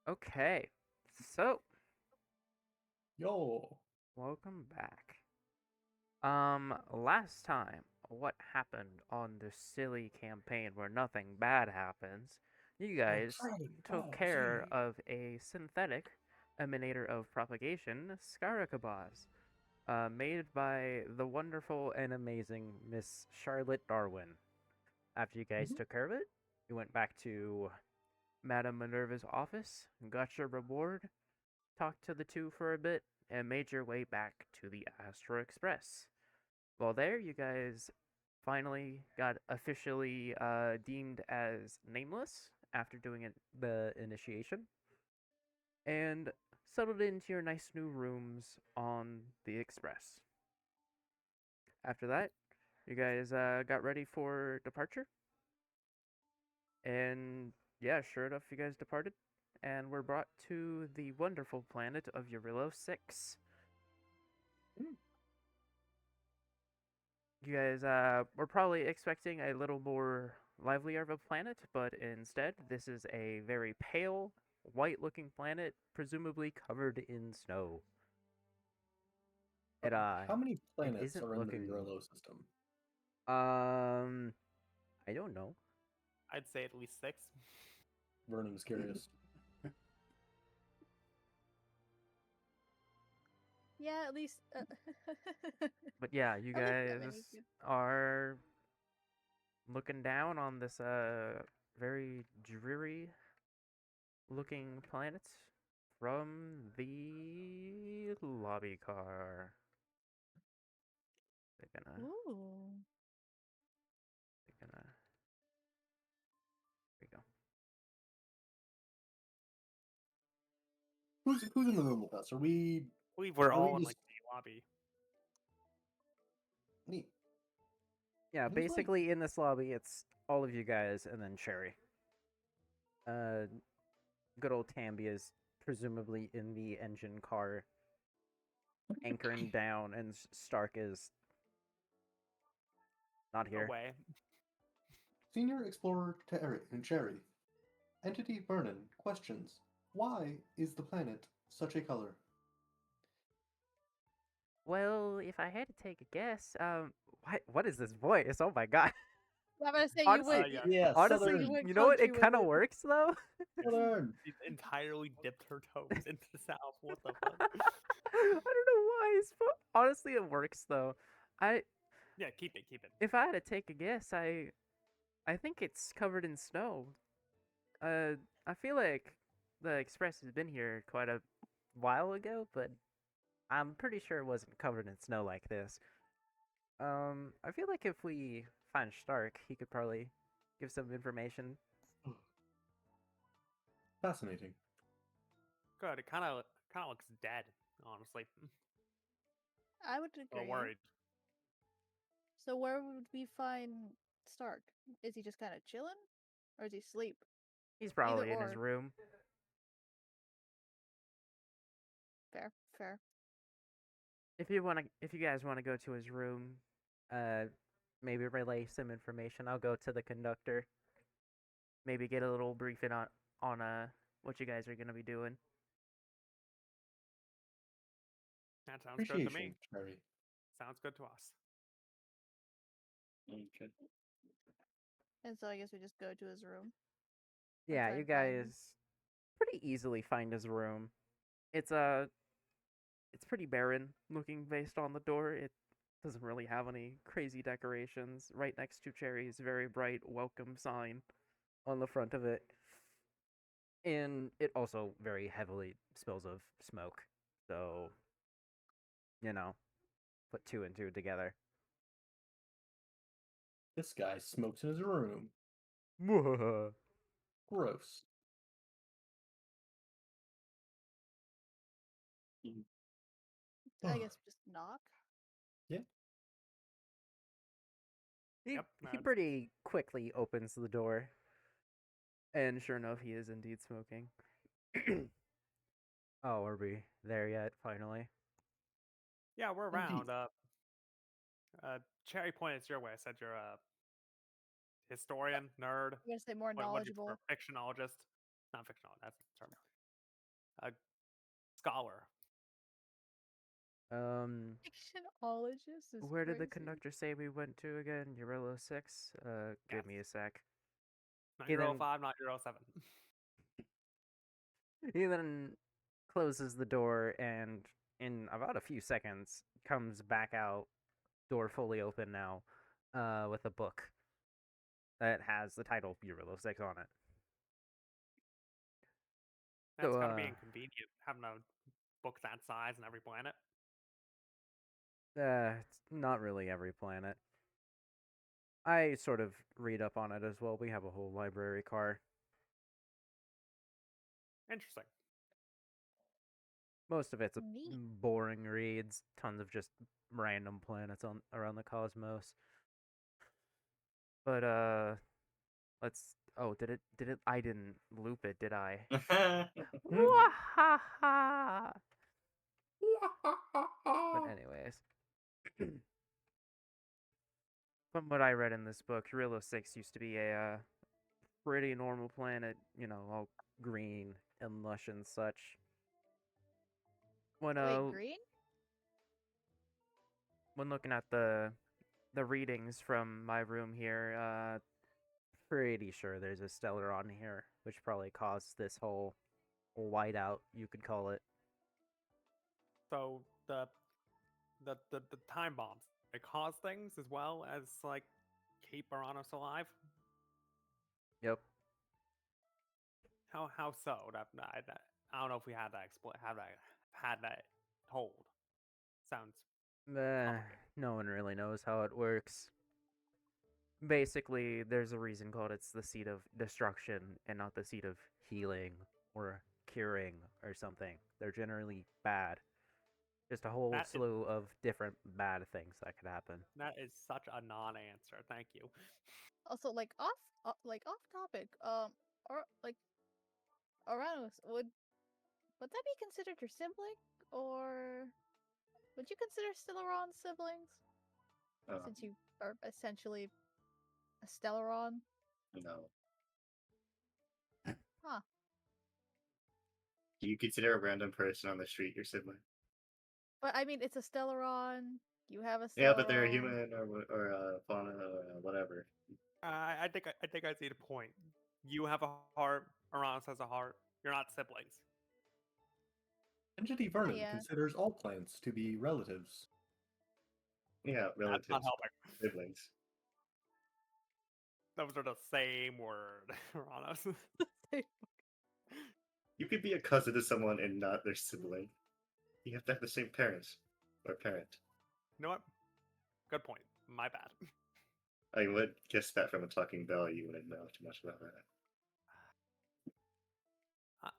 Okay, so Yo. welcome back. Last time, what happened on this silly campaign where nothing bad happens? You guys Dragon took Ball care Z. of a synthetic emanator of propagation, Scaricabaz, made by the wonderful and amazing Miss Charlotte Darwin. After you guys Mhm. took care of it, you went back to Madame Minerva's office, got your reward, talked to the two for a bit, and made your way back to the Astro Express. While there, you guys finally got officially deemed as nameless after doing the initiation, and settled into your nice new rooms on the Express. After that, you guys got ready for departure, and yeah, sure enough, you guys departed, and were brought to the wonderful planet of Eurillo 6. Mm. You guys were probably expecting a little more livelier of a planet, but instead, this is a very pale, white looking planet, presumably covered in snow. It How many it planets isn't are in the looking Eurolo system? um I don't know. I'd say at least 6. Vernon's curious. Yeah, at least. But yeah, you At least that many. guys are looking down on this very dreary looking planet from the lobby car. They're gonna Ooh. they're gonna there we go. Who's in the room with us? Are we We were Are we all in just- like the lobby. neat? Yeah, That's right. basically in this lobby it's all of you guys and then Cherry. Uh Good old Tambi is presumably in the engine car anchoring down and Stark is not here. Away. Senior Explorer Terry and Cherry. Entity Vernon questions: why is the planet such a color? Well, if I had to take a guess, what is this voice? Oh my god. I'm gonna say you Honestly, would. yeah. Yeah, honestly, Southern. went you know what? country It with kind of it. works though. Southern. She entirely dipped her toes into the south. What the fuck? I don't know why. Honestly, it works though. I Yeah, keep it, keep it. If I had to take a guess, I think it's covered in snow. I feel like the Express has been here quite a while ago, but I'm pretty sure it wasn't covered in snow like this. I feel like if we find Stark, he could probably give some information. Fascinating. Good. It kind of looks dead, honestly. I would Or agree. worried. So where would we find Stark? Is he just kind of chilling, or is he asleep? He's probably in or. his room. Fair, fair. If you guys wanna go to his room, uh, maybe relay some information. I'll go to the conductor. Maybe get a little briefing on what you guys are gonna be doing. That sounds good to me. Appreciation, Cherry. Sounds good to us. Okay. And so I guess we just go to his room. Yeah, try you and find him. guys pretty easily find his room. It's it's pretty barren looking based on the door. It doesn't really have any crazy decorations. Right next to Cherry's very bright welcome sign on the front of it. And it also very heavily smells of smoke. So, you know, put two and two together. This guy smokes in his room. Mwah. Gross. I guess just knock. Yeah. He, Yep, he that's- pretty quickly opens the door. And sure enough, he is indeed smoking. Oh, are we there yet, finally? Yeah, we're Indeed. around. Cherry pointed your way. I said you're a historian, nerd. I'm gonna say more What do you knowledgeable. prefer? Fictionologist. Not fictionologist, that's the term. a scholar. Fictionologist is Where did the crazy. conductor say we went to again? Urilla 6? Give me a Yes. sec. Not He Euro then 5, not Euro 7. he then closes the door and in about a few seconds comes back out, door fully open now, with a book that has the title Urilla 6 on it. That's So, gotta be inconvenient having a book that size on every planet. it's not really every planet. I sort of read up on it as well. We have a whole library car. Interesting. Most of it's a Neat. boring reads. Tons of just random planets on around the cosmos. But let's. Oh, did it? I didn't loop it, did I? Wahaha! But anyways, from what I read in this book, Rilo 6 used to be a pretty normal planet. You know, all green and lush and such. When Wait, green? when looking at the readings from my room here, pretty sure there's a stellar on here, which probably caused this whole whiteout, you could call it. So the time bombs, they cause things as well as like keep Uranus alive. Yep. How so? I don't know if we had that had that told. Sounds complicated. No one really knows how it works. Basically, there's a reason called it's the seat of destruction and not the seat of healing or curing or something. They're generally bad. Just a whole That is slew of different bad things that could happen. that is such a non-answer. Thank you. Also, off topic. Or like Uranus, would that be considered your sibling, or would you consider Stellaron siblings since you are essentially a Stellaron? No. Huh. Do you consider a random person on the street your sibling? But I mean, it's a Stellaron. You have a Stellaron. Yeah, but they're a human or fauna or whatever. I think I see the point. You have a heart. Uranus has a heart. You're not siblings. Entity Vernon yeah. considers all plants to be relatives. Yeah, That's not relatives, helping. siblings. Those are the same word, Uranus. You could be a cousin to someone and not their sibling. You have to have the same parents or parent. You know what? Good point. My bad. I would guess that from a talking bell. You wouldn't know too much about that.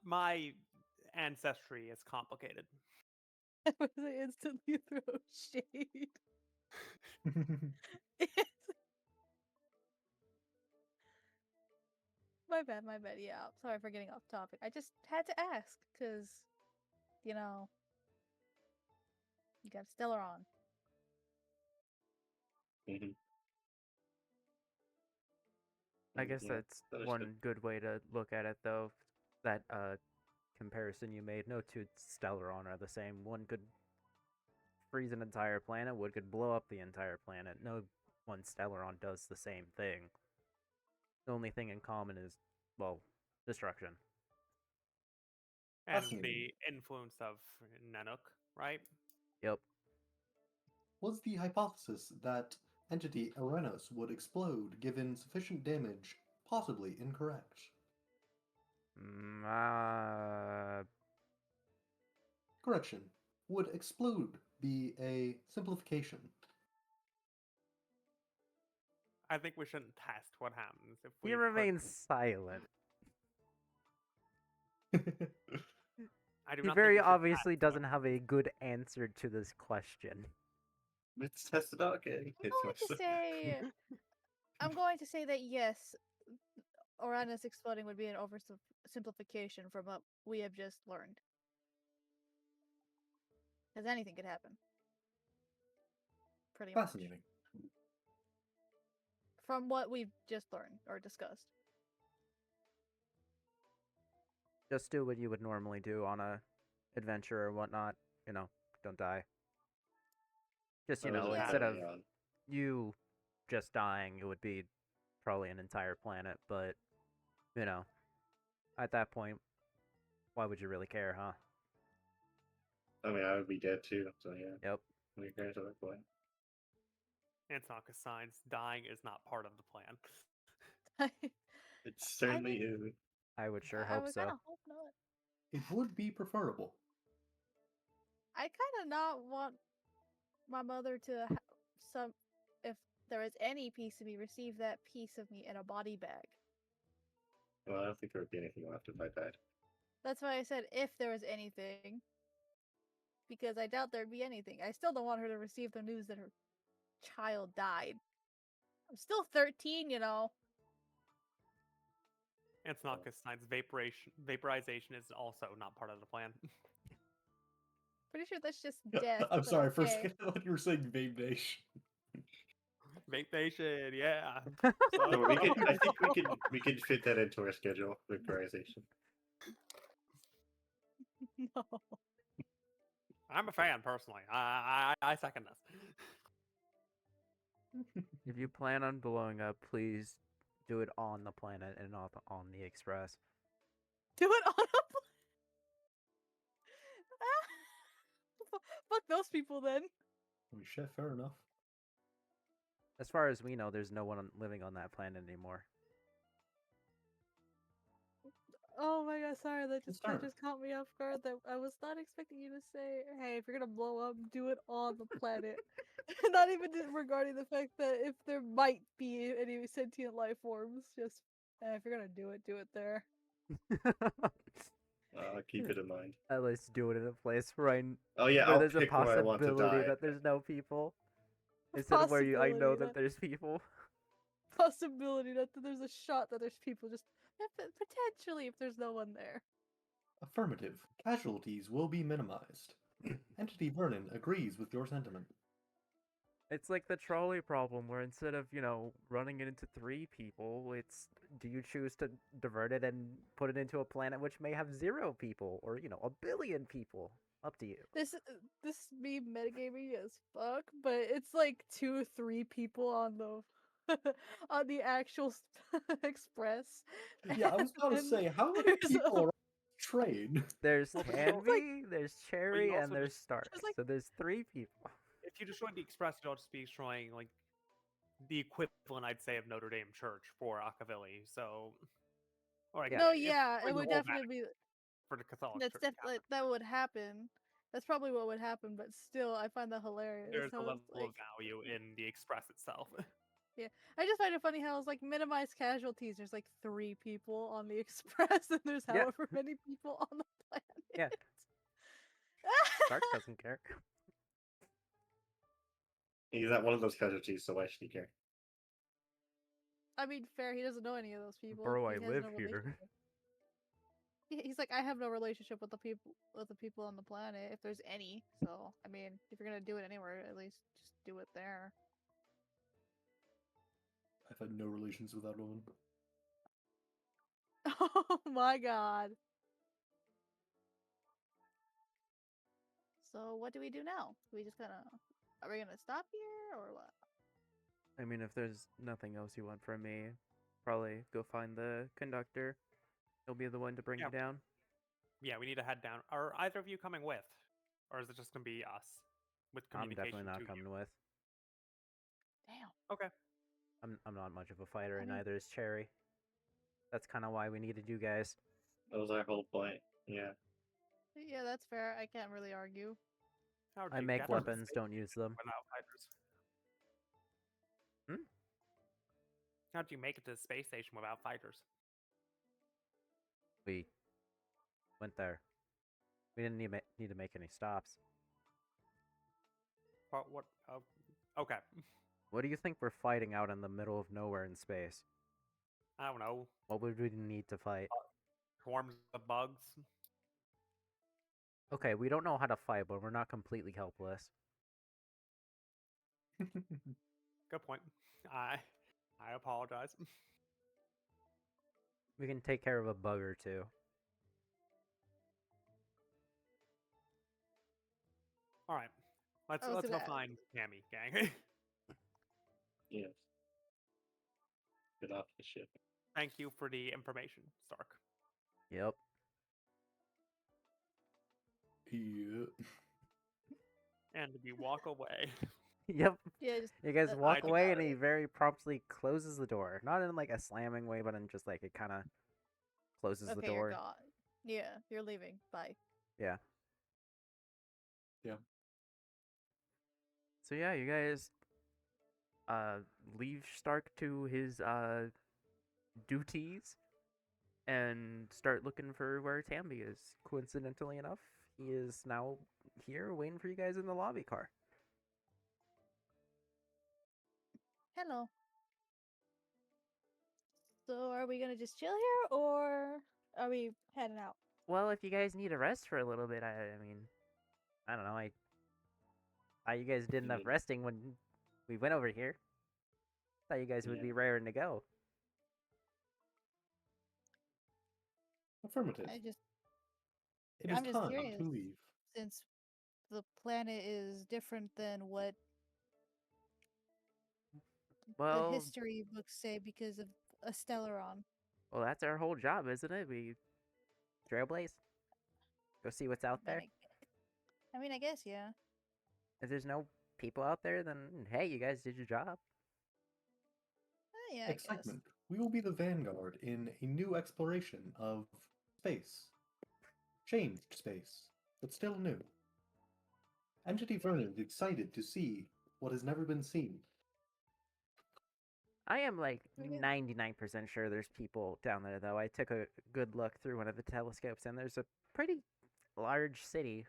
My ancestry is complicated. I was instantly throw shade. My bad, my bad. Yeah, sorry for getting off topic. I just had to ask, because, you know, you got Stellaron. Mm-hmm. I guess Yeah, that's understood. one good way to look at it, though. That comparison you made. No two Stellaron are the same. One could freeze an entire planet. One could blow up the entire planet. No one Stellaron does the same thing. The only thing in common is, well, destruction. And Fascinating. the influence of Nanook, right? Yep. Was the hypothesis that entity Uranus would explode given sufficient damage possibly incorrect? Correction. Would explode be a simplification? I think we shouldn't test what happens if we He put- remains silent. I do He not think very we should obviously test what- doesn't have a good answer to this question. Let's test it out, okay? I'm going to say that yes, Uranus exploding would be an oversimplification from what we have just learned. Because anything could happen. Pretty much. Fascinating. From what we've just learned or discussed. Just do what you would normally do on a adventure or whatnot. You know, don't die. Just, I wasn't instead of planning on. you just dying, it would be probably an entire planet, but, at that point, why would you really care, huh? I mean, I would be dead too. So yeah, Yep. we care to that point. Antonka signs dying is not part of the plan. It certainly mean, isn't. I would sure I hope would so. kind of hope not. It would be preferable. I kind of not want my mother to some, if there is any piece of me, receive that piece of me in a body bag. Well, I don't think there would be anything left if I died. That's why I said if there was anything, because I doubt there'd be anything. I still don't want her to receive the news that her child died. I'm still 13, you know. Antonka signs vaporization is also not part of the plan. Pretty sure that's just death. I'm but sorry, for a okay. second I thought you were saying Vape Nation. Vape Nation, yeah. No, we can. I think we can fit that into our schedule. Vaporization. No. I'm a fan personally. I second this. If you plan on blowing up, please do it on the planet and not on the Express. Do it on a Fuck those people then. I mean, shit, fair enough. As far as we know, there's no one living on that planet anymore. Oh my god, sorry, that just Concern. caught me off guard. That I was not expecting you to say, "Hey, if you're gonna blow up, do it on the planet." Not even regarding the fact that if there might be any sentient life forms, just if you're gonna do it there. Keep it in mind. At least do it in a place where Oh yeah, where I'll there's a pick where I want to possibility die. that there's no people. Instead of where I know Possibility that there's people. possibility that there's a shot that there's people, just potentially if there's no one there. Affirmative. Casualties will be minimized. Entity Vernon agrees with your sentiment. It's like the trolley problem where instead of, running it into 3 people, it's do you choose to divert it and put it into a planet which may have 0 people or, 1 billion people? Up to you. This me metagaming as fuck, but it's like 2 or 3 people on the on the actual express. Yeah, I was about to And say, how many there's people are on this train? There's Well, but you Canby, also- there's you Cherry, and also there's just- Stark. just like- So there's 3 people. If you destroy the Express, you'll just be destroying like the equivalent, I'd say, of Notre Dame Church for Acavili. So, or like, Yeah. No, it's yeah, destroying it the would whole definitely be. for the Catholic That's Church. definitely that would happen. That's probably what would happen, but still, I find that hilarious. There's a how level it's like, of value in the Express itself. I just find it funny how it's like minimized casualties. There's like 3 people on the express, and there's Yeah. however many people on the planet. Yeah. Stark doesn't care. He's not one of those casualties, so why should he care? I mean, fair. He doesn't know any of those people. Bro, He I has live no here. relationship. He's like, I have no relationship with the people on the planet, if there's any. So, I mean, if you're gonna do it anywhere, at least just do it there. I've had no relations with that woman. Oh my god. So, what do we do now? Do we just kind of, are we gonna stop here or what? I mean, if there's nothing else you want from me, probably go find the conductor. He'll be the one to bring Yeah. you down. Yeah, we need to head down. Are either of you coming with, or is it just gonna be us with I'm communication definitely not to coming you? with. Damn. Okay. I'm not much of a fighter, I and mean- neither is Cherry. That's kind of why we needed you guys. That was our whole point. Yeah. Yeah, that's fair. I can't really argue. How'd I you make get to the weapons, space don't use them. without fighters? Hmm? How'd you make it to the space station without fighters? We went there. We didn't need to make any stops. What? Oh, okay. What do you think we're fighting out in the middle of nowhere in space? I don't know. What would we need to fight? Swarms of bugs. Okay, we don't know how to fight, but we're not completely helpless. Good point. I apologize. We can take care of a bug or two. All right, let's Oh, so go bad. find Cammy, gang. Yes. Get off the ship. Thank you for the information, Stark. Yep. Yeah. And we walk away. Yep. Yeah, just You guys I walk do away, got and he very promptly closes the door. Not in like a slamming way, but in just like it kind of closes the okay, you're door. gone. Yeah, you're leaving. Bye. Yeah. Yeah. So yeah, you guys leave Stark to his duties and start looking for where Tambi is. Coincidentally enough, he is now here waiting for you guys in the lobby car. Hello. So, are we gonna just chill here, or are we heading out? Well, if you guys need a rest for a little bit, I mean, I don't know. You guys did enough Yeah. resting when we went over here. Thought you guys would Yeah. be raring to go. Affirmative. I just, It is I'm just time curious, to leave. since the planet is different than what the Well, history books say because of a Stellaron. well, that's our whole job, isn't it? We trailblaze, go see what's out I mean, there. I guess, yeah. If there's no people out there, then hey, you guys did your job. Yeah, I guess. Excitement. We will be the vanguard in a new exploration of space. Changed space, but still new. Entity Vernon is excited to see what has never been seen. I am like Okay. 99% sure there's people down there, though. I took a good look through one of the telescopes, and there's a pretty large city.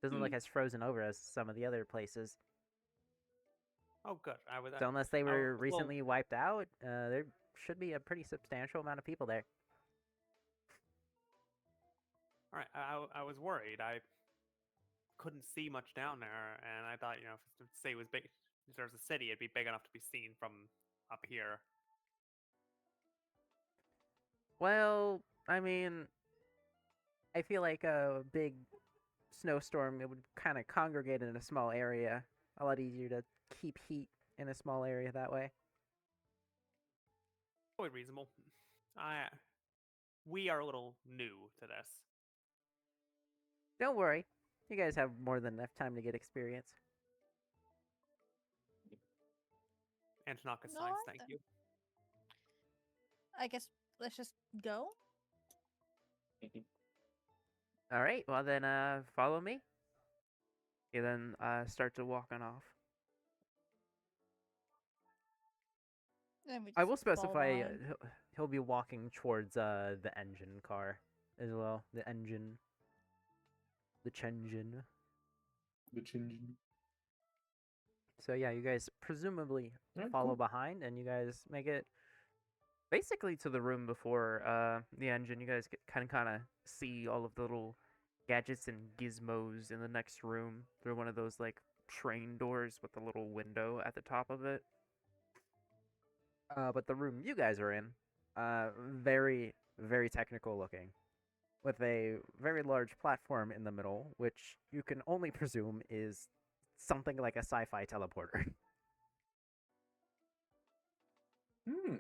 Doesn't look as frozen over as some of the other places. Oh, good. I was. So unless they I were was recently wiped out, there should be a pretty substantial amount of people there. All right. I was worried. I couldn't see much down there, and I thought, if say it was big, if there's a city, it'd be big enough to be seen from up here. Well, I mean, I feel like a big snowstorm, it would kind of congregate in a small area. A lot easier to keep heat in a small area that way. Totally reasonable. We are a little new to this. Don't worry, you guys have more than enough time to get experience. And Tanaka No, Science, I thank th- you. I guess let's just go. All right, well then, follow me. You then start to walking off. And we I just will fall specify behind. he'll be walking towards the engine car as well. The engine, the chengine. The Chinjin. So yeah, you guys presumably Alright, follow cool. behind, and you guys make it basically to the room before the engine. You guys can kind of see all of the little gadgets and gizmos in the next room through one of those like train doors with a little window at the top of it. But the room you guys are in, very, very technical looking, with a very large platform in the middle, which you can only presume is something like a sci-fi teleporter.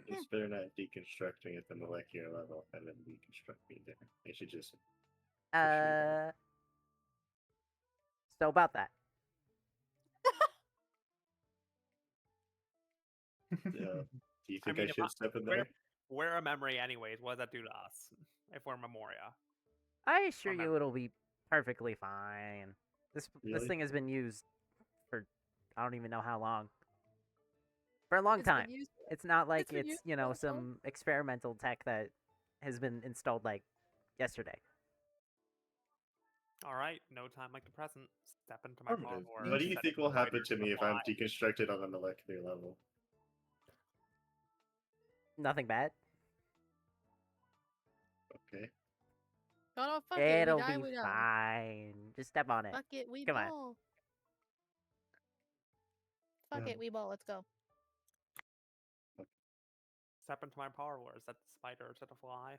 It's better not deconstructing at the molecular level and then deconstructing there. They should just So about that. do you I think mean, I if should step in there? we're a memory anyways. What does that do to us if we're Memoria? I assure Remember. you it'll be perfectly fine. This Really? thing has been used for I don't even know how long. For a long It's been time. used- It's not like been it's, used you for a know, long time? some experimental tech that has been installed like yesterday. All right, no time like the present. Step into my power Affirmative. word. What do you set think it will right happen to into me the if I'm fly. deconstructed on a molecular level? Nothing bad. Okay. Oh no, fuck it. We It'll die, be we die. fine. Just step on it. Fuck it, we Come on. ball. Fuck Yeah. it, we ball. Let's go. Step into my power word. Set the spider to the fly.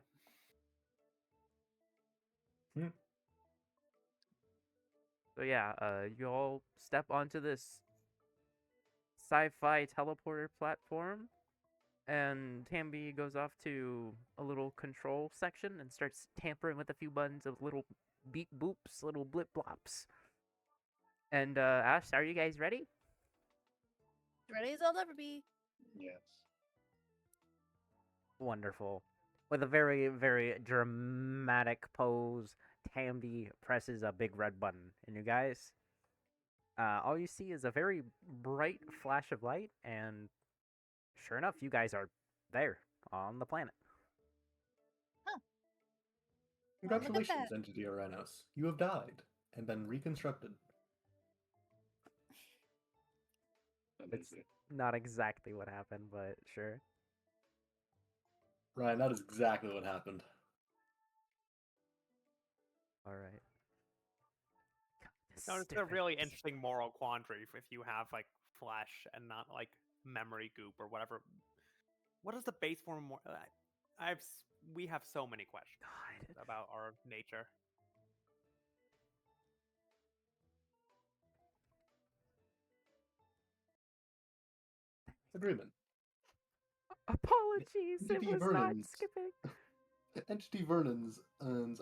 So yeah, you all step onto this sci-fi teleporter platform, and Tambi goes off to a little control section and starts tampering with a few buttons of little beep boops, little blip blops. And Ash, are you guys ready? Ready as I'll ever be. Yes. Wonderful. With a very, very dramatic pose, Tambi presses a big red button, and you guys, all you see is a very bright flash of light, and sure enough, you guys are there on the planet. Huh. Congratulations, that. Entity Aranos. You have died and been reconstructed. It's not exactly what happened, but sure. Ryan, that is exactly what happened. All right. No, it's a really interesting moral quandary if you have like flesh and not like memory goop or whatever. What is the base form? We have so many questions God. about our nature. Agreement. Apologies, it Entity was not Vernon's skipping. Entity Vernon's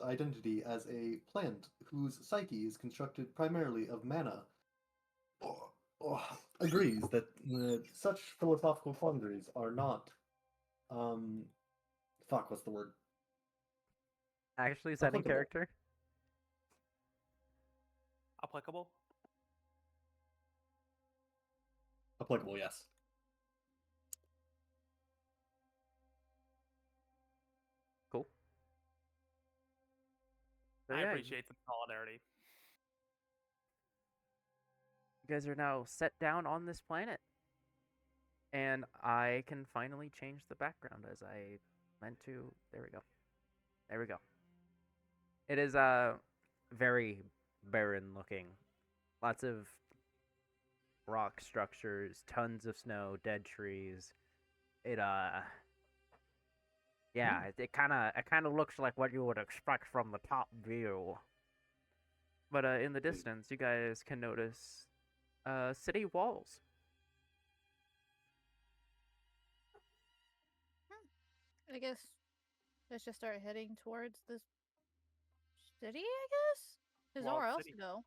identity as a plant whose psyche is constructed primarily of mana agrees that such philosophical quandaries are not what's the word? Actually, setting Applicable. character. Applicable? Applicable, yes. Cool. So, I yeah, appreciate the solidarity. you guys are now set down on this planet. And I can finally change the background as I meant to. There we go. There we go. It is very barren looking. Lots of rock structures, tons of snow, dead trees. It yeah, it kind of looks like what you would expect from the top view. But in the distance, you guys can notice city walls. I guess let's just start heading towards this city, I guess? There's Walled nowhere else city. to go.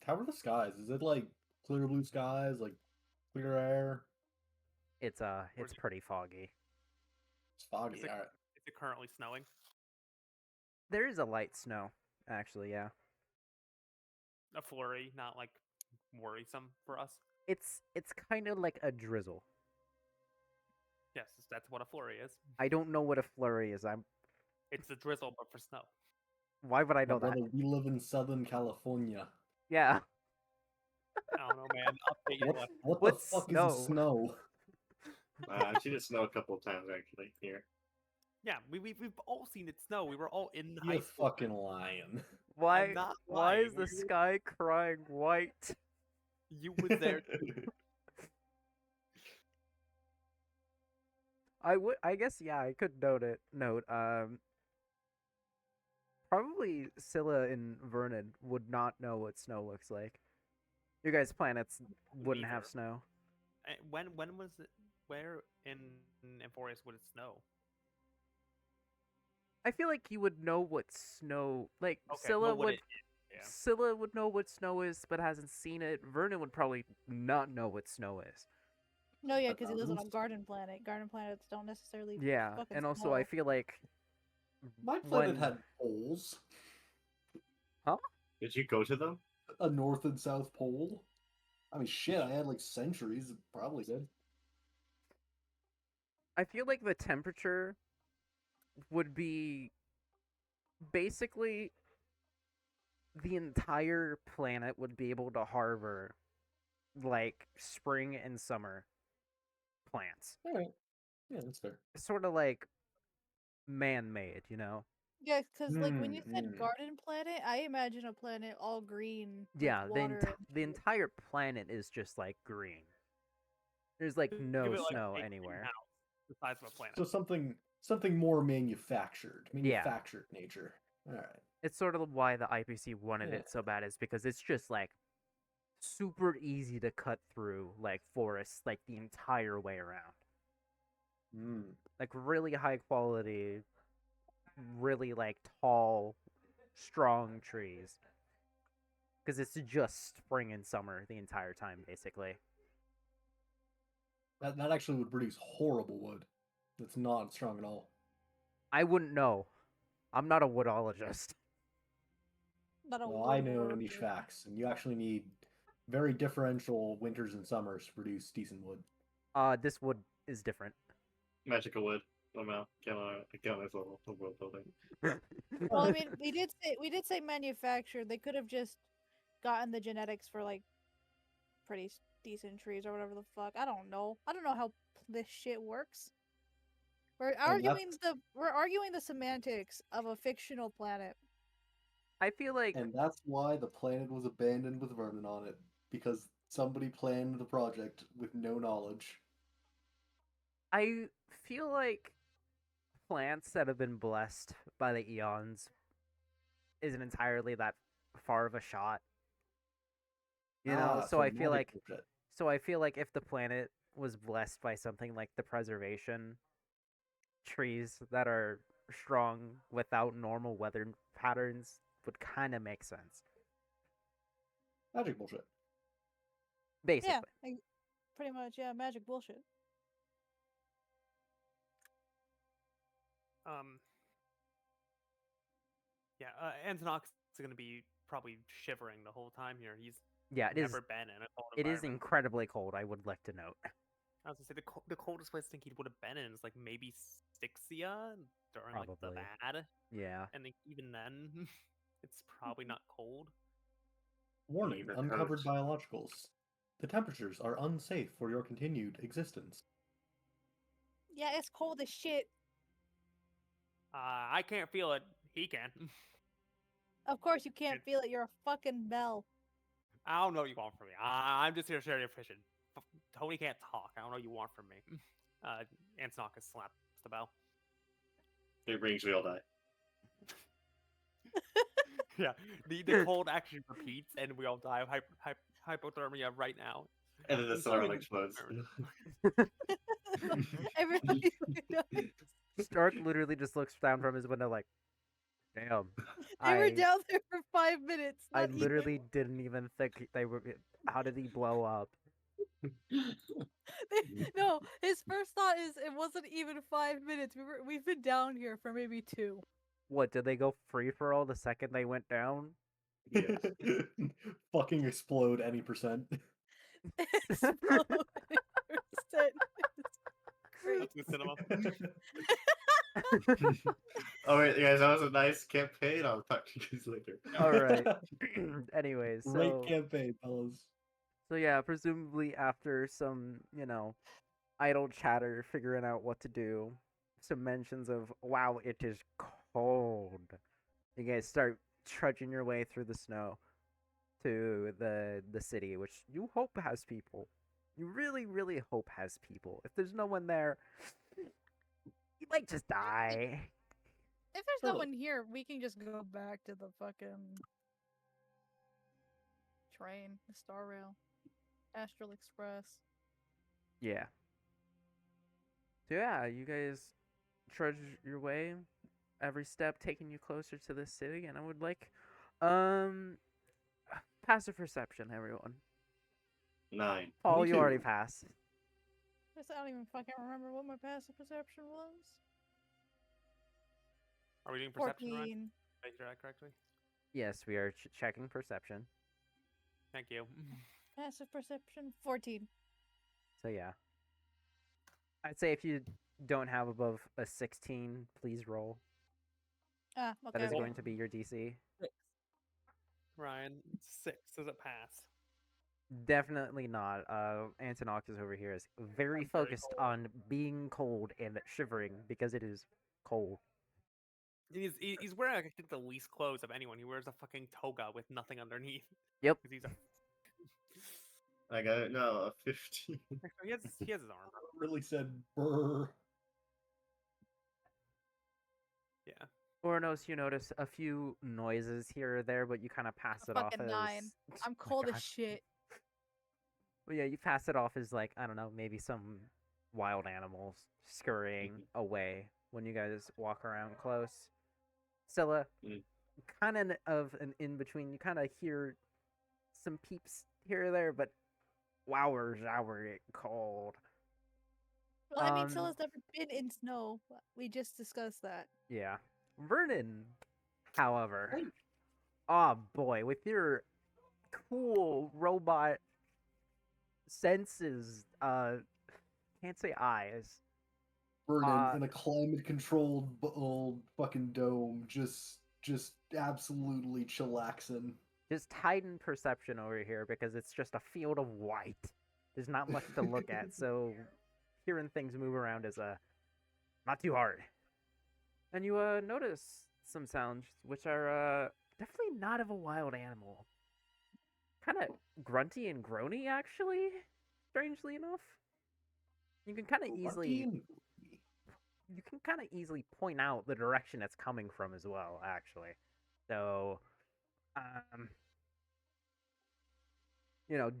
How are the skies? Is it like clear blue skies, like clear air? It's Where's- pretty foggy. It's foggy. Is it- All right. Is it currently snowing? There is a light snow, actually. Yeah, A flurry, not like worrisome for us. it's kind of like a drizzle. Yes, that's what a flurry is. I don't know what a flurry is. It's a drizzle, but for snow. Why would I My know that? brother, we live in Southern California. Yeah. I don't know, man. Update your life. What the What's fuck snow? is snow? I've seen it snow a couple of times actually here. Yeah, we've all seen it snow. We were all in high You school. fucking lying. Why? I'm not Why lying. is the sky crying white? You was there too. I guess. Yeah, I could note. Probably Scylla and Vernon would not know what snow looks like. You guys' planets wouldn't have Neither. snow. When was it? Where in Emphorius would it snow? I feel like you would know what snow. Like Okay, Scylla but what would. it is, yeah. Scylla would know what snow is, but hasn't seen it. Vernon would probably not know what snow is. No, yeah, But because he lives on a mountains? garden planet. Garden planets don't necessarily Yeah, fucking and also snow. I feel like My planet when had poles. Did you go to them? A north and south pole. I mean, shit, I had like centuries. It probably did. I feel like the temperature would be basically the entire planet would be able to harbor like spring and summer plants. All right. Yeah, that's fair. Sort of like man-made, you know? Yeah, because like when you said Mm. garden planet, I imagine a planet all green. with Yeah, water and the shit. entire planet is just like green. There's like Give no it, like, snow a anywhere. greenhouse the size of a planet. So something more manufactured nature. All right. It's sort of why the IPC wanted Yeah. it so bad, is because it's just like super easy to cut through like forests like the entire way around. Like really high quality, really like tall, strong trees. Because it's just spring and summer the entire time, basically. That actually would produce horrible wood. That's not strong at all. I wouldn't know. I'm not a woodologist. Not a Well, I know niche woodworker. facts, and you actually need very differential winters and summers to produce decent wood. This wood is different. Magical wood. Somehow. Count as a world building. Well, I mean, we did say manufactured. They could have just gotten the genetics for like pretty decent trees or whatever the fuck. I don't know. I don't know how this shit works. We're arguing the semantics of a fictional planet. I feel like And that's why the planet was abandoned with Vernon on it, because somebody planned the project with no knowledge. I feel like plants that have been blessed by the eons isn't entirely that far of a shot. You know, so I feel like if the planet was blessed by something like the preservation trees that are strong without normal weather patterns would kind of make sense. Magic bullshit. Basically. Yeah, pretty much. Yeah, magic bullshit. Yeah, Antonox is going to be probably shivering the whole time here. He's Yeah, it is. never been in a cold It is environment. incredibly cold, I would like to note. I was gonna say the coldest place I think he would have been in is like maybe Styxia during like the Probably. bad, Yeah. and like, even then, it's probably not cold. Warning, Even uncovered host. biologicals. The temperatures are unsafe for your continued existence. Yeah, it's cold as shit. I can't feel it. He can. Of course you can't feel it. You're a fucking bell. I don't know what you want from me. I'm just here to share your vision. Tony can't talk. I don't know what you want from me. Antonox slaps the bell. It rings, we all die. Yeah, the cold actually repeats, and we all die of hypothermia right now. And then the It's not solar even explodes. Everybody. Stark literally just looks down from his window like, damn. They were I down there for 5 minutes. I Not even. literally didn't even think they were. How did he blow up? No, his first thought is it wasn't even 5 minutes. We've been down here for maybe 2. What, did they go free for all the second they went down? Yes. Fucking explode any percent. Explode 100%. Great. That's the cinema. Oh wait, guys, that was a nice campaign. I'll talk to you guys later. All right. Anyways, Great so campaign, fellas. so yeah, presumably after some, idle chatter, figuring out what to do, some mentions of wow, it is cold. You guys start trudging your way through the snow to the city, which you hope has people. You really, really hope has people. If there's no one there, you might just die. If there's no Totally. one here, we can just go back to the fucking train, the Star Rail, Astral Express. Yeah. So yeah, you guys trudge your way, every step taking you closer to the city, and I would like passive perception, everyone. 9. Paul, Me you too. already passed. Guess I don't even fucking remember what my passive perception was. Are we doing perception right? 14. Did I hear that correctly? Yes, we are checking perception. Thank you. Passive perception 14. So yeah. I'd say if you don't have above a 16, please roll. Ah, okay. That is okay. going to be your DC. Ryan, 6. Does it pass? Definitely not. Antonox is over here is very I'm very focused cold. on being cold and shivering because it is cold. He's wearing, I think, the least clothes of anyone. He wears a fucking toga with nothing underneath. Yep. 'Cause he's a... I got it. No, a 15. Actually, he has his armor. Really said brr. Yeah. Ornos, you notice a few noises here or there, but you kind of pass it off Fucking as. dying. I'm My cold as God. shit. Well, yeah, you pass it off as like, I don't know, maybe some wild animals scurrying away when you guys walk around close. Scylla, Mm. kind of an in between. You kind of hear some peeps here or there, but wowers, it cold. Well, I mean, Um, Silla's never been in snow. We just discussed that. Yeah. Vernon, however, Hey. oh boy, with your cool robot senses, can't say eyes. Vernon in a climate-controlled old fucking dome, just absolutely chillaxing. Just heightened perception over here because it's just a field of white. There's not much to look at, so hearing things move around is not too hard. And you notice some sounds which are definitely not of a wild animal. Kind of grunty and groany, actually. Strangely enough, you can kind of easily point out the direction it's coming from as well. Actually, so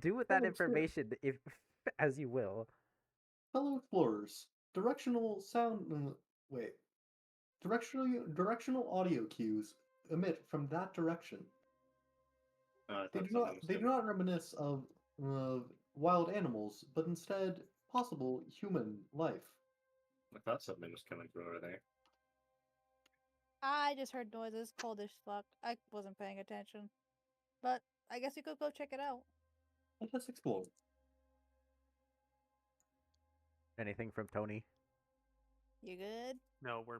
do with that Fellow explorers. information if as you will. Fellow explorers, directional sound. Wait, directional audio cues emit from that direction. I They thought do something not. was They do different. not reminisce of wild animals, but instead possible human life. I thought something was coming from over there. I just heard noises, cold as fuck. I wasn't paying attention. But I guess you could go check it out. Let us explore. Anything from Tony? You good? No, we're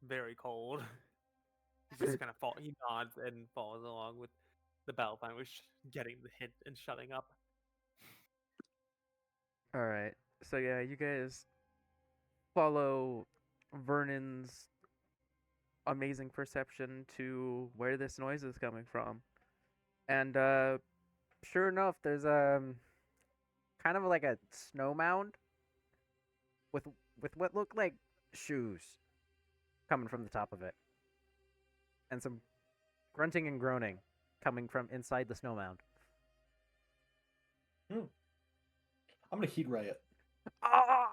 very cold. He just kind of he nods and follows along with the Balpine, which getting the hint and shutting up. All right. So yeah, you guys follow Vernon's amazing perception to where this noise is coming from, and sure enough, there's kind of like a snow mound with what look like shoes coming from the top of it, and some grunting and groaning coming from inside the snow mound. I'm gonna heat ray it. Ah!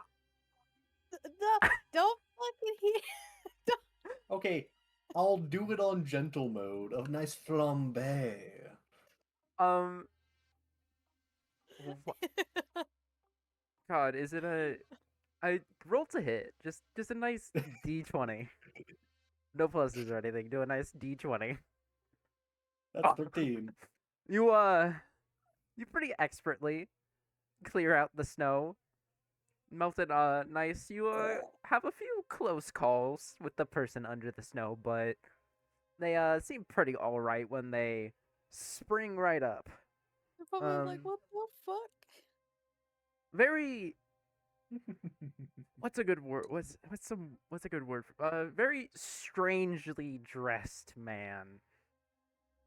Don't fucking hear. Okay, I'll do it on gentle mode of nice flambe. Um. God, is it I roll to hit. Just a nice D20. No pluses or anything. Do a nice D20. That's 13. You pretty expertly clear out the snow. Melted nice. You have a few close calls with the person under the snow, but they seem pretty alright when they spring right up. You're probably like, what the fuck? Very what's a good word? What's a good word? Very strangely dressed man.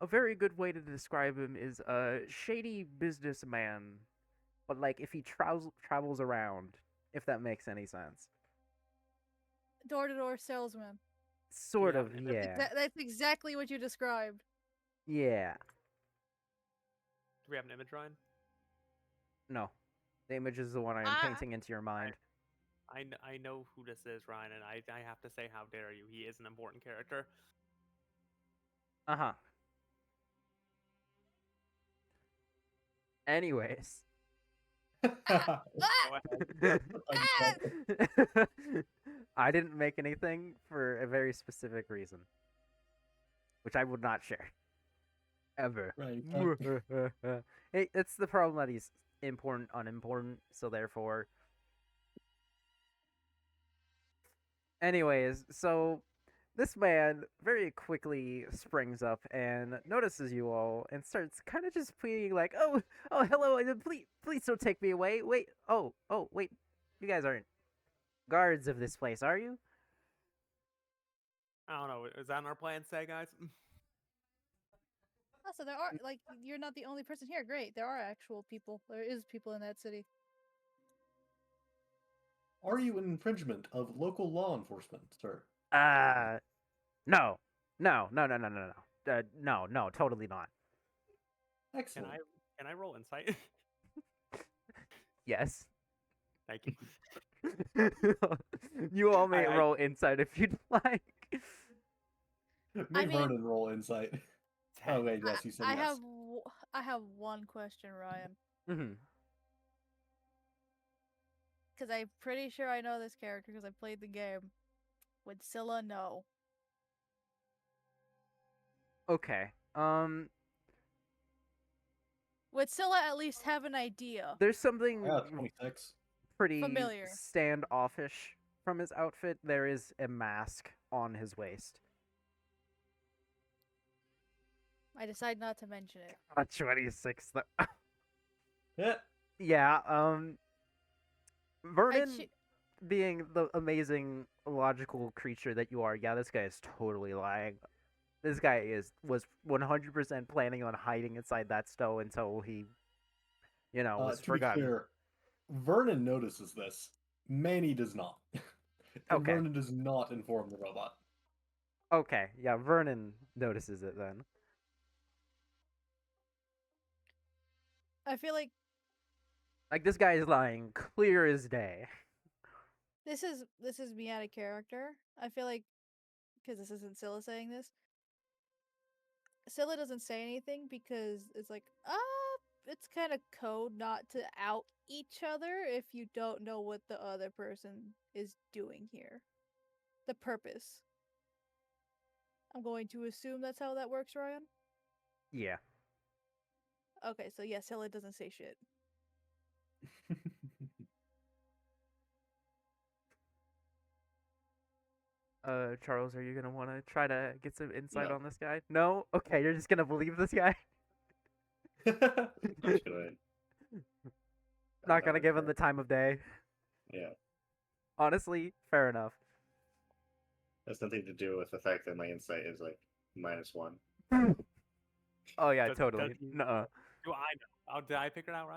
A very good way to describe him is a shady businessman, but like if he travels around, if that makes any sense. Door-to-door salesman. Sort Yeah, of, and yeah. That's exactly what you described. Yeah. Do we have an image, Ryan? No. The image is the one I am painting into your mind. I know who this is, Ryan, and I have to say, how dare you? He is an important character. Uh-huh. Anyways. Go ahead. I didn't make anything for a very specific reason, which I would not share. Ever. Right. It's the problem that he's important, unimportant, so therefore. Anyways, so this man very quickly springs up and notices you all and starts kind of just pleading like, "Oh, hello, please don't take me away. Wait, wait, you guys aren't guards of this place, are you?" I don't know. Is that in our plan, say, guys? Oh, so there are, like, you're not the only person here. Great. There are actual people. There is people in that city. Are you in infringement of local law enforcement, sir? No, no, no, no, no, no, no. No, no, totally not. Can Excellent. can I roll insight? Yes. Thank you. You all may I- roll insight if you'd like. Make mean- Vernon roll insight. Oh 10. wait, yes, you said I yes. I have one question, Ryan, Hmm. because I'm pretty sure I know this character because I played the game. Would Scylla know? Okay. Would Scylla at least have an idea? There's something Yeah, 26. pretty Familiar. standoffish from his outfit. There is a mask on his waist. I decide not to mention it. 26. Yeah. Yeah. Vernon, choo- being the amazing logical creature that you are, yeah, this guy is totally lying. This guy was 100% planning on hiding inside that stove until he, was To be forgotten. clear, Vernon notices this. Manny does not. And Okay. Vernon does not inform the robot. Okay, yeah, Vernon notices it then. I feel like Like, this guy is lying clear as day. this is me out of character. I feel like because this isn't Scylla saying this. Scylla doesn't say anything because it's like, it's kind of code not to out each other if you don't know what the other person is doing here. The purpose. I'm going to assume that's how that works, Ryan. Yeah. Okay, so yeah, Scylla doesn't say shit. Charles, are you gonna want to try to get some insight No. on this guy? No? Okay, you're just gonna believe this guy? I'm just gonna. Not gonna give him the time of day? Yeah. Honestly, fair enough. Has nothing to do with the fact that my insight is like -1. Oh yeah, Does- totally. does he- Nuh-uh. Do I know? Oh, did I figure it out,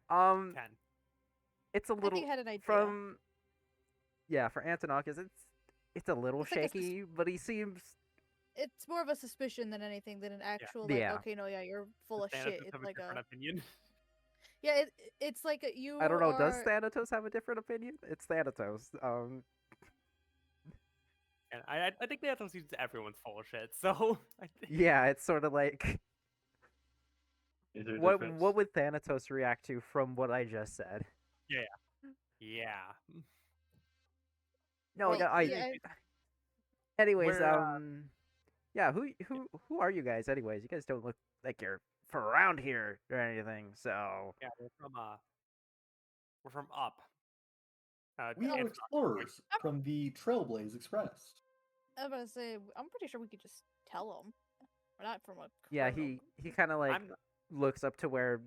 Ryan? 10. It's a I little think I had an idea. from. Yeah, for Antonakis, it's a little It's like a shaky, but he seems. It's more of a suspicion than anything than an actual like, Yeah. okay, no, yeah, you're full of Thanatos shit. It's have like different a opinion. yeah, it's like you. I don't know. Does are- Thanatos have a different opinion? It's Thanatos. And I think Thanatos sees everyone's full of shit. So I think Yeah, it's sort of like Is there a what difference? would Thanatos react to from what I just said? yeah. No, Well, no, I. yeah, Anyways, We're, yeah, who are you guys? Anyways, you guys don't look like you're from around here or anything. So Yeah, we're from up. We are Antonakis, explorers from the Trailblaze Express. I was about to say, I'm pretty sure we could just tell them. We're not from a. yeah, criminal he kind of like I'm looks up to where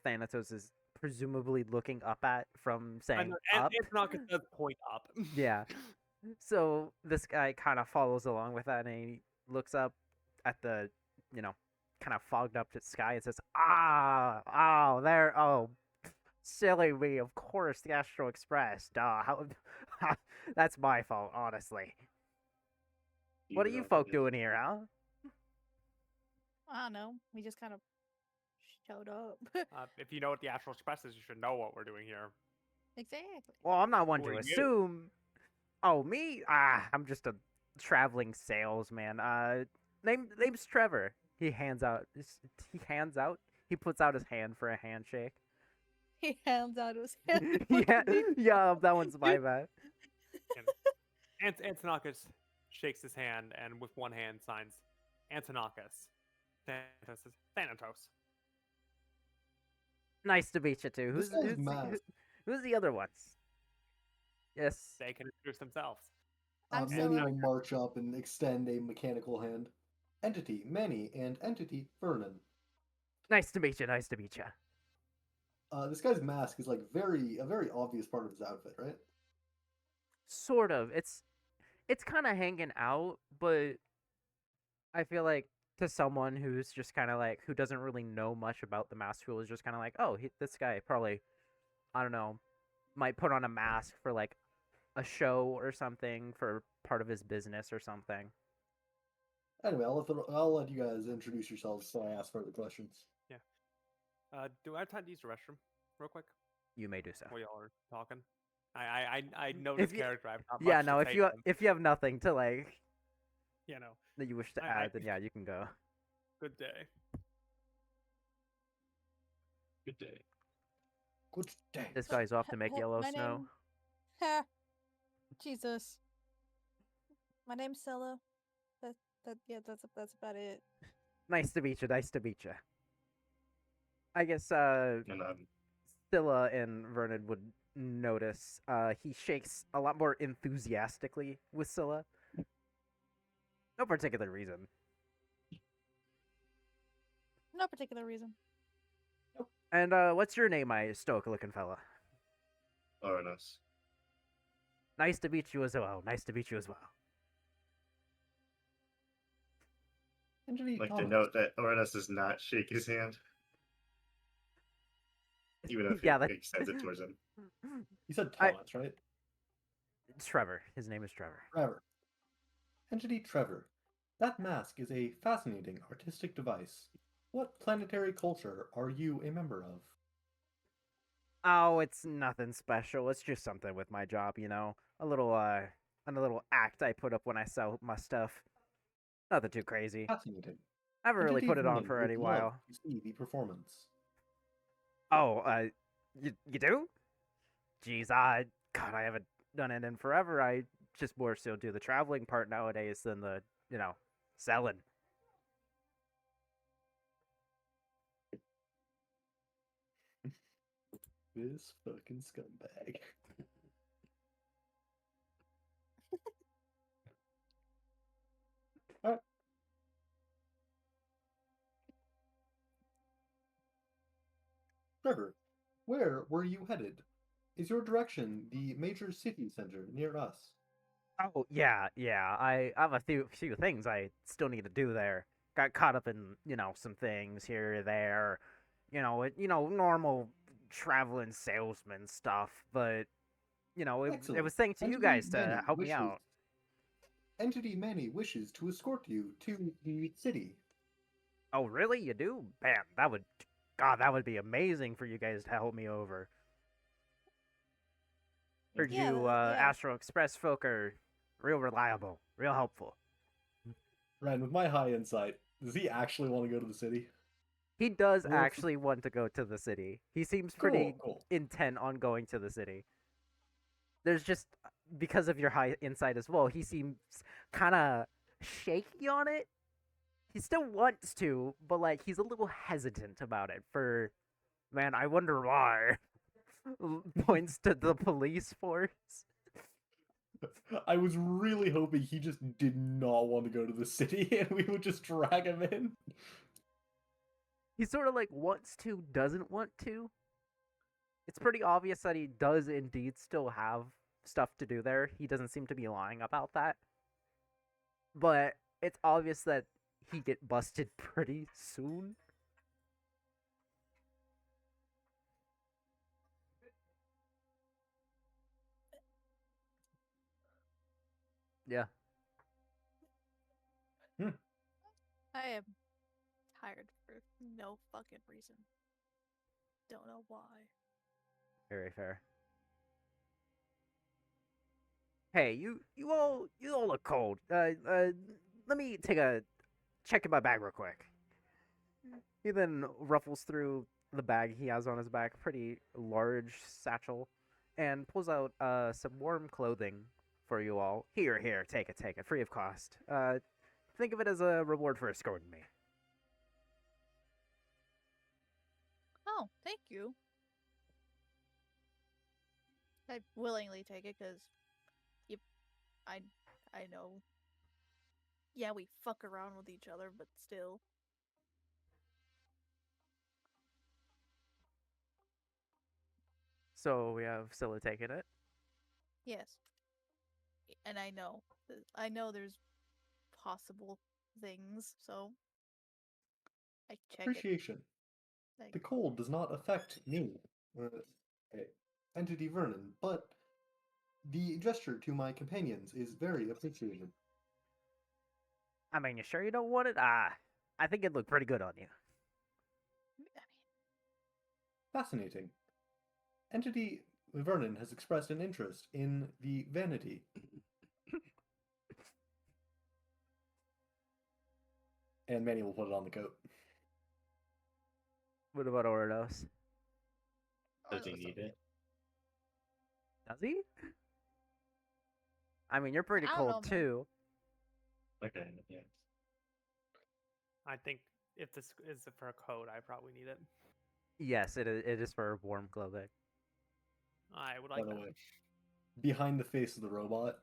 Thanatos is presumably looking up at from saying up. Antonakis does point up. Yeah. So this guy kind of follows along with that, and he looks up at the, kind of fogged up sky and says, oh, there, oh, silly me, of course, the Astral Express, duh, that's my fault, honestly. What are you folk doing here, huh? I don't know. We just kind of showed up. If you know what the Astral Express is, you should know what we're doing here. Exactly. Well, I'm not one Who to are you? assume. Oh, me? I'm just a traveling salesman. Name's Trevor. He hands out. He puts out his hand for a handshake. He hands out his hand. Yeah, yeah, that one's my bad. Antonakis shakes his hand and with one hand signs Antonakis. Thanatos says Thanatos. Nice to meet you too. This guy's masked. Who's the other ones? Yes. They can introduce themselves. I'm Manny so- will march up and extend a mechanical hand. Entity Manny and Entity Vernon. Nice to meet you. Nice to meet you. This guy's mask is like a very obvious part of his outfit, right? Sort of. It's kind of hanging out, but I feel like to someone who's just kind of like who doesn't really know much about the mask tool is just kind of like, oh, this guy probably, I don't know, might put on a mask for like a show or something for part of his business or something. Anyway, I'll let you guys introduce yourselves so I ask further questions. Do I have time to use the restroom real quick You may do so. while y'all are talking? I know this If you, character. I have not yeah, much no. to If take you from. if you have nothing to like You know, that you wish to I add, then yeah, you can go. good day. Good day. Good day. This guy's off to make yellow My snow. name. Ha. Jesus. My name's Scylla. That's about it. Nice to meet you. Nice to meet you. I guess And Scylla and Vernon would notice. He shakes a lot more enthusiastically with Scylla. No particular reason. No particular reason. And what's your name, my stoic-looking fella? Orenos. Nice to meet you as well. Nice to meet you as well. Anjali Like to Thomas. note that Orenos does not shake his hand, even if Yeah, he that- extends it towards him. You said I- Thomas, right? Trevor. His name is Trevor. Trevor. Entity Trevor. That mask is a fascinating artistic device. What planetary culture are you a member of? Oh, it's nothing special. It's just something with my job, you know. A little act I put up when I sell my stuff. Nothing too crazy. Fascinating. I haven't really Entity put it on Vernon for would any love while. to see the performance. Oh, you do? Geez, God, I haven't done it in forever. I just more so do the traveling part nowadays than the, selling. This fucking scumbag. Alright. Trevor, where were you headed? Is your direction the major city center near us? Oh, yeah. I have a few things I still need to do there. Got caught up in, some things here or there. Normal traveling salesman stuff, but it Excellent. was thanks to you Entity guys to Manny help me wishes- out. Entity Manny wishes to escort you to the city. Oh, really? You do? Man, that would be amazing for you guys to help me over. Heard Yeah, you, yeah. Astral Express folk are real reliable, real helpful. Ryan, with my high insight, does he actually want to go to the city? He does Well, actually want to go to the city. He seems pretty Cool. intent on going to the city. There's just, because of your high insight as well, he seems kind of shaky on it. He still wants to, but like he's a little hesitant about it. Man, I wonder why. Points to the police force. I was really hoping he just did not want to go to the city and we would just drag him in. He sort of like wants to, doesn't want to. It's pretty obvious that he does indeed still have stuff to do there. He doesn't seem to be lying about that. But it's obvious that he get busted pretty soon. Yeah. I am tired for no fucking reason. Don't know why. Very fair. Hey, you all look cold. Let me check in my bag real quick. He then ruffles through the bag he has on his back, pretty large satchel, and pulls out some warm clothing for you all. Here, take it, free of cost. Think of it as a reward for escorting me. Oh, thank you. I willingly take it because I know. Yeah, we fuck around with each other, but still. So we have Scylla taking it. Yes. And I know there's possible things, so I check it. Appreciation. Like, The cold does not affect me, okay, Entity Vernon, but The gesture to my companions is very appreciated. I mean, you sure you don't want it? I think it'd look pretty good on you. Fascinating. Entity Vernon has expressed an interest in the vanity. And Manny will put it on the coat. What about Ordos? Does he need it? Does he? I mean, you're pretty I don't cold know, man. too. Okay, yeah. I think if this is for a code, I probably need it. Yes, it is for warm clothing. I would By like the that. way, behind the face of the robot,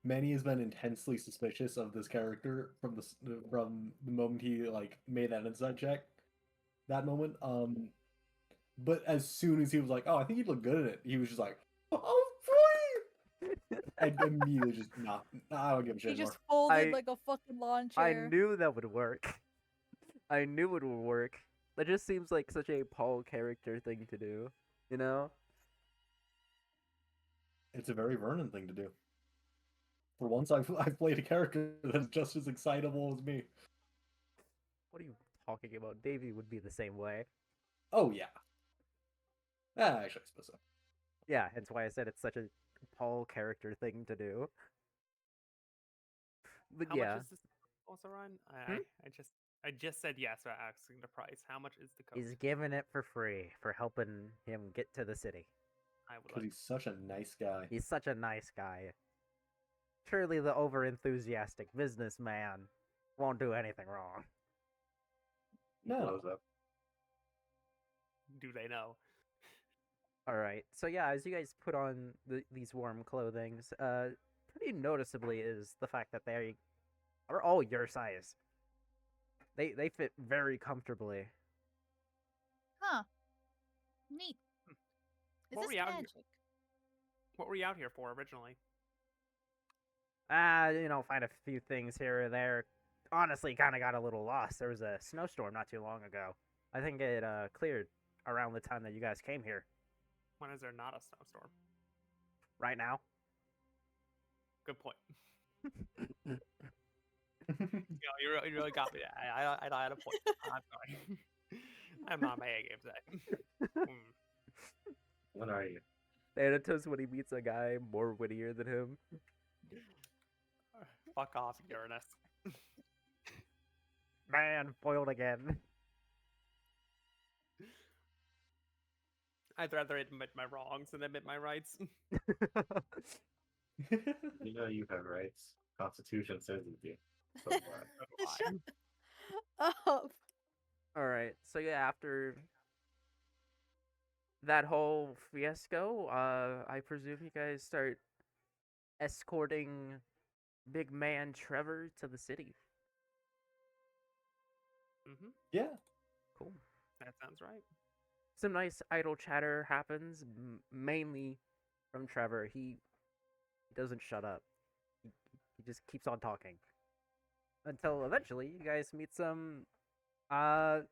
Manny has been intensely suspicious of this character from the moment he like made that insight check. That moment, but as soon as he was like, "Oh, I think you'd look good in it," he was just like, "Oh, free!" And immediately just I don't give a shit He anymore. just folded I- like a fucking lawn I chair. knew that would work. I knew it would work. That just seems like such a Paul character thing to do, you know? It's a very Vernon thing to do. For once, I've played a character that's just as excitable as me. What are you talking about? Davey would be the same way. Oh yeah. Actually, I suppose so. Yeah, that's why I said it's such a Paul character thing to do. But How yeah, much is this also run? Hmm? I just said yes without asking the price. How much is the code? he's giving it for free for helping him get to the city. I would Because like. he's such a nice guy. He's such a nice guy. Surely the overenthusiastic businessman won't do anything wrong. He No. blows up. Do they know? All right. So yeah, as you guys put on these warm clothings, pretty noticeably is the fact that they are all your size. They fit very comfortably. Huh. Neat. Is What this were you out here- magic? What were you out here for originally? Find a few things here or there. Honestly, kind of got a little lost. There was a snowstorm not too long ago. I think it cleared around the time that you guys came here. When is there not a snowstorm? Right now. Good point. You really got me. I had a point. I'm sorry. I'm not my A game today. What are you? Thanatos, when he meets a guy more wittier than him. Fuck off, Uranus. Man, foiled again. I'd rather admit my wrongs than admit my rights. You know you have rights. Constitution says you do. So what? So do I. Shut up. Alright, so yeah, after that whole fiasco, I presume you guys start escorting big man Trevor to the city. Mhm. Yeah. Cool. That sounds right. Some nice idle chatter happens, mainly from Trevor. He doesn't shut up. He just keeps on talking. Until eventually you guys meet some for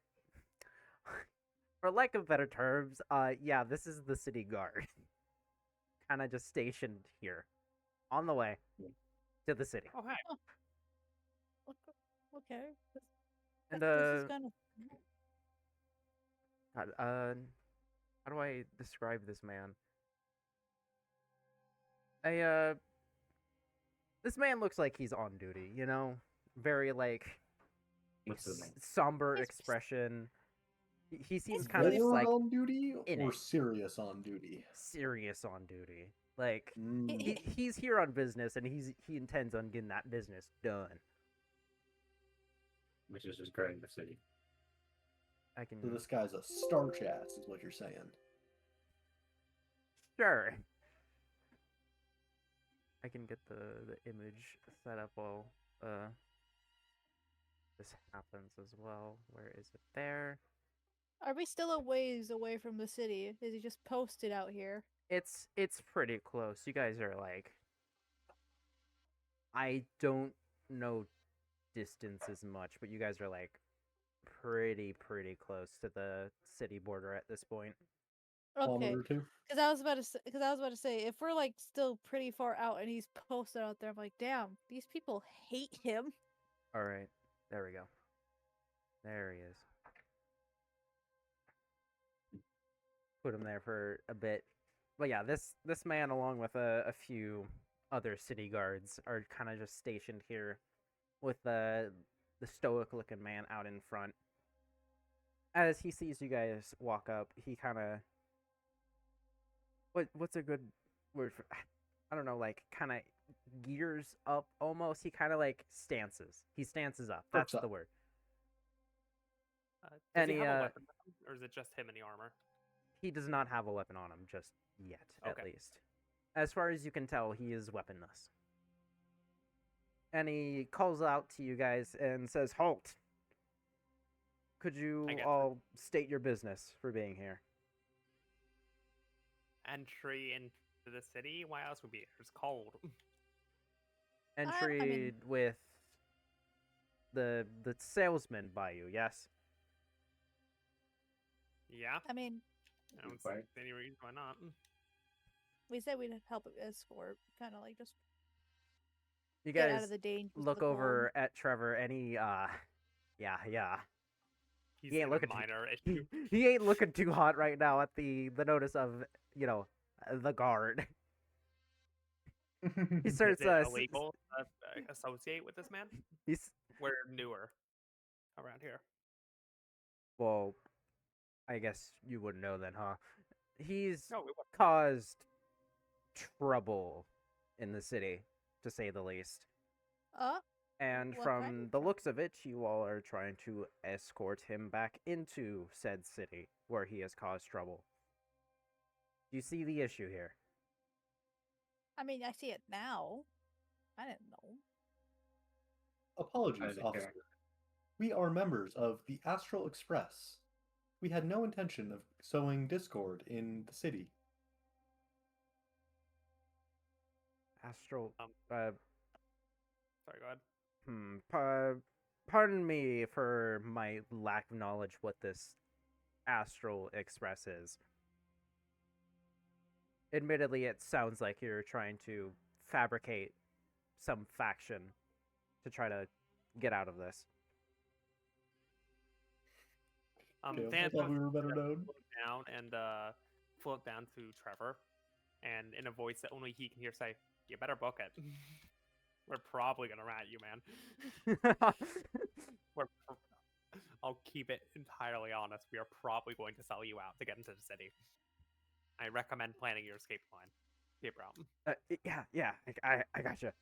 lack of better terms, yeah, this is the city guard. Kind of just stationed here on the way to the city. Oh, hey. Okay. And This is kind of. God, how do I describe this man? This man looks like he's on duty, you know? Very, like, What's his name? somber He's- expression. He seems he's kind of really just, like, on duty in or it. serious on duty? serious on duty. Like, Mm. he's here on business, and he intends on getting that business done. Which is just guarding the city. I can... So this guy's a starch ass, is what you're saying. Sure. I can get the image set up while this happens as well. Where is it? There. Are we still a ways away from the city? Is he just posted out here? It's pretty close. You guys are like, I don't know distance as much, but you guys are like pretty close to the city border at this point. kilometer Okay. or two. Because I was about to say, if we're like still pretty far out and he's posted out there, I'm like, damn, these people hate him. All right, there we go. There he is. Put him there for a bit. But yeah, this man, along with a few other city guards, are kind of just stationed here with the stoic looking man out in front. As he sees you guys walk up, he kind of what's a good word for, I don't know, like kind of gears up almost. He kind of like stances. He stances up. That's Perks the up. word. Does And he he, have a weapon, or is it just him in the armor? he does not have a weapon on him just yet, at Okay. least. As far as you can tell, he is weaponless. And he calls out to you guys and says, "Halt! Could you I get all state your business for being here?" Entry into the city? Why else would be here? It's cold. Entry mean- with the salesman by you, yes? Yeah, I mean, I don't see Right. any reason why not. we said we'd help escort, kind of like just You get out guys of the danger. look over at Trevor and he, yeah. He's He ain't in looking a minor he, issue. he ain't looking too hot right now at the notice of, the guard. He Is starts, it illegal to associate with this man? he's, We're newer around here. well, I guess you wouldn't know then, huh? He's No, we wouldn't. caused trouble in the city, to say the least. And What from kind of the looks of it, you all are trying to escort him back into said city where he has caused trouble. Do you see the issue here? I mean, I see it now. I didn't know. Apologies, think, officer. We are members of the Astral Express. We had no intention of sowing discord in the city. Astral, Sorry, go ahead. pardon me for my lack of knowledge what this Astral Express is. Admittedly, it sounds like you're trying to fabricate some faction to try to get out of this. Okay, I Dan thought we were better gonna known. float down and float down to Trevor, and in a voice that only he can hear, say, "You better book it. We're probably gonna rat you, man. We're, I'll keep it entirely honest. We are probably going to sell you out to get into the city. I recommend planning your escape plan. Paper out. Yeah, I gotcha.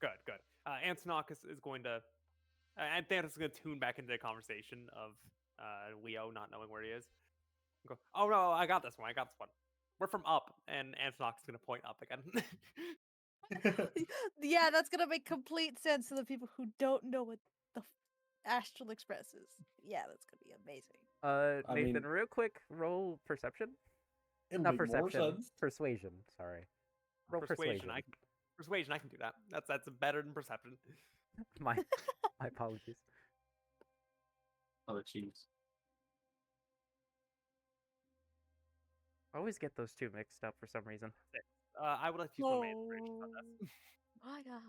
Good. Antonok is going to. I think it's going to tune back into the conversation of Leo not knowing where he is. Go, oh no, I got this one. We're from up, and Antonok's going to point up again. Yeah, that's gonna make complete sense to the people who don't know what the Astral Express is. Yeah, that's gonna be amazing. I Nathan, mean- real quick, roll perception. It'll Not make more perception. sense. Persuasion. Sorry. Roll Persuasion. Persuasion. I can do that. That's better than perception. My apologies. Oh, jeez. I always get those two mixed up for some reason. I would like to use one of my inspiration on this. My God.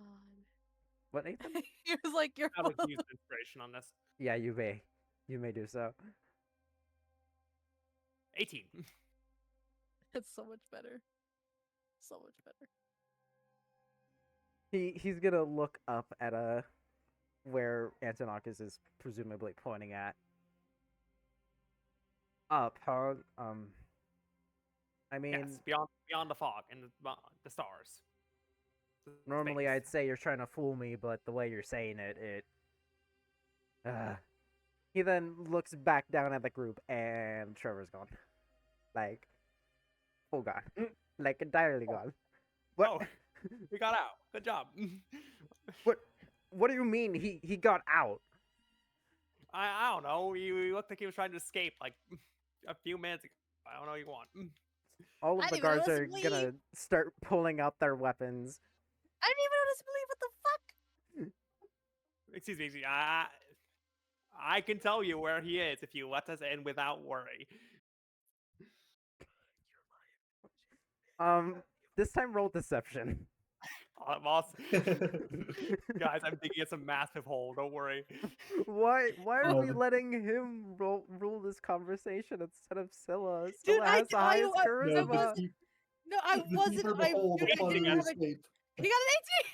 What, Nathan? He was like, "You're." I would like to use an inspiration on this. Yeah, you may. You may do so. 18. It's so much better. So much better. He's gonna look up at where Antonakis is presumably pointing at. Up, huh? I mean, Yes, beyond the fog and the stars. normally Space. I'd say you're trying to fool me, but the way you're saying it. He then looks back down at the group, and Trevor's gone. Like, full gone. Like, entirely gone. What? Oh, we got out. Good job. What do you mean he got out? I don't know. He looked like he was trying to escape like a few minutes ago. I don't know what you want. All I of the didn't even guards notice are him gonna leave. start pulling out their weapons. I didn't even notice him leave. What the fuck? Excuse me. I can tell you where he is if you let us in without worry. This time roll deception. I'm awesome. Guys, I'm digging it's a massive hole. Don't worry. Why are we Um, letting him rule this conversation instead of Scylla? Dude, Scylla has the highest no, charisma. the, deep, No, I the wasn't. deeper the I hole, the dude, I funnier didn't the have a. escape. He got an 18.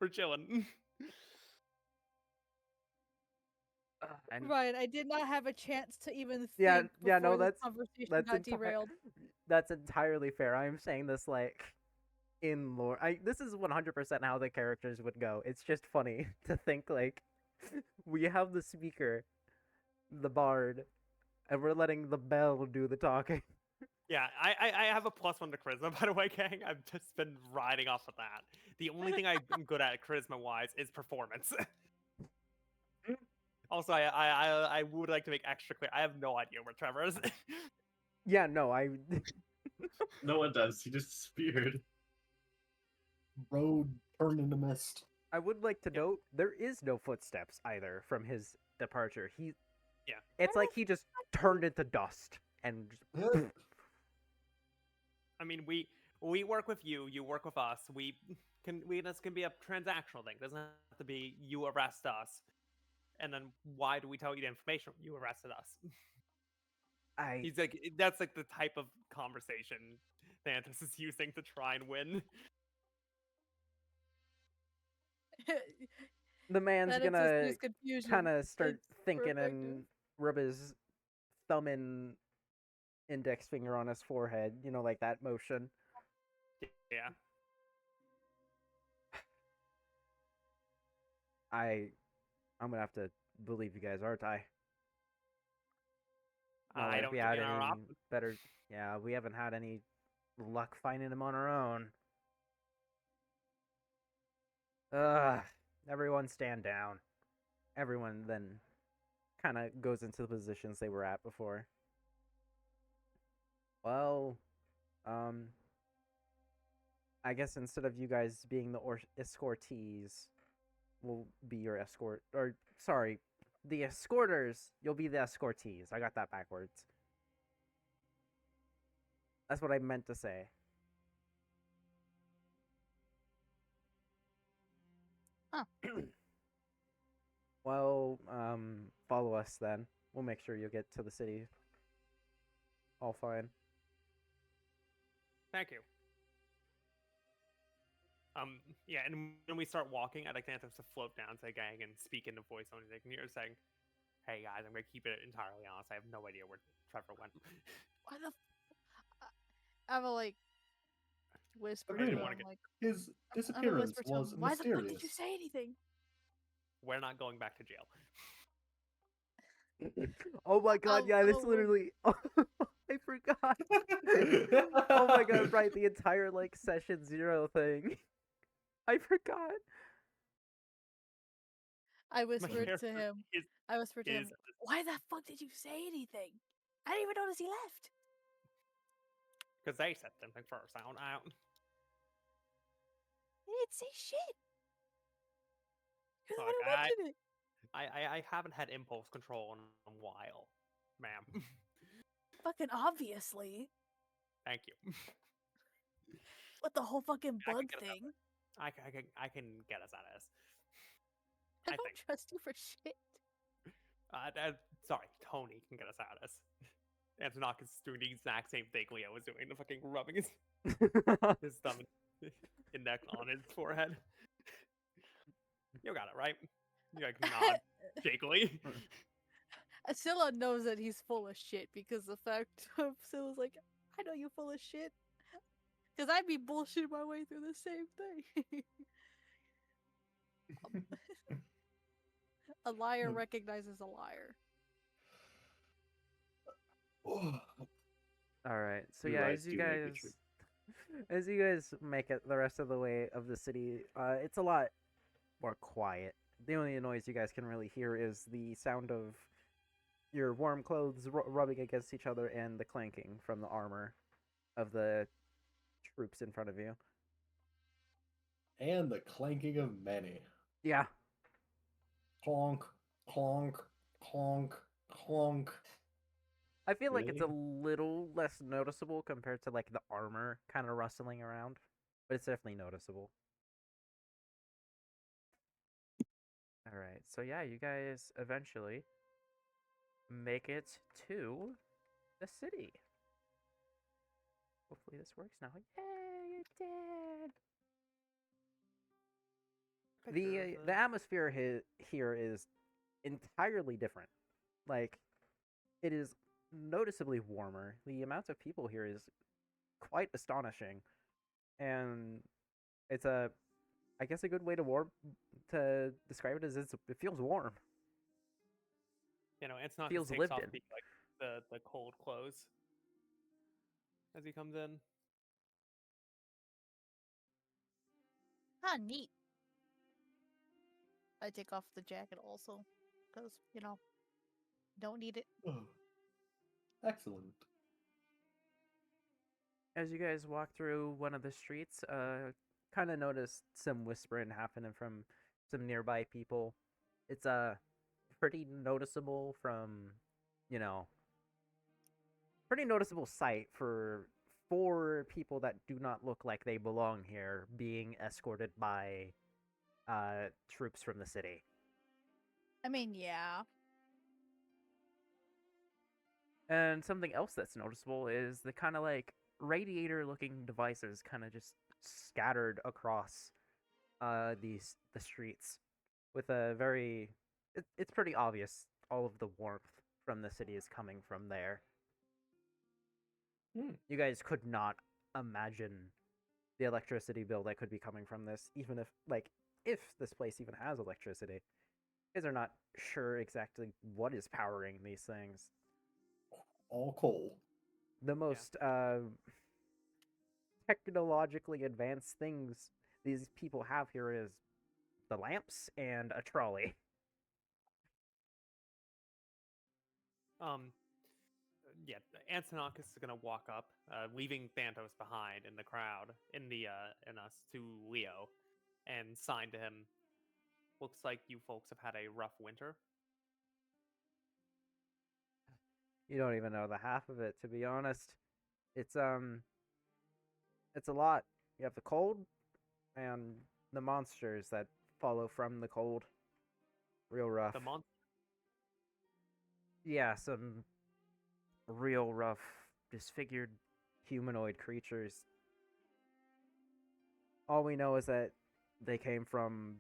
We're chilling. And Ryan, I did not have a chance to even yeah, think yeah, before no, this conversation got derailed. that's entirely fair. I'm saying this like in lore. This is 100% how the characters would go. It's just funny to think like we have the speaker, the bard, and we're letting the bell do the talking. Yeah, I have a +1 to charisma, by the way, gang. I've just been riding off of that. The only thing I'm good at charisma-wise is performance. Also, I would like to make extra clear. I have no idea where Trevor is. Yeah, no, I No one does. He just disappeared. Road turned into mist. I would like to Yeah. note there is no footsteps either from his departure. Yeah. It's like he just turned into dust and just, I mean, we work with you. You work with us. This can be a transactional thing. It doesn't have to be you arrest us, and then why do we tell you the information? You arrested us. I He's like, that's like the type of conversation Thantis is using to try and win. the man's That is gonna his confusion. kind of start It's thinking perfect. and rub his thumb and index finger on his forehead, like that motion. Yeah. I'm gonna have to believe you guys, aren't I? Not I like don't we think had in our any better. Yeah, we haven't had any luck finding him on our own. Ugh. Everyone stand down. Everyone then kind of goes into the positions they were at before. Well, I guess instead of you guys being the escortees, we'll be your escort. Or, sorry, the escorters, you'll be the escortees. I got that backwards. That's what I meant to say. Huh. Well, follow us then. We'll make sure you get to the city all fine. Thank you. Yeah, and when we start walking, I'd like Thantis to float down to the gang and speak in the voice only they can hear, saying, "Hey guys, I'm gonna keep it entirely honest. I have no idea where Trevor went." Why the? I will like whisper Agreed. to wanna him, get- like His I'm gonna disappearance whisper to him. was Why the fuck did you mysterious. say anything? We're not going back to jail. Oh my god, yeah, this literally. I forgot. Oh my god, right, the entire like session 0 thing. I forgot. I My whispered to character him. is I whispered to him. is Why the fuck did you say anything? I didn't even notice he left. because they said something first. I don't. He didn't say shit. You're the Look, one who mentioned it. I haven't had impulse control in a while, ma'am. Fucking obviously. Thank you. With the whole fucking I can bug get us out thing. I can get us out of this. I I don't think. trust you for shit. Sorry, Tony can get us out of this. Antonok is doing the exact same thing Leo was doing, the fucking rubbing his thumb and index on his forehead. You got it, right? You like nod shakily. Scylla knows that he's full of shit because the fact of Scylla's like, I know you're full of shit. Because I'd be bullshitting my way through the same thing. A liar recognizes a liar. All right. So Your yeah, lies do make it true. as you guys make it the rest of the way of the city, it's a lot more quiet. The only noise you guys can really hear is the sound of your warm clothes rubbing against each other and the clanking from the armor of the troops in front of you. And the clanking of many. Yeah. Clonk, clonk, clonk, clonk. I feel like it's a Really? little less noticeable compared to like the armor kind of rustling around, but it's definitely noticeable. All right, so yeah, you guys eventually make it to the city. Hopefully this works now. Yay, it did! The atmosphere here is entirely different. Like, it is noticeably warmer. The amount of people here is quite astonishing, and it's I guess a good way to describe it is it feels warm. Antonakis Feels takes lived off in. the cold clothes as he comes in. Ah, neat. I take off the jacket also, because don't need it. Oh, excellent. As you guys walk through one of the streets, kind of notice some whispering happening from some nearby people. It's pretty noticeable from, you know, pretty noticeable sight for four people that do not look like they belong here being escorted by troops from the city. I mean, yeah. And something else that's noticeable is the kind of like radiator looking devices kind of just scattered across the streets with a very it's pretty obvious all of the warmth from the city is coming from there. Hmm. You guys could not imagine the electricity bill that could be coming from this, even if this place even has electricity. You guys are not sure exactly what is powering these things. All coal. The most technologically advanced things these people have here is the lamps and a trolley. Yeah, Antonakis is gonna walk up, leaving Thantos behind in the crowd, in us to Leo, and sign to him. Looks like you folks have had a rough winter. You don't even know the half of it, to be honest. It's it's a lot. You have the cold and the monsters that follow from the cold. Real rough. The month. Yeah, some real rough, disfigured humanoid creatures. All we know is that they came from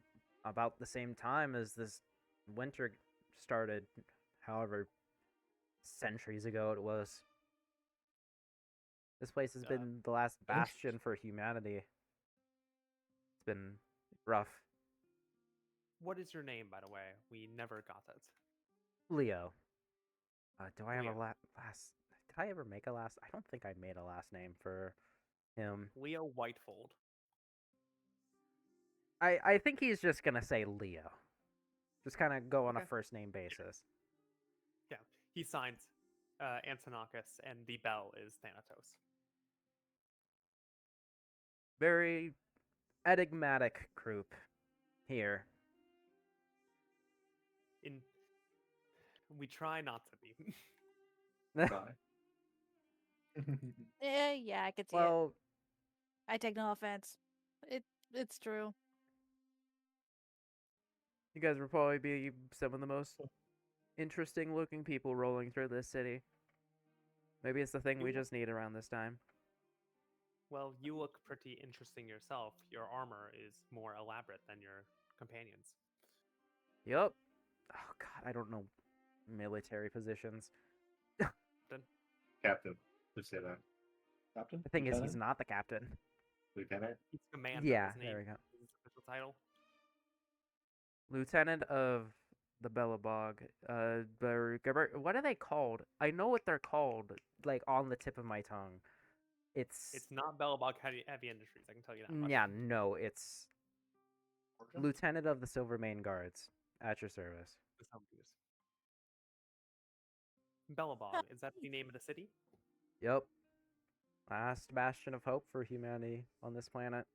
about the same time as this winter started, however centuries ago it was. This place has been the last bastion for humanity. It's been rough. What is your name, by the way? We never got it. Leo. Do I have Leo. a last? Did I ever make a last? I don't think I made a last name for him. Leo Whitefold. I think he's just gonna say Leo. Just kind of go on a Okay. first name basis. Yeah, he signs Antonakis, and the bell is Thanatos. Very enigmatic group here. We try not to be. Bye. Yeah, I could see it. Well, I take no offense. It's true. you guys will probably be some of the most interesting looking people rolling through this city. Maybe it's the thing we You- just need around this time. Well, you look pretty interesting yourself. Your armor is more elaborate than your companions. Yup. Oh god, I don't know military positions. Captain. Just say that. Captain? The thing is, he's Lieutenant? not the captain. Lieutenant? He's commander. Yeah, His there name we go. is his official title. Lieutenant of the Bellabog. What are they called? I know what they're called, like on the tip of my tongue. It's not Bellabog Heavy Industries. I can tell you that much. Yeah, no, it's Origin? Lieutenant of the Silvermane Guards at your service. That's how it is. Bellabog, is that the name of the city? Yep. Last bastion of hope for humanity on this planet.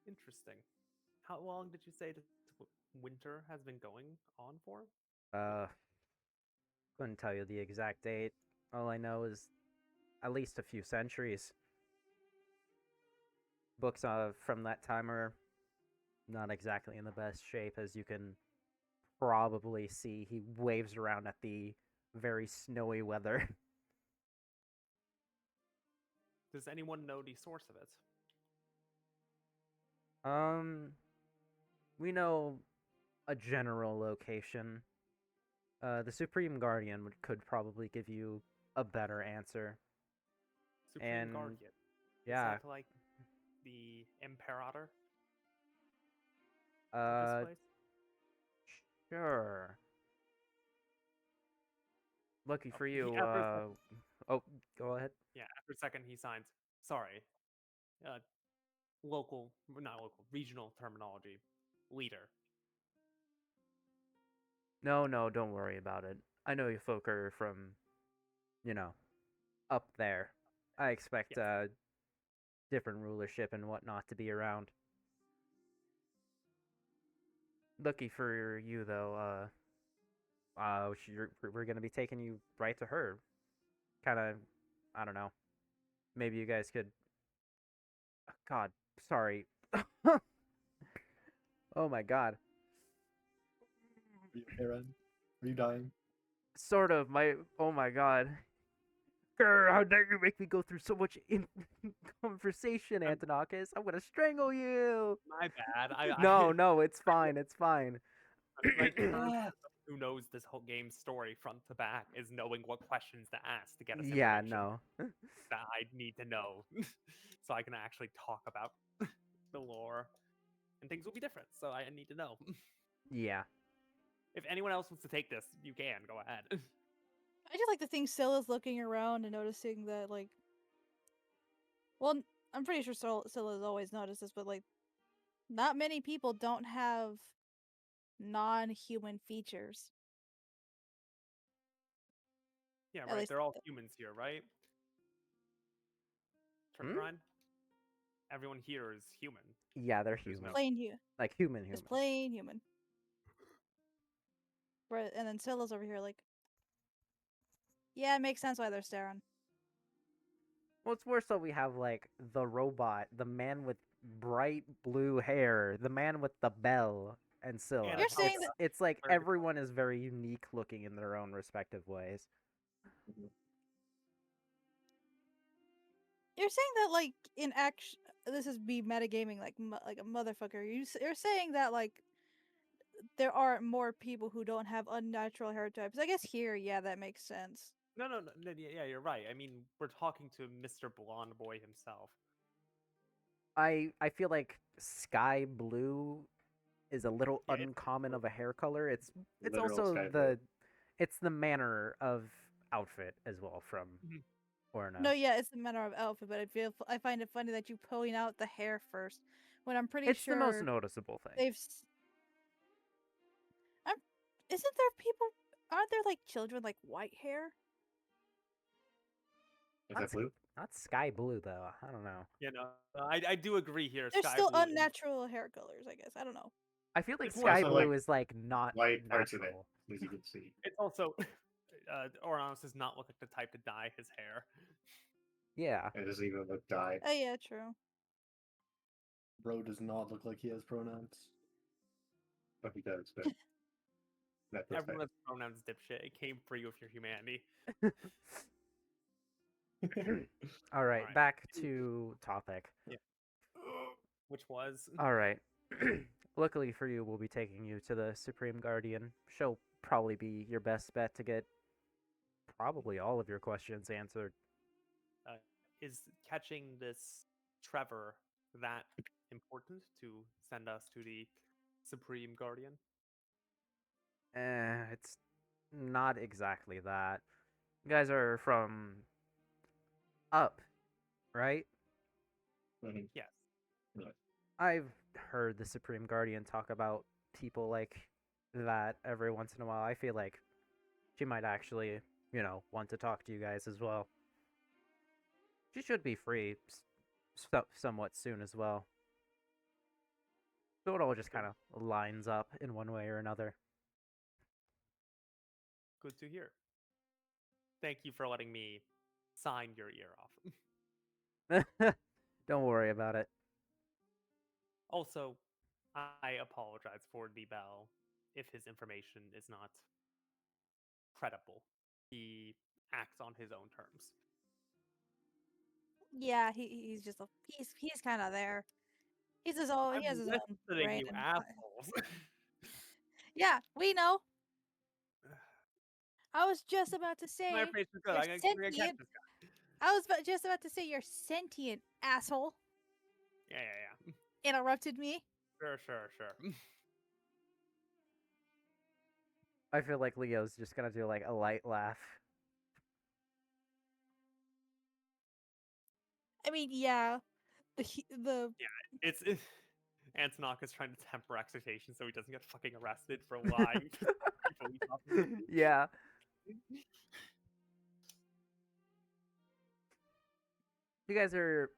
Interesting. How long did you say this winter has been going on for? Uh, Couldn't tell you the exact date. All I know is at least a few centuries. Books from that time are not exactly in the best shape, as you can probably see. He waves around at the very snowy weather. Does anyone know the source of it? We know a general location. The Supreme Guardian could probably give you a better answer. Supreme And Guardian. yeah, Is that like the Imperator of uh, this place? sure. Lucky Oh, for he- you. after a sec- Oh, go ahead. yeah, after a second he signs. Sorry. Uh, not local, regional terminology. Leader. No, no, don't worry about it. I know you folk are from, you know, up there. I expect Yes. different rulership and whatnot to be around. Lucky for you, though. We're gonna be taking you right to her. Kind of, I don't know. Maybe you guys could. God, sorry. Oh my God. Are you okay, Ren? Are you dying? Sort of. Oh my God. Grr, how dare you make me go through so much conversation, I'm- Antonakis? I'm gonna strangle you. My bad. No, no, it's fine. It's fine. my current Ah, who knows this whole game's story front to back is knowing what questions to ask to get us Yeah, information no. that I need to know so I can actually talk about the lore. And things will be different, so I need to know. Yeah. If anyone else wants to take this, you can go ahead. I just like to think Scylla's looking around and noticing that, like, well, I'm pretty sure Scylla's always noticed this, but like, not many people don't have non-human features. Yeah, At right. least, They're all humans here, right? Hmm? Turpentine? Everyone here is human. Yeah, they're There's human. no- plain human. Like human. Just plain human. Right, and then Scylla's over here like, yeah, it makes sense why they're staring. Well, it's more so we have like the robot, the man with bright blue hair, the man with the bell, and Scylla. You're saying it's, that- it's like Very- everyone is very unique looking in their own respective ways. You're saying that, like, in action, this is me metagaming like a motherfucker. You're saying that, like, there are more people who don't have unnatural hair types. I guess here, yeah, that makes sense. No, yeah, you're right. I mean, we're talking to Mr. Blonde Boy himself. I feel like sky blue is a little Yeah, it's uncommon of a hair color. It's Literal also sky blue. it's the manner of outfit as well from Mhm. Orna. No, yeah, it's a matter of outfit, but I find it funny that you point out the hair first, when I'm pretty It's sure the most noticeable thing. they've. Isn't there people? Aren't there like children with, like, white hair? Is That's that blue? Not sky blue though. I don't know. You know, I do agree here. There's Sky still blue is- unnatural hair colors, I guess. I don't know. I feel like It's more sky so, blue like, is like not White parts of it, natural. as you can see. It's also Oranus does not look like the type to dye his hair. Yeah. It doesn't even look dyed. Oh yeah, true. bro does not look like he has pronouns. But he does, but that looks Everyone has pronouns, dipshit. It came for you if you're humanity. bad. All right, Alright. back to topic. Which was All right. Luckily for you, we'll be taking you to the Supreme Guardian. She'll probably be your best bet to get probably all of your questions answered. is catching this Trevor that important to send us to the Supreme Guardian? It's not exactly that. You guys are from up, right? Mhm. Yes. I've heard the Supreme Guardian talk about people like that every once in a while. I feel like she might actually, want to talk to you guys as well. She should be free somewhat soon as well. So it all just kind of lines up in one way or another. Good to hear. Thank you for letting me sign your ear off. Don't worry about it. Also, I apologize for the bell if his information is not credible. He acts on his own terms. Yeah, he's just he's kind of there. He's his own. He has his own listening, brain. you And assholes. yeah, we know. I was just about to say My face is good. you're I'm gonna catch sentient. this guy. I was just about to say you're sentient, asshole. Yeah. Interrupted me. Sure. I feel like Leo's just gonna do like a light laugh. I mean, yeah, the It's Antonok is trying to temper expectations so he doesn't get fucking arrested for lying to police officers. Yeah. You guys are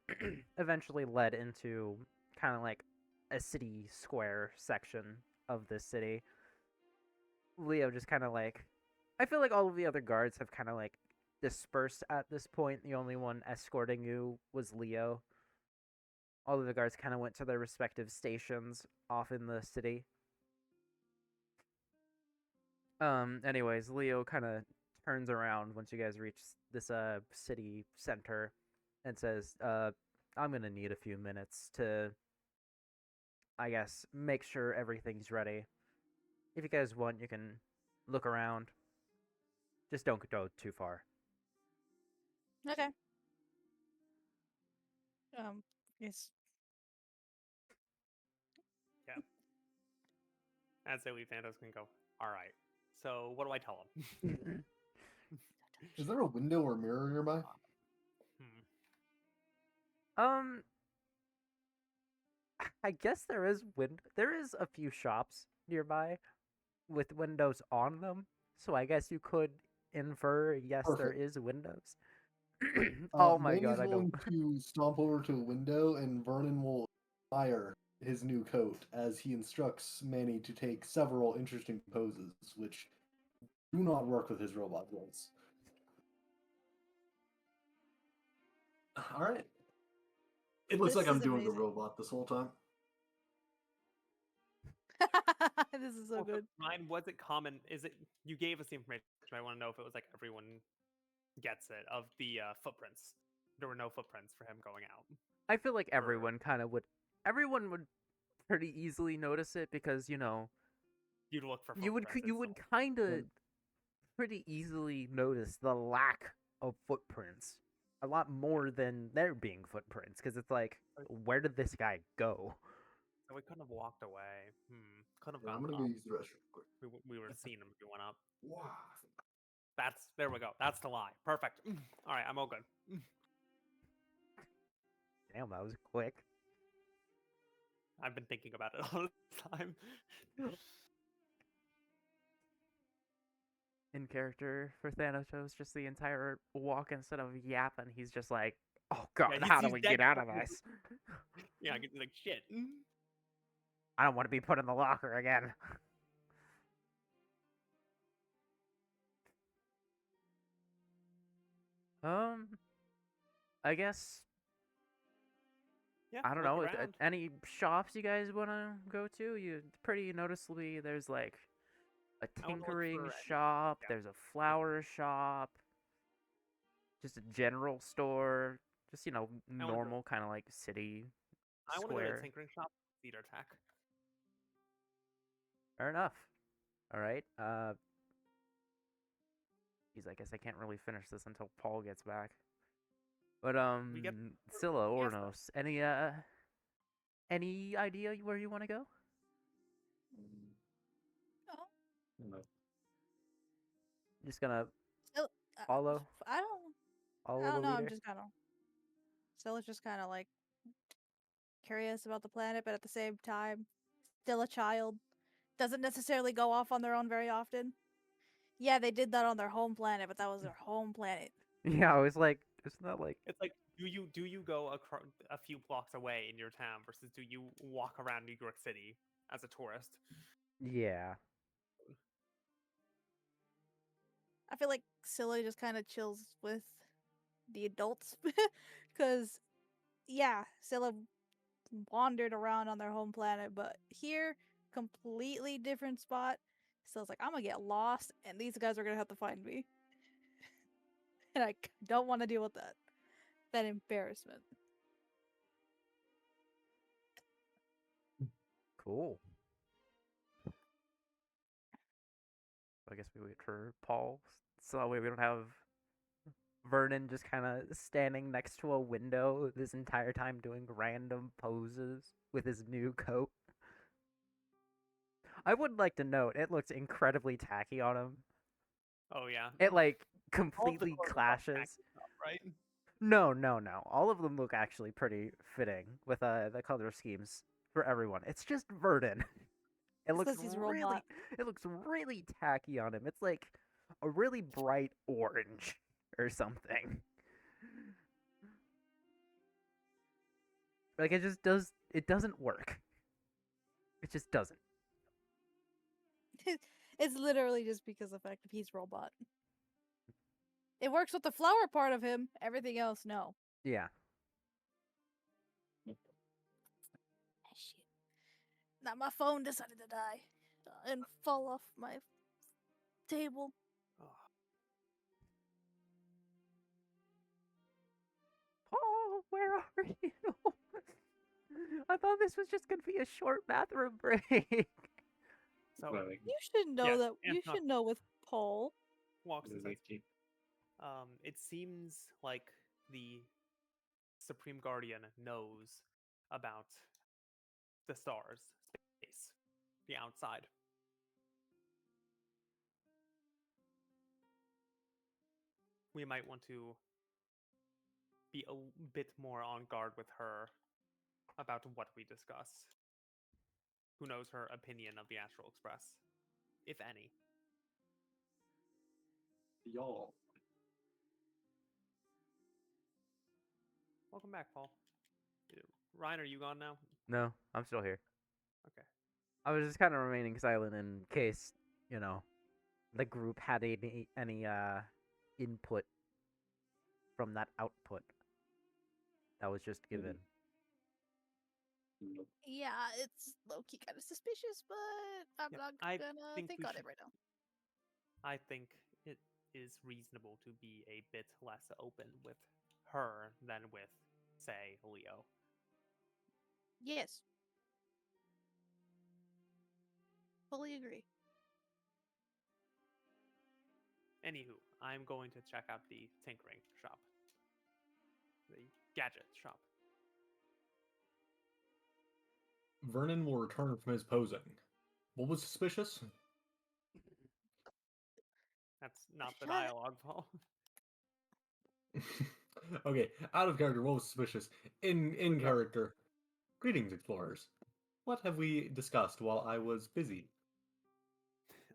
eventually led into kind of like a city square section of this city. Leo just kind of like, I feel like all of the other guards have kind of like dispersed at this point. The only one escorting you was Leo. All of the guards kind of went to their respective stations off in the city. Anyways, Leo kind of turns around once you guys reach this city center and says, I'm gonna need a few minutes to, I guess, make sure everything's ready. If you guys want, you can look around. Just don't go too far. okay. Yes. As they leave, Thanos can go, alright, so what do I tell him? Is there a window or mirror nearby? I guess there is there is a few shops nearby with windows on them, so I guess you could infer yes there Perfect. is windows. Oh my god, Manny's I going don't. to stomp over to a window, and Vernon will admire his new coat as he instructs Manny to take several interesting poses, which do not work with his robot voice. All right. It looks This like I'm is doing a amazing. robot this whole time. This is so Also, good. Ryan, was it common? Is it you gave us the information? I want to know if it was like everyone gets it of the footprints. There were no footprints for him going out. I feel like everyone kind of would. Everyone would pretty easily notice it because You'd look for you would footprints. you would instantly. kind of pretty easily notice the lack of footprints a lot more than there being footprints because it's like where did this guy go? So we couldn't have walked away. Could have Yeah, I'm gone gonna up. go use the restroom quick. We were seeing him going up. Wow. There we go. That's the lie. Perfect. All right, I'm all good. Damn, that was quick. I've been thinking about it all the time. In character for Thanatos, just the entire walk instead of yapping, he's just like, oh god, Yeah, how do he's we dead get out of fucking- this? Yeah, I get like shit. I don't want to be put in the locker again. I guess Yeah, I don't look know. around. Any shops you guys want to go to? You pretty noticeably there's like a I wanna look tinkering for any- shop. yeah. There's a flower shop. Just a general store. Just wanna go- normal kind of like city I want to go to square. the tinkering shop. Cedar Tech. Fair enough. All right. Geez, I guess I can't really finish this until Paul gets back. But We get- Scylla, yes, Ornos, any idea where you want to go? Oh, No. Just gonna still, follow I don't follow I don't the know. leader. I'm just kind of Stella's just kind of like curious about the planet, but at the same time, still a child. Doesn't necessarily go off on their own very often. Yeah, they did that on their home planet, but that was their home planet. Yeah, I was like, it's not like It's like, do you go a few blocks away in your town versus do you walk around New York City as a tourist? yeah. I feel like Scylla just kind of chills with the adults because yeah, Scylla wandered around on their home planet, but here, completely different spot. Scylla's like, I'm gonna get lost, and these guys are gonna have to find me, and I don't want to deal with that embarrassment. Cool. I guess we wait for Paul, so that way we don't have Vernon just kind of standing next to a window this entire time doing random poses with his new coat. I would like to note it looks incredibly tacky on him. Oh yeah. It like All of the completely clothes are tacky clashes. stuff, right? No. All of them look actually pretty fitting with the color schemes for everyone. It's just Vernon. It It's looks 'cause he's a really robot. it looks really tacky on him. It's like a really bright orange or something. Like it doesn't work. It just doesn't. It's literally just because of the fact that he's robot. It works with the flower part of him. Everything else, no. Yeah. Ah, shit. Now my phone decided to die and fall off my table. Oh, Paul, where are you? I thought this was just gonna be a short bathroom break. so Well, You should know Yes, that. and You not- should know with Paul. walks and says, Luigi. it seems like the Supreme Guardian knows about the stars, space, the outside. We might want to be a bit more on guard with her about what we discuss. Who knows her opinion of the Astral Express, if any. Y'all. Welcome back, Paul. Ryan, are you gone now? No, I'm still here. Okay. I was just kind of remaining silent in case, the group had any input from that output that was just given. Yeah, it's low key kind of suspicious, but I'm Yep, not I gonna think think we on should- it right now. I think it is reasonable to be a bit less open with her than with, say, Leo. Yes. Fully agree. Anywho, I'm going to check out the tinkering shop, the gadget shop. Vernon will return from his posing. What was suspicious? That's not the Shut it. dialogue, Paul. Okay, out of character, what was suspicious? In character, greetings, explorers. What have we discussed while I was busy?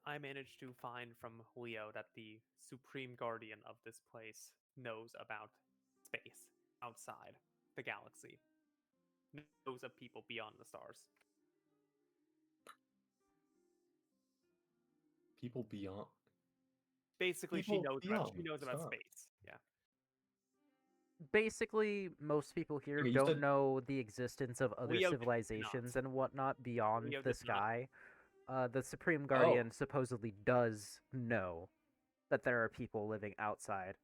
I managed to find from Leo that the supreme guardian of this place knows about space outside the galaxy, knows of people beyond the stars. People beyond. Basically, People she knows beyond about stars. space. Yeah. Basically, most people here Okay, you don't said- know the existence of other Leo does civilizations not. and whatnot beyond Leo the does not. sky. The Supreme Guardian supposedly does know that there are people living outside.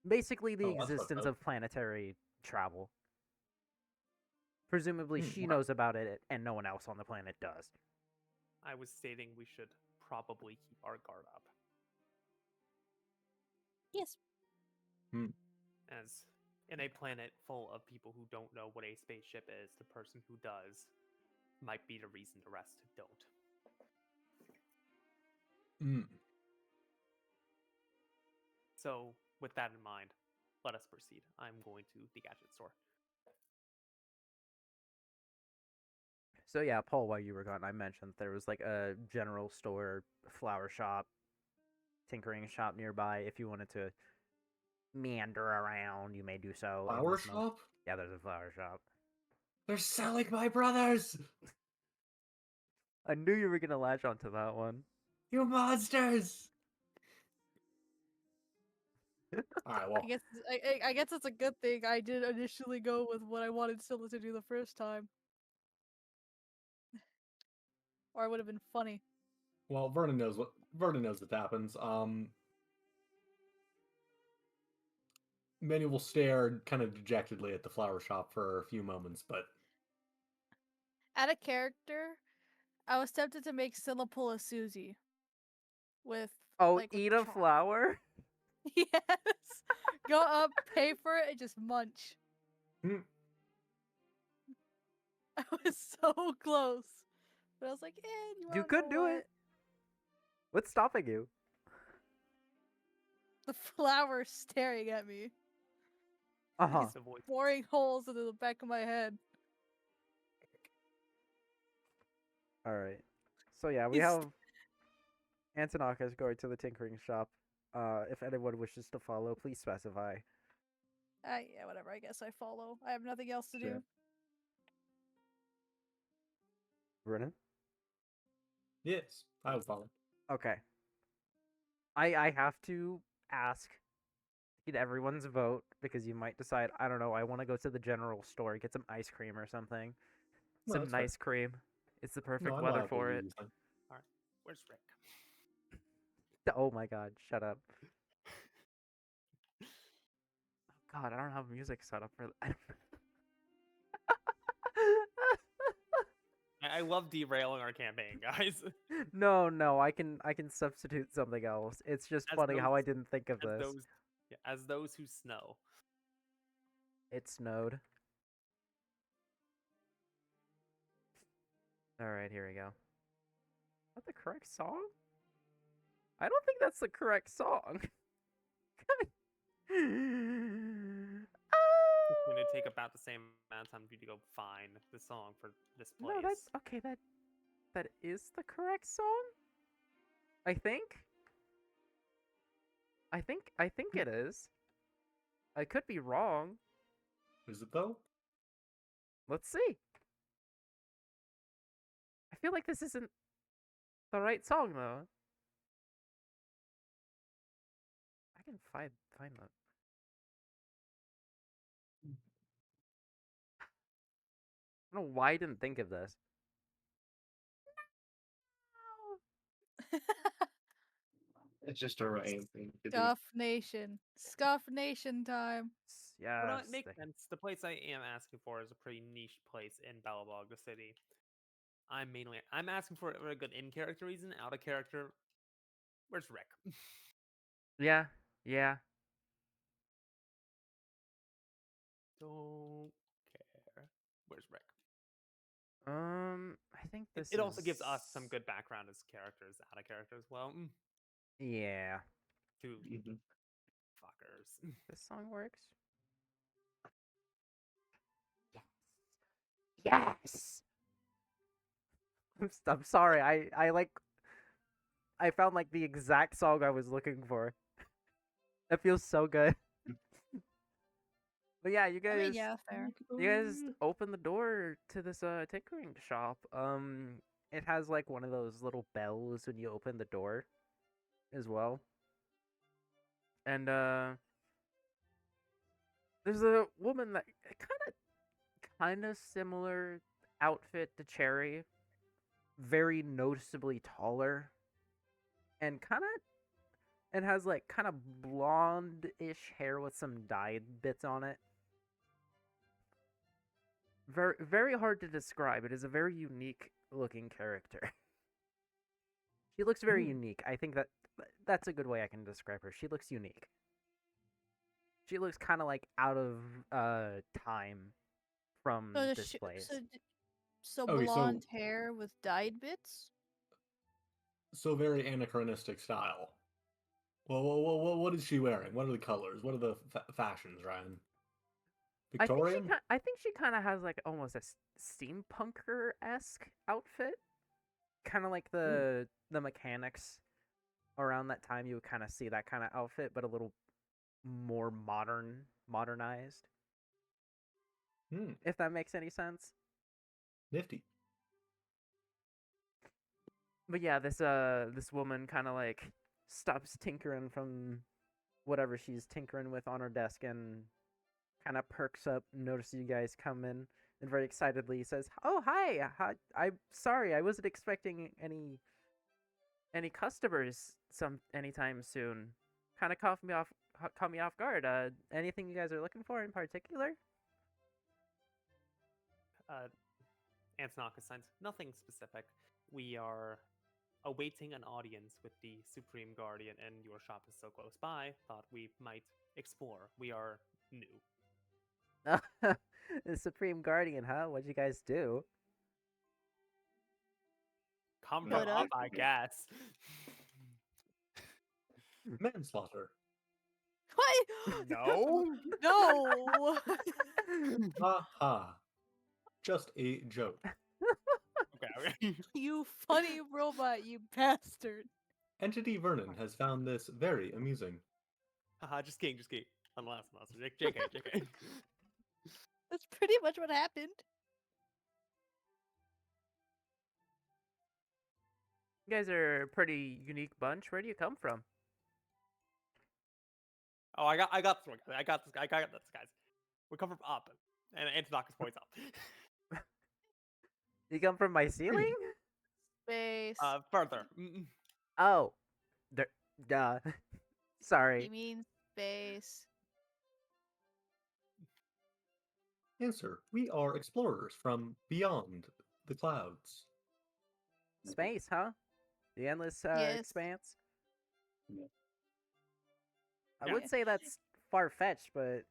Basically, the Oh, that's fucked existence up. of planetary travel. Presumably, she wow. knows about it, and no one else on the planet does. I was stating we should probably keep our guard up, Yes. as in a planet full of people who don't know what a spaceship is, the person who does might be the reason the rest don't. Mm. So, with that in mind, let us proceed. I'm going to the gadget store. So yeah, Paul, while you were gone, I mentioned there was like a general store, flower shop, tinkering shop nearby. If you wanted to meander around, you may do so. in Flower this mo- shop? Yeah, there's a flower shop. They're selling my brothers! I knew you were gonna latch onto that one. You monsters! All right, well, I guess it's a good thing I did initially go with what I wanted Scylla to do the first time. Or it would have been funny. Vernon knows what happens. Manny will stare kind of dejectedly at the flower shop for a few moments, but Out of character, I was tempted to make Scylla pull a Susie. With Oh, with eat the a charm. flower? Yes. Go up, pay for it, and just munch. Hmm. I was so close. But I was like, you You wanna could know do what? it. What's stopping you? The flower staring at me, Uh-huh. The voice. boring holes into the back of my head. Alright. So yeah, we He's- have Antonakis going to the tinkering shop. If anyone wishes to follow, please specify. Yeah, whatever. I guess I follow. I have nothing else to Sure. do. Brennan? yes, I would follow. Okay. I have to ask, get everyone's vote, because you might decide, I don't know, I want to go to the general store, get some ice cream or something. No, Some that's fair. nice cream. It's the perfect No, I'm weather liable for to it. use them. Where's Rick? Oh my god, shut up. God, I don't have music set up for that. I love derailing our campaign, guys. No, I can substitute something else. It's just As funny how I those- didn't think of As this. those, yeah, as those who snow. It snowed. Alright, here we go. Is that the correct song? I don't think that's the correct song. It's going to take about the same amount of time for you to go find the song for this place. No, that's okay. That is the correct song. I think. I think it is. I could be wrong. Is it though? Let's see. I feel like this isn't the right song though. I can find that. I don't know why I didn't think of this. It's just a Ryan thing to do. Scuff Nation. Scuff Nation time. Yes. Well, no, it makes sense. The place I am asking for is a pretty niche place in Balabog, the city. I'm asking for it for a good in-character reason. Out of character, where's Rick? Yeah. Yeah. Don't care. Where's Rick? I think this It also gives us is- some good background as characters, out of character as well. Yeah. Two Mhm. fuckers. This song works. Yes. I'm sorry. I found like the exact song I was looking for. That feels so good. But yeah, you I mean, guys yeah, fair. you guys open the door to this tinkering shop. It has like one of those little bells when you open the door as well. And there's a woman that kind of similar outfit to Cherry, very noticeably taller, and has like kind of blonde-ish hair with some dyed bits on it. Very very hard to describe. It is a very unique looking character. She looks very unique. I think that's a good way I can describe her. She looks unique. She looks kind of like out of time from So, this place. Okay, so- blonde hair with dyed bits? So very anachronistic style. Well, what is she wearing? What are the colors? What are the fashions, Ryan? Victorian? I think she kind of has like almost a steampunker-esque outfit. Kind of like the mechanics around that time. You would kind of see that kind of outfit, but a little more modernized. If that makes any sense. Nifty. But yeah, this woman kind of like stops tinkering from whatever she's tinkering with on her desk and kind of perks up, notices you guys come in, and very excitedly says, "Oh, hi! I'm sorry, I wasn't expecting any customers anytime soon. Kind of caught me off guard. Anything you guys are looking for in particular?" Antonaka signs nothing specific. We are awaiting an audience with the Supreme Guardian, and your shop is so close by. Thought we might explore. We are new. The Supreme Guardian, huh? What'd you guys do? Come Put from up. up, I guess. Manslaughter. What? No. No. Ha ha. Just a joke. Okay. You funny robot, you bastard. Entity Vernon has found this very amusing. Haha, just kidding. Unless, JK. That's pretty much what happened. You guys are a pretty unique bunch. Where do you come from? Oh, I got this one. I got this, guys. We come from up, and Antonakis points up. You come from my ceiling? Space. Further. Oh, duh. Sorry. You mean space. Answer. We are explorers from beyond the clouds. Space, huh? The endless Yes. expanse. Yeah. I Yeah. would say that's far fetched, but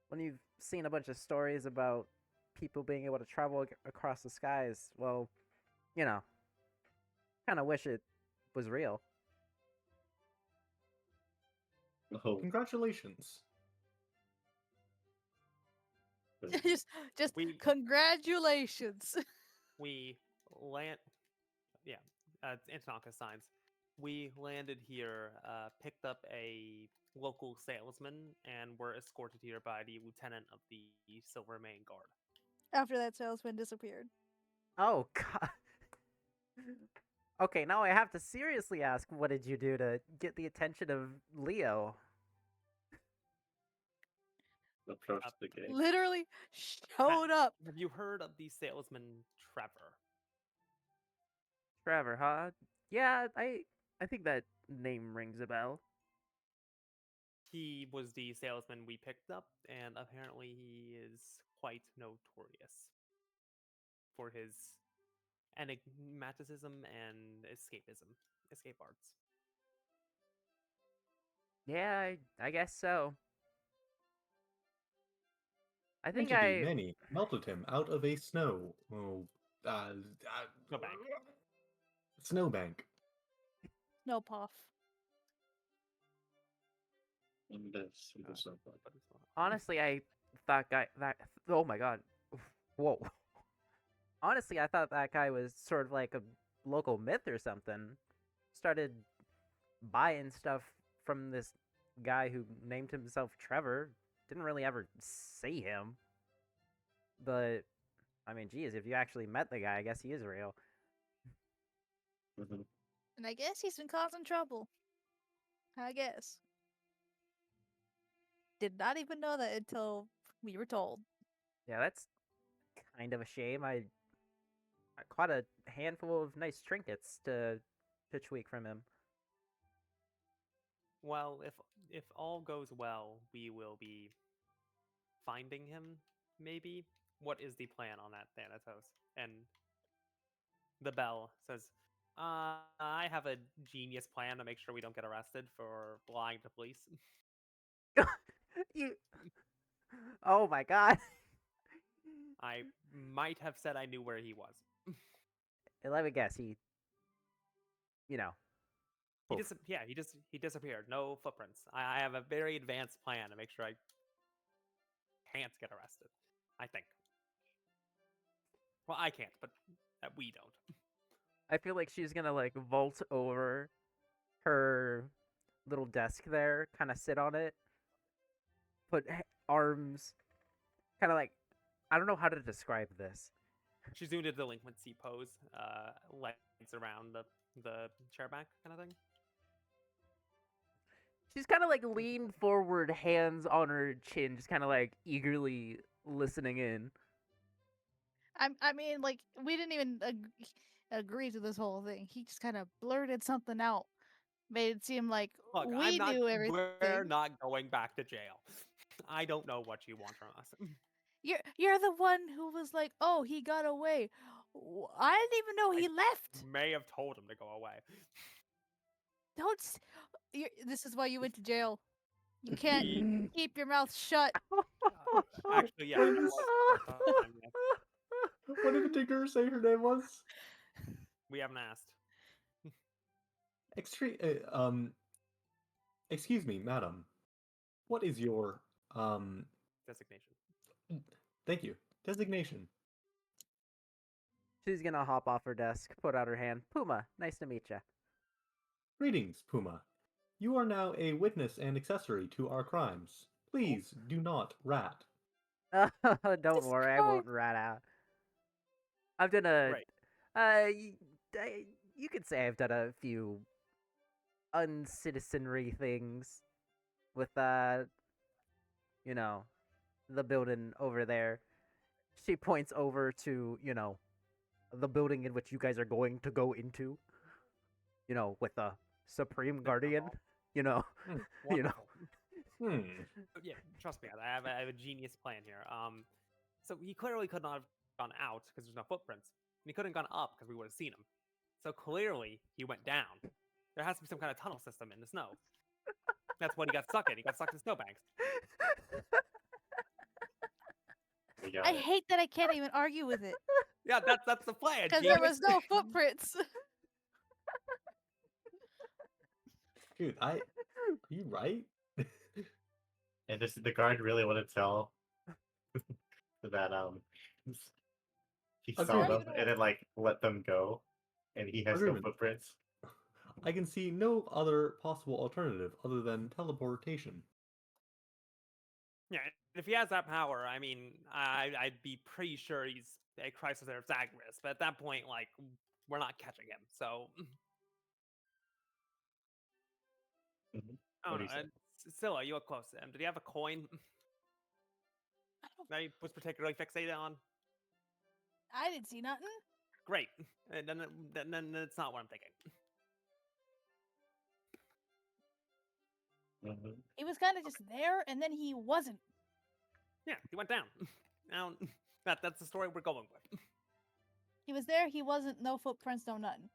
when you've seen a bunch of stories about people being able to travel across the skies, well, you know, kind of wish it was real. Oh, Congratulations. just We- congratulations. We land. Yeah, Antonaka signs. We landed here, picked up a local salesman, and were escorted here by the lieutenant of the Silver Main Guard. After that salesman disappeared. Oh god. Okay, now I have to seriously ask, what did you do to get the attention of Leo? approach the gate. Literally showed up. Have you heard of the salesman Trevor? Trevor, huh? Yeah, I think that name rings a bell. He was the salesman we picked up, and apparently he is quite notorious for his enigmaticism and escape arts. Yeah, I guess so. I think Entity Manny melted him out of a snowbank. Snowbank. No puff. And this with the snowball. But it's not. honestly, I thought oh my god. Whoa. Honestly, I thought that guy was sort of like a local myth or something. Started buying stuff from this guy who named himself Trevor. Didn't really ever see him. But, I mean, geez, if you actually met the guy, I guess he is real. Mhm. And I guess he's been causing trouble. I guess. Did not even know that until we were told. Yeah, that's kind of a shame. I caught a handful of nice trinkets to tweak from him. Well, if all goes well, we will be finding him. Maybe. What is the plan on that, Thanatos? And the bell says, "I have a genius plan to make sure we don't get arrested for lying to police." You. Oh my god. I might have said I knew where he was. Let me guess. He. You know. He Oof. he disappeared. No footprints. I have a very advanced plan to make sure I can't get arrested. I think. Well, I can't, but we don't. I feel like she's gonna like vault over her little desk there, kind of sit on it, put arms, kind of like, I don't know how to describe this. She's doing a delinquency pose, legs around the chair back kind of thing. She's kind of like leaned forward, hands on her chin, just kind of like eagerly listening in. I mean, like, we didn't even agree to this whole thing. He just kind of blurted something out, made it seem like Look, we knew everything. we're not going back to jail. I don't know what you want from us. You're the one who was like, "Oh, he got away." I didn't even know he left. May have told him to go away. Don't. This is why you went to jail. You can't keep your mouth shut. Actually, yeah. that was the time, yeah. What did the Tinkerer say her name was? We haven't asked. Excuse me, madam. What is your Designation. Thank you. Designation. She's gonna hop off her desk, put out her hand. Puma, nice to meet you. Greetings, Puma. You are now a witness and accessory to our crimes. Please do not rat. Don't worry, I won't rat out. I've done a. Right. You could say I've done a few uncitizenry things with you know, the building over there. She points over to, the building in which you guys are going to go into. With the Supreme Guardian. You know. Wonderful. Hmm. But yeah, trust me, I have a genius plan here. So he clearly could not have gone out because there's no footprints, and he couldn't have gone up because we would have seen him. So clearly he went down. There has to be some kind of tunnel system in the snow. That's what he got stuck in. He got stuck in snowbanks. We got I it. hate that I can't even argue with it Yeah, that's the plan. because there genius. was no footprints. Dude, are you right? And the guard really want to tell that he saw Agreement. them and then like let them go, and he has no Agreement. footprints. I can see no other possible alternative other than teleportation. Yeah, if he has that power, I mean, I'd be pretty sure he's a crisis or Zagreus, but at that point, like, we're not catching him. So, Mhm. I What don't do know. you say? Scylla, you look close to him. Did he have a coin that he was particularly fixated on? I didn't see nothing. Great. Then it's not what I'm thinking. Mhm. He was kind of just there, and then he wasn't. Yeah, he went down. Now, that's the story we're going with. He was there. He wasn't. No footprints. No nothing.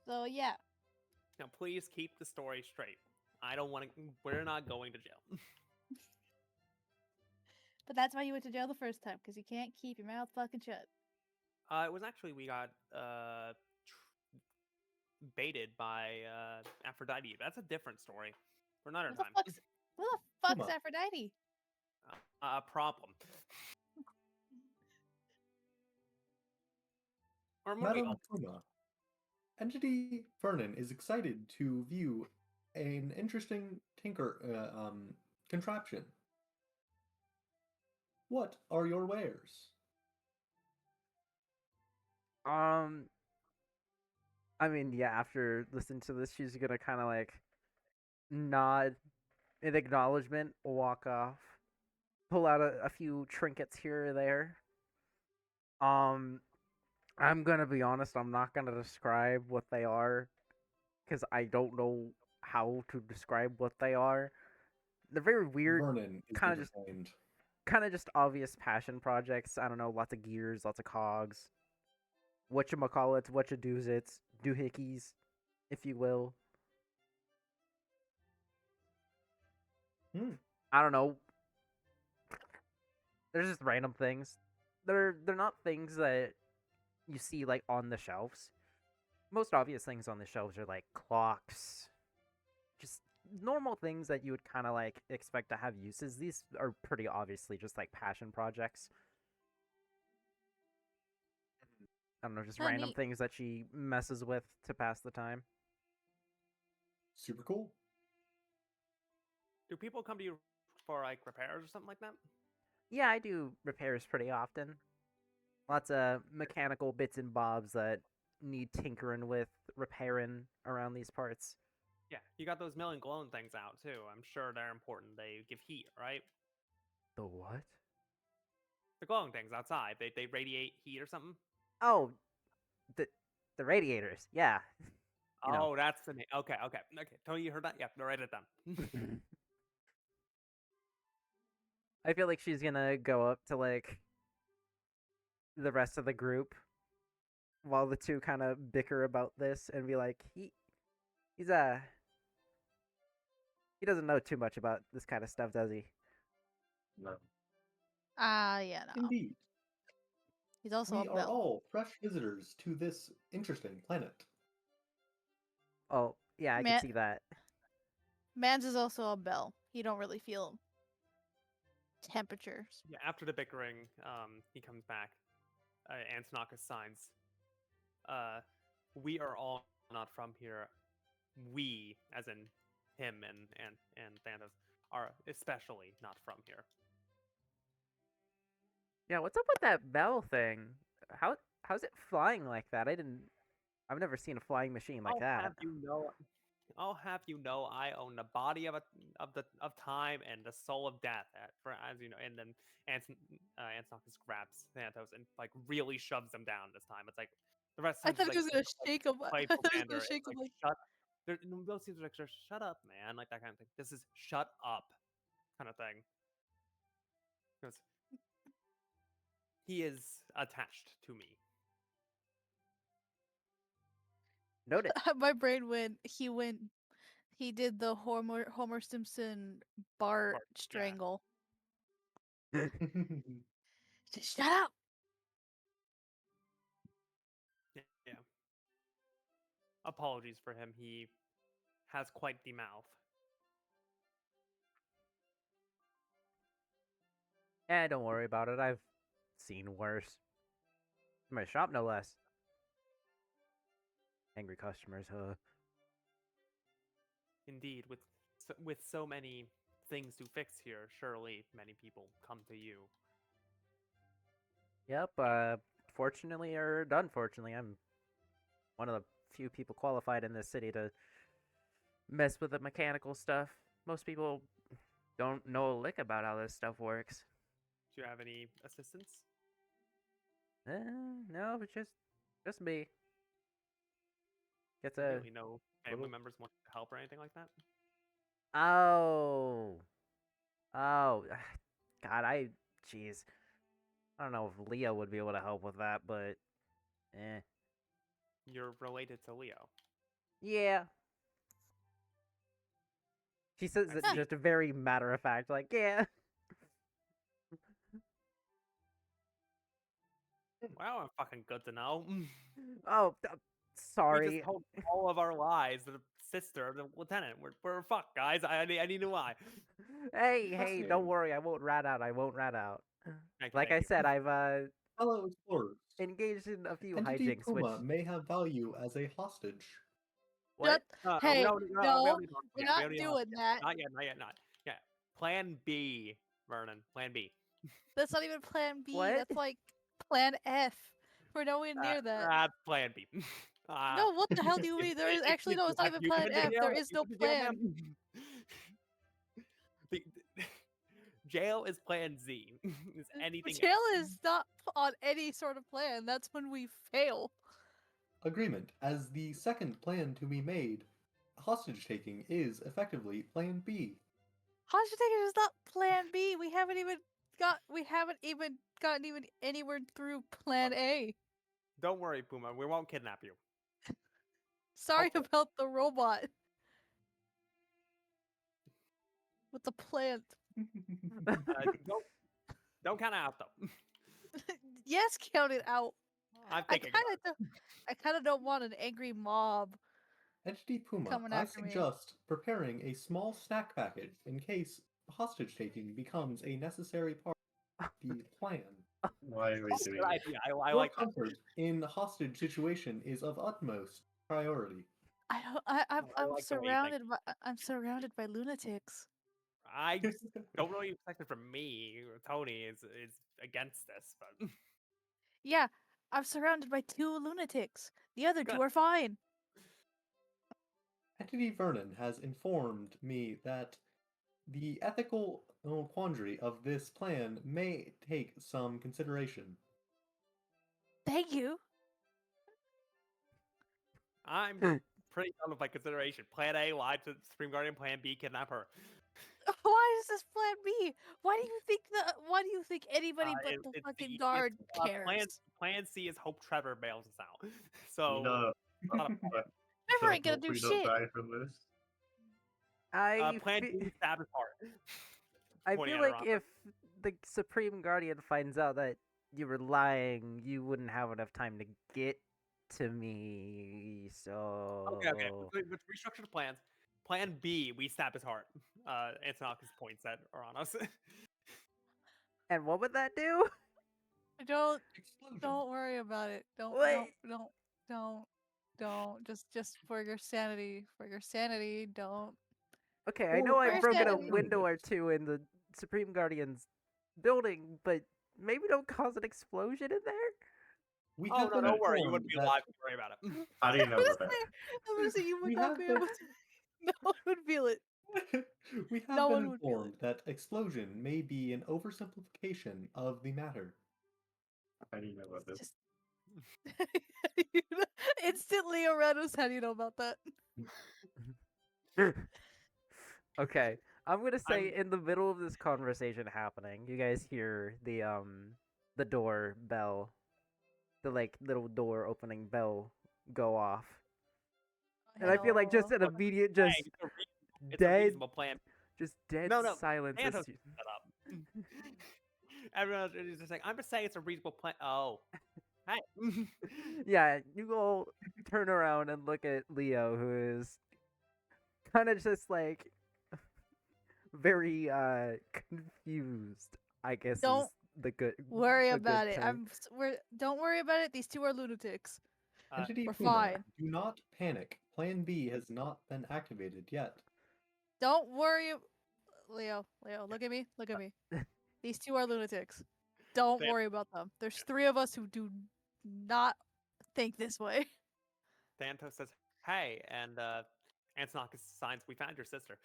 So yeah. Now, please keep the story straight. I don't want to. We're not going to jail. But that's why you went to jail the first time, because you can't keep your mouth fucking shut. It was actually we got baited by Aphrodite. That's a different story for another Who the time. fuck's Puma. Aphrodite? A problem. Or moving Madam on. Puma, Entity Vernon is excited to view an interesting contraption. What are your wares? I mean, yeah, after listening to this, she's gonna kind of like nod in acknowledgement, walk off, pull out a few trinkets here or there. I'm gonna be honest, I'm not gonna describe what they are because I don't know how to describe what they are. They're very weird, Vernon is kind of just disappointed. obvious passion projects. I don't know, lots of gears, lots of cogs. Whatchamacallits, whatchadoozits, doohickeys, if you will. Hmm. I don't know. They're just random things. They're not things that you see like on the shelves. Most obvious things on the shelves are like clocks, just normal things that you would kind of like expect to have uses. These are pretty obviously just like passion projects. I don't know, just Oh, random neat. things that she messes with to pass the time. Super cool. Do people come to you for like repairs or something like that? Yeah, I do repairs pretty often. Lots of mechanical bits and bobs that need tinkering with, repairing around these parts. Yeah, you got those million glowing things out too. I'm sure they're important. They give heat, right? The what? The glowing things outside. They radiate heat or something. Oh, the the radiators. Yeah. You know. Oh, that's the name. Okay. Tony, you heard that? Yeah, write it down. I feel like she's gonna go up to like the rest of the group while the two kind of bicker about this and be like, he's he doesn't know too much about this kind of stuff, does he? No. Yeah, no. Indeed. He's also We a are bell. all fresh visitors to this interesting planet. Oh, yeah, I can Man, see that. Mans is also a bell. He don't really feel temperatures. Yeah, after the bickering, he comes back. Antonakis signs. We are all not from here. We, as in him and Thanos, are especially not from here. Yeah, what's up with that bell thing? How's it flying like that? I've never seen a flying machine like that. I'll have you know, I own the body of time and the soul of death. As you know, and then Antonakis grabs Thanatos and like really shoves him down this time. It's like the rest I of the thought time he was gonna shake him. I playful thought he was banter. gonna It's shake him like like. shut. Both seems like shut up, man, like that kind of thing. This is shut up, kind of thing. Because he is attached to me. Noted. My brain went. He did the Homer Simpson Bart Bart, yeah. strangle. Just shut up. Yeah. Apologies for him. He has quite the mouth. Don't worry about it. I've seen worse. In my shop, no less. Angry customers, huh? Indeed, with so many things to fix here, surely many people come to you. Yep, fortunately or unfortunately, I'm one of the few people qualified in this city to mess with the mechanical stuff. Most people don't know a lick about how this stuff works. Do you have any assistance? No, it's just me. Gets a Really, no family little... members want to help or anything like that? Oh. God, jeez. I don't know if Leo would be able to help with that, but You're related to Leo. Yeah. She says it just a very matter of fact, like, yeah. Wow, I'm fucking good to know. Oh, We sorry. just told all of our lies to the sister of the lieutenant. We're fucked, guys. I need to lie. Hey, Fascinating. don't worry. I won't rat out. Thank Like you. I said, I've Fellow explorers, engaged in a few Entity hijinks, which... Puma may have value as a hostage. What? Hey, we no, don't we're need not to- doing that. Not yet. Yeah. Plan B, Vernon. Plan B. That's not even Plan B. What? That's like Plan F. We're nowhere near that. That's Plan B. No, what the hell do you mean? There is actually no. It's not even Plan F. There is no plan. The jail is Plan Z. Is anything Jail else. is not on any sort of plan. That's when we fail. Agreement. As the second plan to be made, hostage taking is effectively Plan B. Hostage taking is not Plan B. We haven't even gotten anywhere through Plan A. Don't worry, Puma. We won't kidnap you. Sorry Okay. about the robot. With the plant. Don't count it out though. Yes, count it out. I'm I thinking about it. kind of don't want an angry mob. Entity Puma, Coming I after me. suggest preparing a small snack package in case hostage taking becomes a necessary part of the plan. Why are we That's a doing good it? idea. I Your like that. comfort in hostage situation is of utmost priority. I'm surrounded by lunatics. I don't really expect it from me. Tony is against this, but Yeah, I'm surrounded by 2 lunatics. The other 2 Good. are fine. Entity Vernon has informed me that the ethical quandary of this plan may take some consideration. Thank you. I'm pretty done with my consideration. Plan A, lie to Supreme Guardian. Plan B, kidnap her. Why is this plan B? Why do you think anybody but the It's fucking easiest- guard Plan, cares? plan C is hope Trevor bails us out. So You know, not a but Trevor ain't gonna hope do we don't shit. die from this. plan fe- B, stab his heart. I Pointing feel at her like armor. if the Supreme Guardian finds out that you were lying, you wouldn't have enough time to get to me. So Okay. Let's restructure the plans. Plan B, we stab his heart. Antonakis points that are on us. And what would that do? Explosion. Don't worry about it. Don't Wait. don't just for your sanity, don't. Okay, I Or know I've Where's broken a Daddy? window or two in the Supreme Guardian's building, but maybe don't cause an explosion in there. We Oh have no, been don't worry. You informed wouldn't be that- alive. Don't worry about it. How do you know about that? I'm gonna say you would We not have be been- able to. No one would feel it. we have No been one would feel informed that explosion may be an oversimplification of the matter. How do you know about this? Just instantly around us. How do you know about that? Okay, I'm gonna say I'm- in the middle of this conversation happening, you guys hear the door bell, the like little door opening bell go off, and I feel like just an Look, immediate, Hey, just it's a dead, reasonable plan. just dead No, silence. as Santos you- set up. Everyone else is just saying, I'm just saying it's a reasonable plan. Oh. Hey. Yeah, you all turn around and look at Leo, who is kind of just like very confused, I guess is Don't the good Worry a good about it. term. Don't worry about it. These 2 are lunatics. Entity we're Puma, fine. do not panic. Plan B has not been activated yet. Don't worry, Leo. Look at me. These 2 are lunatics. Don't They- worry about them. There's 3 of us who do not think this way. Santos says, hey, and Antonakis signs, we found your sister.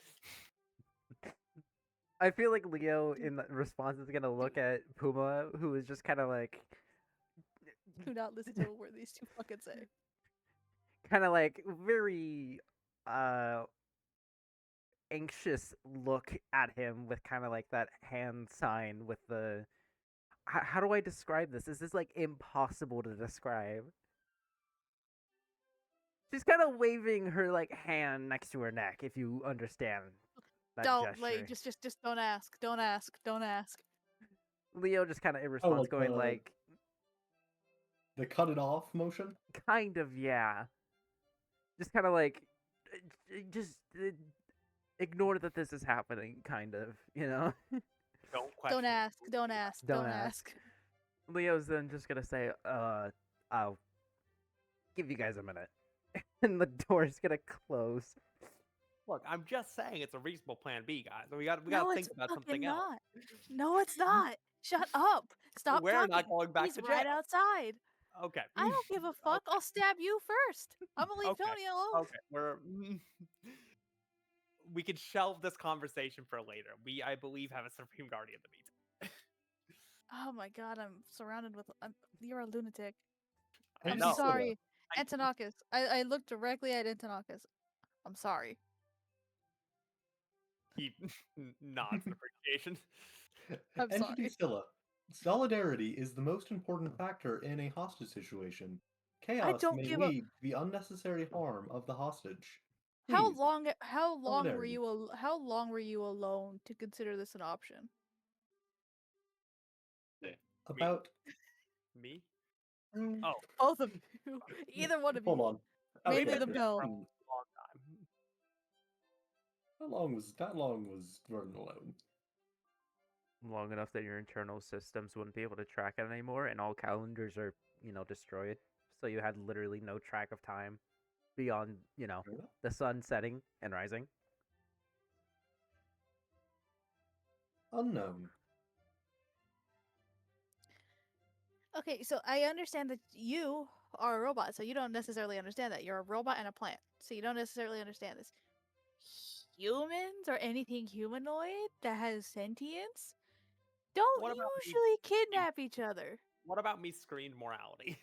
I feel like Leo in the response is gonna look at Puma, who is just kind of like, Do not listen to a word these 2 fucking say. kind of like very anxious look at him with kind of like that hand sign with the. How do I describe this? This is like impossible to describe. She's kind of waving her like hand next to her neck, if you understand that Don't gesture. like just don't ask. Don't ask. Leo just kind of in response like going the- like, The cut it off motion? kind of, yeah. Just kind of like, just ignore that this is happening, kind of, you know? Don't question. Don't ask. Don't ask. Don't Don't ask. ask. Leo's then just gonna say, I'll give you guys a minute. And the door's gonna close. Look, I'm just saying it's a reasonable plan B, guys. We got No, to it's think about fucking something else. not. No, it's not. Shut up. Stop We're talking. not going back He's to right jail. outside. Okay. I don't give a fuck. I'll stab you first. I'm gonna leave Okay, Tony alone. Okay, we can shelve this conversation for later. We, I believe, have a Supreme Guardian to meet. Oh my god, I'm surrounded with. You're a lunatic. I I'm know. sorry, I- Antonakis. I looked directly at Antonakis. I'm sorry. He nods in appreciation. I'm Entity sorry. Scylla. Solidarity is the most important factor in a hostage situation. Chaos don't may give a- lead to the unnecessary harm of the hostage. How Please, long? How long were solidarity. you? How long were you alone to consider this an option? About Me? mm, Oh, Both of you. Either one of you. hold on. Maybe Okay, the bell. long time. How long was Vernon alone? Long enough that your internal systems wouldn't be able to track it anymore, and all calendars are, destroyed. So you had literally no track of time beyond, Fair enough. the sun setting and rising. Unknown. Okay, so I understand that you are a robot, so you don't necessarily understand that. You're a robot and a plant, so you don't necessarily understand this. Humans or anything humanoid that has sentience don't What about me? usually kidnap each other. What about me screened morality?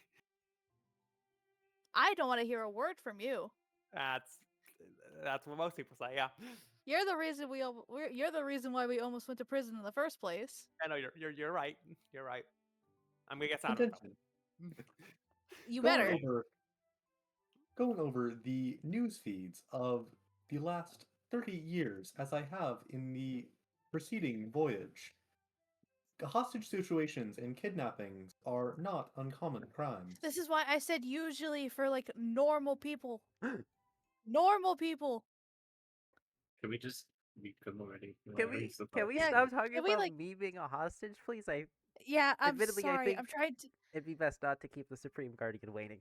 I don't want to hear a word from you. That's what most people say. Yeah. You're the reason you're the reason why we almost went to prison in the first place. I know you're right. You're right. I'm gonna get sound effects. Attention. You Going better. over the news feeds of the last 30 years as I have in the preceding voyage. Hostage situations and kidnappings are not uncommon crimes. This is why I said usually for like normal people. Normal people. Can we just become already? Can we Yeah, stop talking can we, about like- me being a hostage, please? Yeah, I'm Admittedly, I sorry. think- I'm trying to. it'd be best not to keep the Supreme Guardian waiting.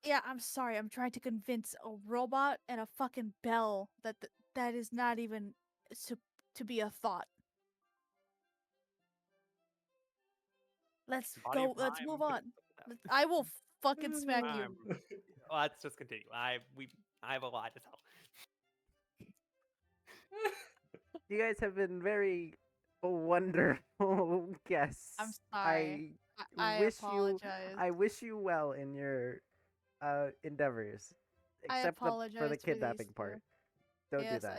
Yeah, I'm sorry. I'm trying to convince a robot and a fucking bell that that is not even to be a thought. Let's Body go. of Let's time. move on. I will fucking smack you. Let's just continue. I have a lot to tell. You guys have been very wonderful guests. I'm sorry. I wish apologize. I wish you well in your endeavors, I except for the apologize for these kidnapping two. part. Don't do Yes, that.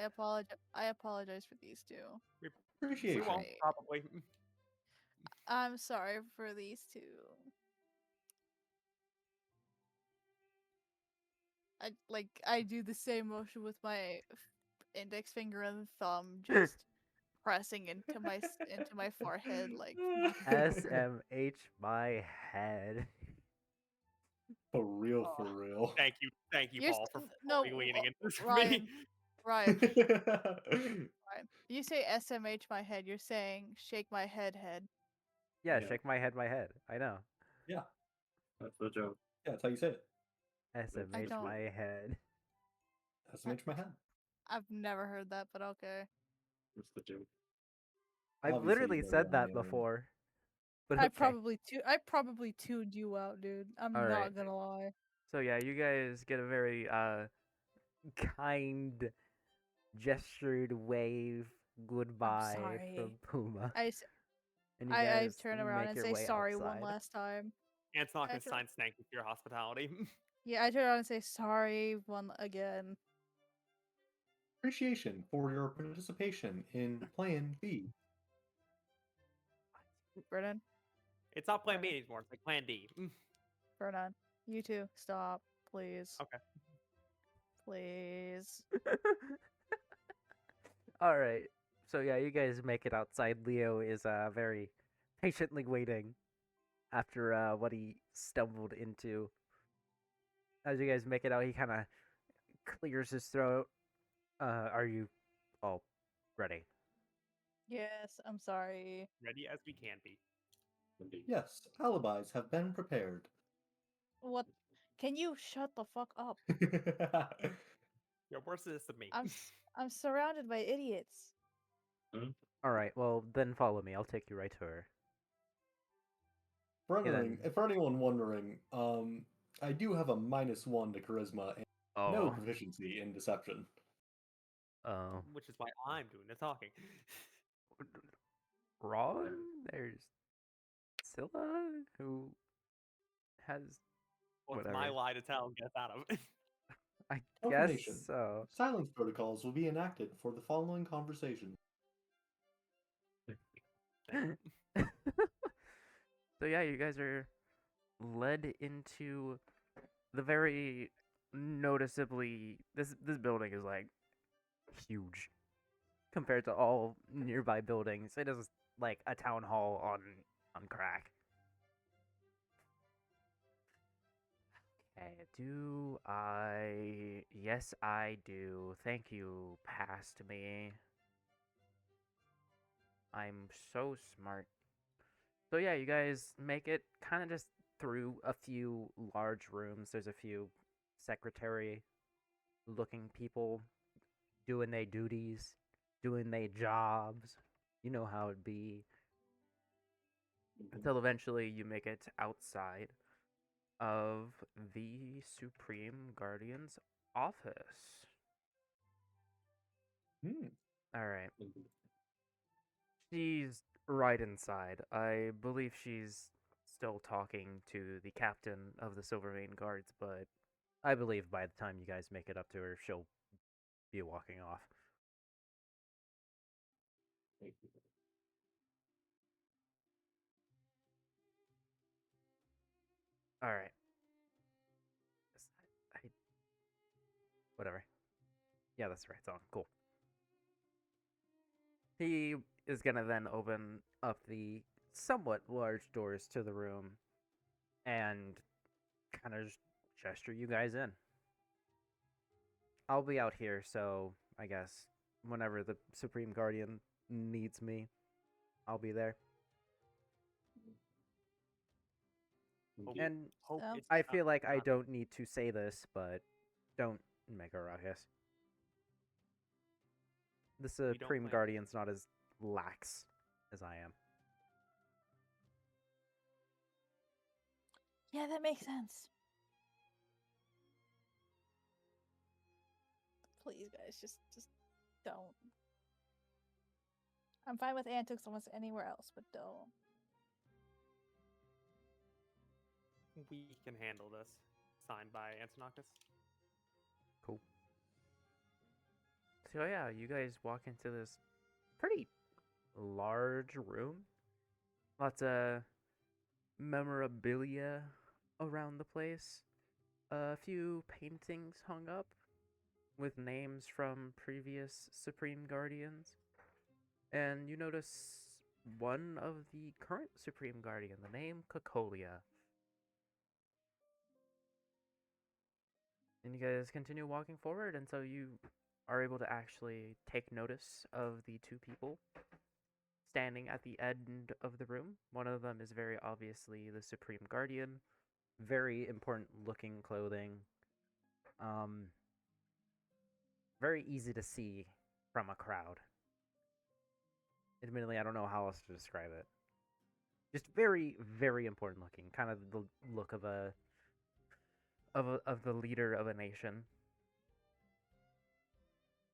I apologize for these two. We Appreciation. won't probably. I'm sorry for these two. I do the same motion with my index finger and thumb, just pressing into my forehead, like SMH my head. For real. Thank you, You're Paul, for no, fully leaning into this for Ryan. me. Ryan, Ryan. You say SMH my head. You're saying shake my head. Yeah, Yeah. shake my head, I know. Yeah, That's the joke. that's how you say it. SMH don't- my head. SMH my head. I've never heard that, but okay. That's the joke. I've Obviously, literally you know said that Ryan. before. But I okay. probably tuned you out, dude. I'm All not right. gonna lie. So yeah, you guys get a very kind gestured wave goodbye sorry. from Puma. I And you I guys turn around make and your say way sorry one outside. last time. And it's not gonna Actually- sign Snake for your hospitality. Yeah, I turn around and say sorry one again. Appreciation for your participation in Plan B. Brennan, It's not Plan B anymore. It's like Plan D. Brennan, you two, stop, please. Okay. Please. All right. So yeah, you guys make it outside. Leo is very patiently waiting after what he stumbled into. As you guys make it out, he kind of clears his throat. Are you all ready? Yes, I'm sorry. Ready as we can be. Indeed. Yes, alibis have been prepared. What? Can you shut the fuck up? You're worse than this than me. I'm surrounded by idiots. All right. Well, then follow me. I'll take you right to her. For Yeah, anyone, then- for anyone wondering, I do have a -1 to charisma and no Oh. proficiency in deception. Oh. Which is why I'm doing the talking. Ron. There's Scylla, who has Well, it's whatever. my lie to tell and get out of it. I guess Confirmation. so. Silence protocols will be enacted for the following conversation. So yeah, you guys are led into the very noticeably this building is like huge compared to all nearby buildings. It is like a town hall on crack. Okay, do I? Yes, I do. Thank you, past me. I'm so smart. So yeah, you guys make it kind of just through a few large rooms. There's a few secretary looking people doing their duties, doing their jobs. You know how it be. until eventually you make it outside of the Supreme Guardian's office. Hmm. All right. Mhm. She's right inside. I believe she's still talking to the captain of the Silvermane Guards, but I believe by the time you guys make it up to her, she'll be walking off. Thank you. All right. Whatever. Yeah, that's the right song. Cool. He is gonna then open up the somewhat large doors to the room and kind of gesture you guys in. I'll be out here, so I guess whenever the Supreme Guardian needs me, I'll be there. Hope, Indeed. And hope Sounds- it's I not- feel like I not- don't need to say this, but don't make a ruckus. The don't Supreme plan. Guardian's not as lax as I am. Yeah, that makes sense. Please, guys, just don't. I'm fine with antics almost anywhere else, but don't. We can handle this. Signed by Antonoctus. Cool. So yeah, you guys walk into this pretty large room. Lots of memorabilia around the place. A few paintings hung up with names from previous Supreme Guardians. And you notice one of the current Supreme Guardian, the name Cocolia. And you guys continue walking forward until you are able to actually take notice of the two people standing at the end of the room. One of them is very obviously the Supreme Guardian. Very important looking clothing. Very easy to see from a crowd. Admittedly, I don't know how else to describe it. Just very, very important looking. Kind of the look of of the leader of a nation.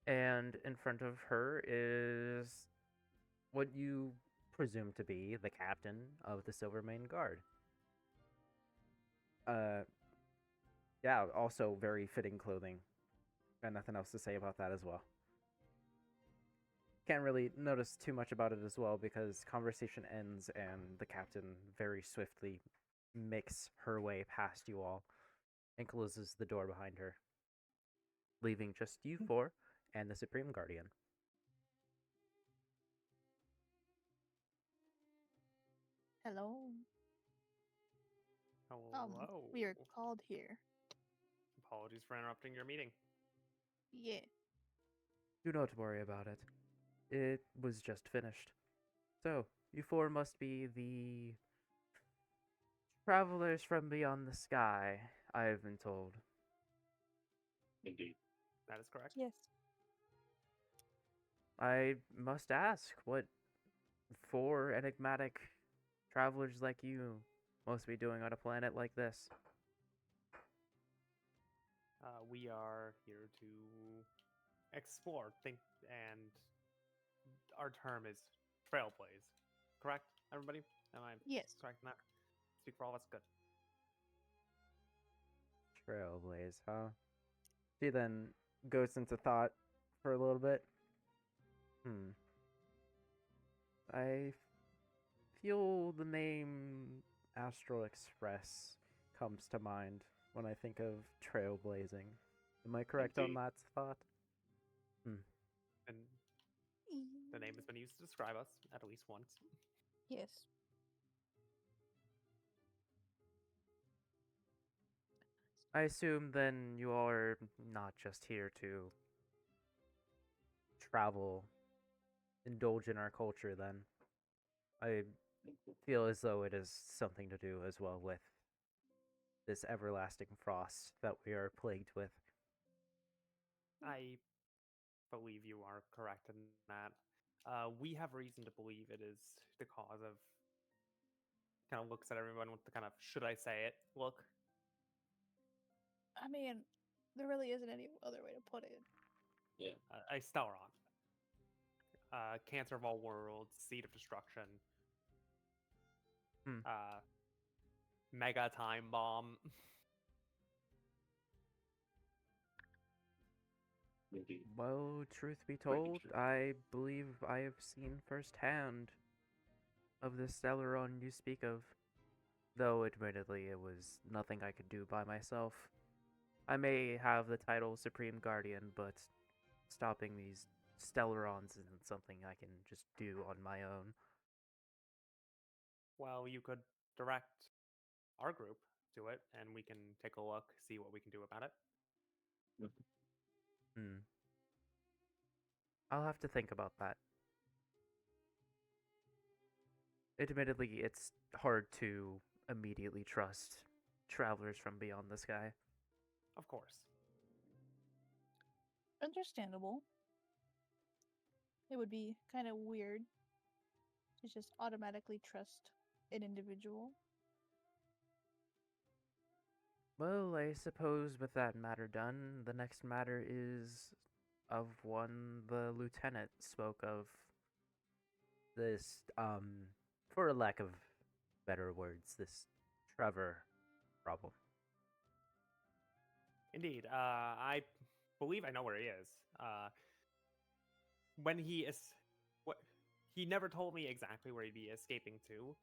And in front of her is what you presume to be the captain of the Silvermane Guard. Yeah, also very fitting clothing. Got nothing else to say about that as well. Can't really notice too much about it as well because conversation ends and the captain very swiftly makes her way past you all and closes the door behind her, leaving just you four and the Supreme Guardian. Hello. Hello. We are called here. Apologies for interrupting your meeting. Yeah. Do not worry about it. It was just finished. So, you four must be the travelers from beyond the sky, I have been told. Indeed. That is correct. Yes. I must ask, what four enigmatic travelers like you must be doing on a planet like this? We are here to explore, think, and our term is trailblaze. Correct, everybody? Am I Yes. correct in that? Speak for all of us. Good. Trailblaze, huh? She then goes into thought for a little bit. I feel the name Astral Express comes to mind when I think of trailblazing. Am I correct on Indeed. that thought? And the name has been used to describe us at least once. Yes. I assume then you all are not just here to travel, indulge in our culture then. I feel as though it is something to do as well with this everlasting frost that we are plagued with. I believe you are correct in that. We have reason to believe it is the cause of kind of looks at everyone with the kind of should I say it look. I mean, there really isn't any other way to put it. A Stellron. Cancer of all worlds, seed of destruction. Hmm. Mega time bomb. Maybe. Well, truth be Quite told, interesting. I believe I have seen firsthand of the Stellaron you speak of, though admittedly it was nothing I could do by myself. I may have the title Supreme Guardian, but stopping these Stellarons isn't something I can just do on my own. Well, you could direct our group to it, and we can take a look, see what we can do about it. Hmm. I'll have to think about that. Admittedly, it's hard to immediately trust travelers from beyond the sky. Of course. Understandable. It would be kind of weird to just automatically trust an individual. Well, I suppose with that matter done, the next matter is of one the lieutenant spoke of. This, for a lack of better words, this Trevor problem. Indeed. I believe I know where he is. When he is, what he never told me exactly where he'd be escaping to.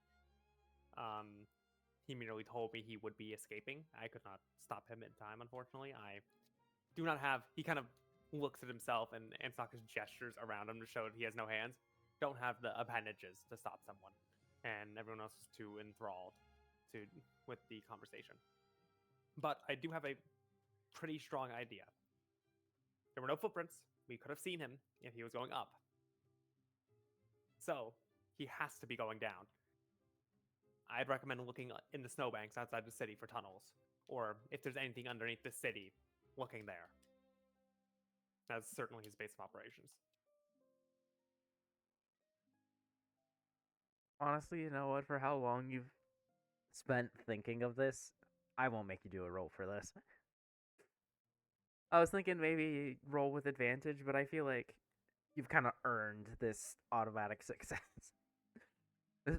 He merely told me he would be escaping. I could not stop him in time, unfortunately. I do not have. He kind of looks at himself, and Ansaka's gestures around him to show that he has no hands. Don't have the appendages to stop someone, and everyone else is too enthralled with the conversation. But I do have a pretty strong idea. There were no footprints. We could have seen him if he was going up. So he has to be going down. I'd recommend looking in the snowbanks outside the city for tunnels, or if there's anything underneath the city, looking there. That's certainly his base of operations. Honestly, you know what? For how long you've spent thinking of this, I won't make you do a roll for this. I was thinking maybe roll with advantage, but I feel like you've kind of earned this automatic success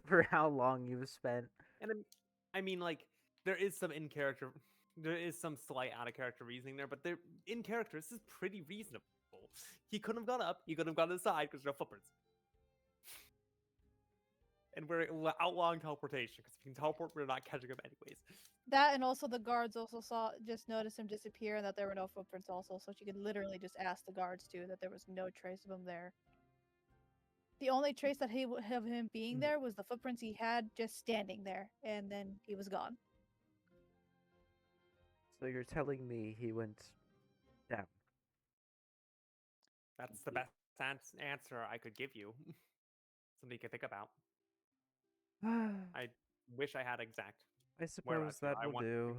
for how long you've spent. And I mean, like, there is some slight out of character reasoning there, but they're in character. This is pretty reasonable. He couldn't have gone up. He couldn't have gone to the side because there's no footprints. And we're outlawing teleportation because if you can teleport, we're not catching him anyways. That and also the guards also noticed him disappear and that there were no footprints also, so she could literally just ask the guards too that there was no trace of him there. The only trace that of him being there was the footprints he had just standing there, and then he was gone. So you're telling me he went down? That's the best answer I could give you. Something you can think about. I wish I had exact. I suppose that will do.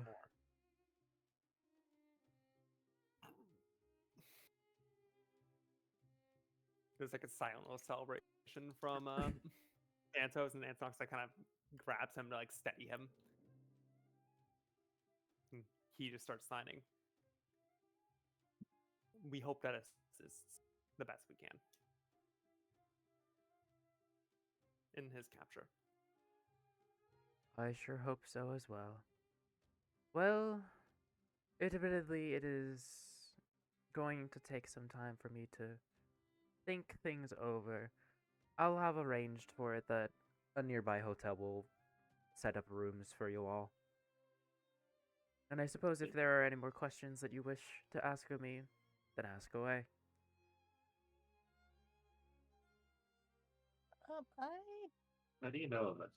There's like a silent little celebration from Santos, and Antox like kind of grabs him to like steady him. And he just starts signing. We hope that assists the best we can in his capture. I sure hope so as well. Well, admittedly, it is going to take some time for me to think things over. I'll have arranged for it that a nearby hotel will set up rooms for you all. And I suppose if there are any more questions that you wish to ask of me, then ask away. How do you know of us?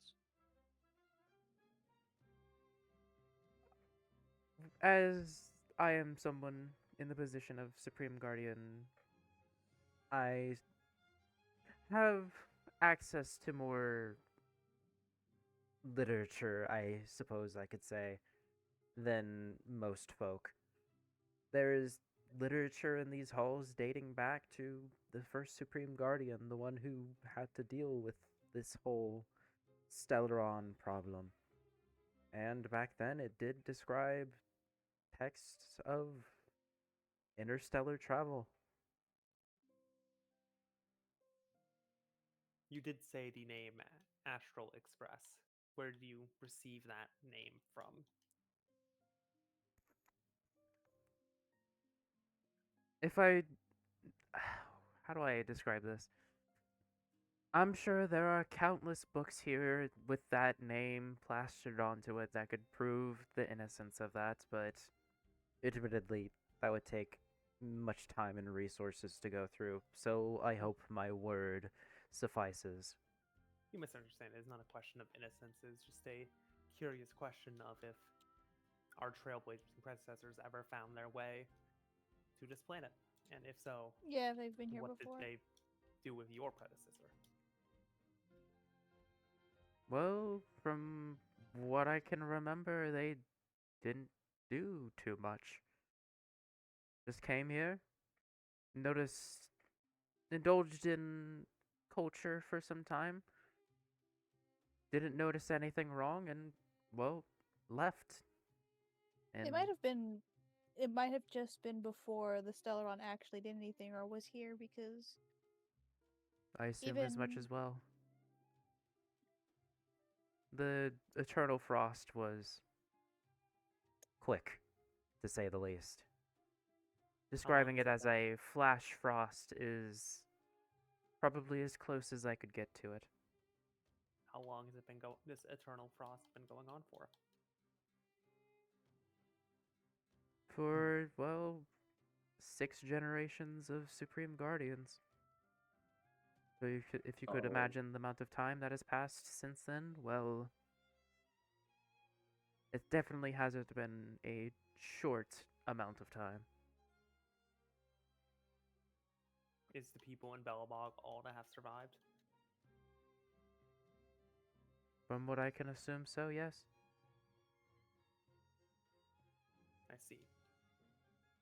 As I am someone in the position of Supreme Guardian, I have access to more literature, I suppose I could say, than most folk. There is literature in these halls dating back to the first Supreme Guardian, the one who had to deal with this whole Stellaron problem. And back then it did describe texts of interstellar travel. You did say the name Astral Express. Where do you receive that name from? If I. How do I describe this? I'm sure there are countless books here with that name plastered onto it that could prove the innocence of that, but admittedly, that would take much time and resources to go through, so I hope my word suffices. You misunderstand. It's not a question of innocence. It's just a curious question of if our trailblazing predecessors ever found their way to this planet. And if so, Yeah, they've been here what before. did they do with your predecessor? Well, from what I can remember, they didn't do too much. Just came here, noticed, indulged in culture for some time, didn't notice anything wrong, and, well, left. And It might have been. It might have just been before the Stellaron actually did anything or was here, because I assume as much even as well. The Eternal Frost was quick, to say the least. Describing has it it as a flash frost is probably as close as I could get to it. How long has it been this eternal frost been going on for? For, well, 6 generations of Supreme Guardians. So if you could Oh. imagine the amount of time that has passed since then, well, it definitely hasn't been a short amount of time. Is the people in Belobog all that have survived? From what I can assume so, yes. I see.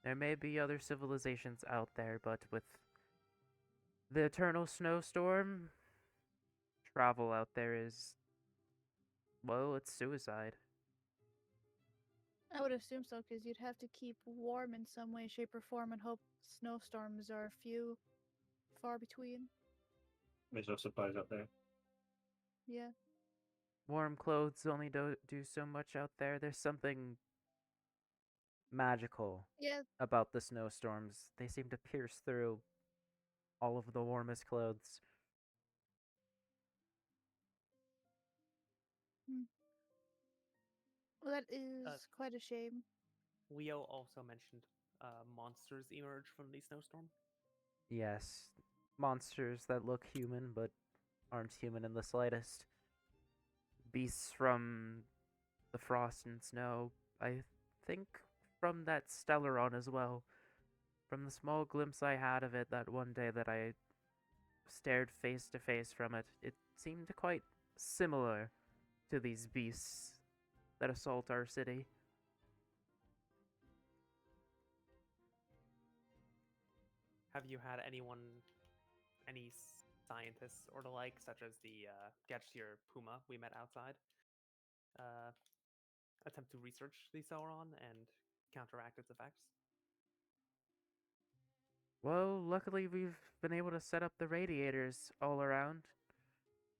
There may be other civilizations out there, but with the eternal snowstorm, travel out there is, well, it's suicide. I would assume so, because you'd have to keep warm in some way, shape, or form, and hope snowstorms are few, far between. There's no supplies up there. Yeah. Warm clothes only do so much out there. There's something magical Yeah. about the snowstorms. They seem to pierce through all of the warmest clothes. Well, that is Uh, quite a shame. Leo also mentioned monsters emerge from the snowstorm. Yes, monsters that look human but aren't human in the slightest. Beasts from the frost and snow. I think from that Stellaron as well. From the small glimpse I had of it that one day that I stared face to face from it, it seemed quite similar to these beasts that assault our city. Have you had anyone, any scientists or the like, such as the Getchir Puma we met outside, attempt to research the Sauron and counteract its effects? Well, luckily we've been able to set up the radiators all around.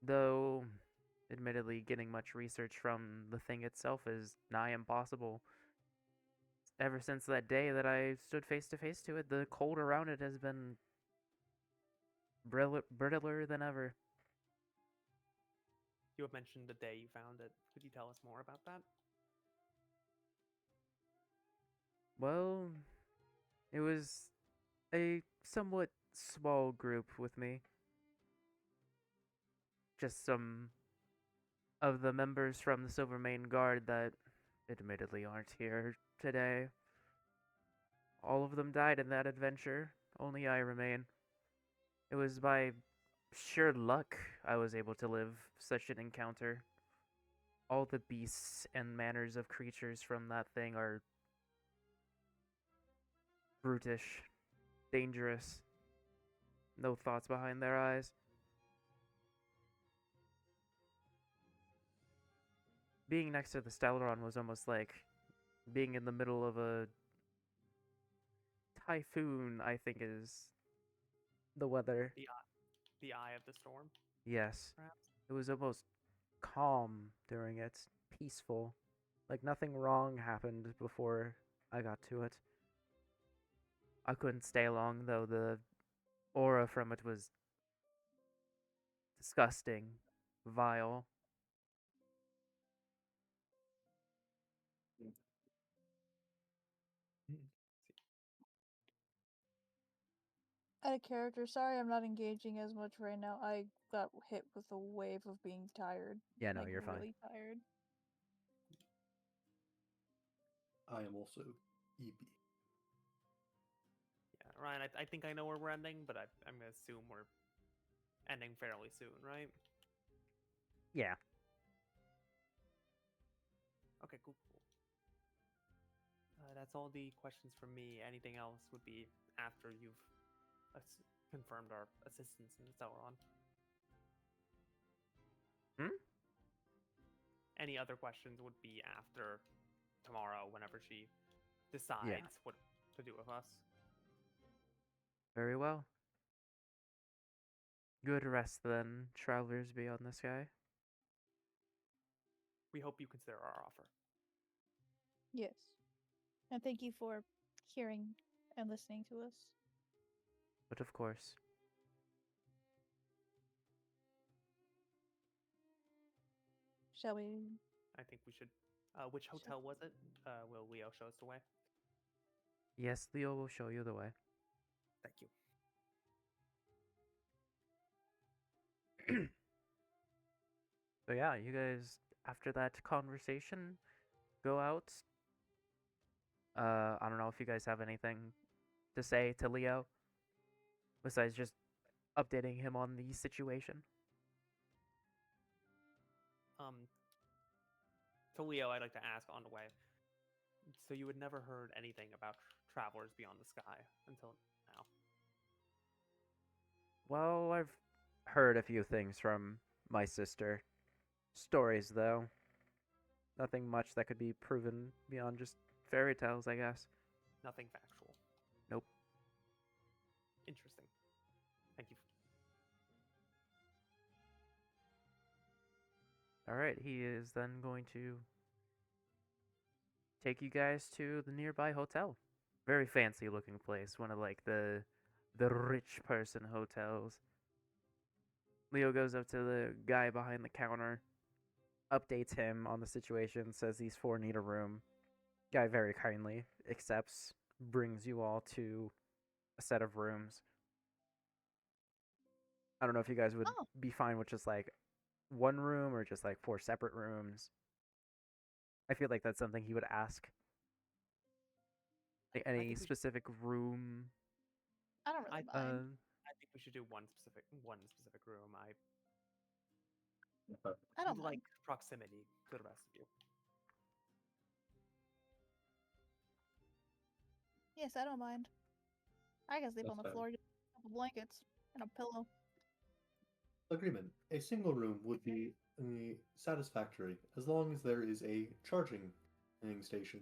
Though, admittedly, getting much research from the thing itself is nigh impossible. Ever since that day that I stood face to face to it, the cold around it has been brittler than ever. You have mentioned the day you found it. Could you tell us more about that? Well, it was a somewhat small group with me. Just some of the members from the Silvermane Guard that admittedly aren't here today. All of them died in that adventure. Only I remain. It was by sheer luck I was able to live such an encounter. All the beasts and manners of creatures from that thing are brutish, dangerous, no thoughts behind their eyes. being next to the Stellaron was almost like being in the middle of a typhoon, I think is the weather. The eye of the storm, Yes. perhaps. It was almost calm during it, peaceful. Like nothing wrong happened before I got to it. I couldn't stay long though, the aura from it was disgusting, vile. Out of character, sorry I'm not engaging as much right now. I got hit with a wave of being tired. Yeah, no, like you're fine. really tired. I am also EP. Yeah, Ryan, I think I know where we're ending, but I'm gonna assume we're ending fairly soon, right? Yeah. Okay, cool. That's all the questions from me. Anything else would be after you've confirmed our assistance in Celeron. Hmm? Any other questions would be after tomorrow, whenever she decides what to do with us. Very well. Good rest then, travelers beyond the sky. We hope you consider our offer. Yes. And thank you for hearing and listening to us. But of course. Shall we? I think we should. Which hotel was it? Will Leo show us the way? Yes, Leo will show you the way. Thank you. So yeah, you guys, after that conversation, go out. I don't know if you guys have anything to say to Leo, besides just updating him on the situation. To Leo, I'd like to ask on the way. So you had never heard anything about travelers beyond the sky until now? Well, I've heard a few things from my sister. Stories, though. Nothing much that could be proven beyond just fairy tales, I guess. Nothing factual. Nope. Interesting. Thank you. Alright, he is then going to take you guys to the nearby hotel. Very fancy looking place, one of like the rich person hotels. Leo goes up to the guy behind the counter, updates him on the situation, says these four need a room. Guy very kindly accepts, brings you all to a set of rooms. I don't know if you guys would be fine with just like one room or just like four separate rooms. I feel like that's something he would ask. Like any specific room. I don't really mind. I think we should do one specific room. I don't like mind. proximity to the rest of you. Yes, I don't mind. I can sleep on the That's floor, just a couple blankets and a pillow. Agreement. A single room would be satisfactory as long as there is a charging station.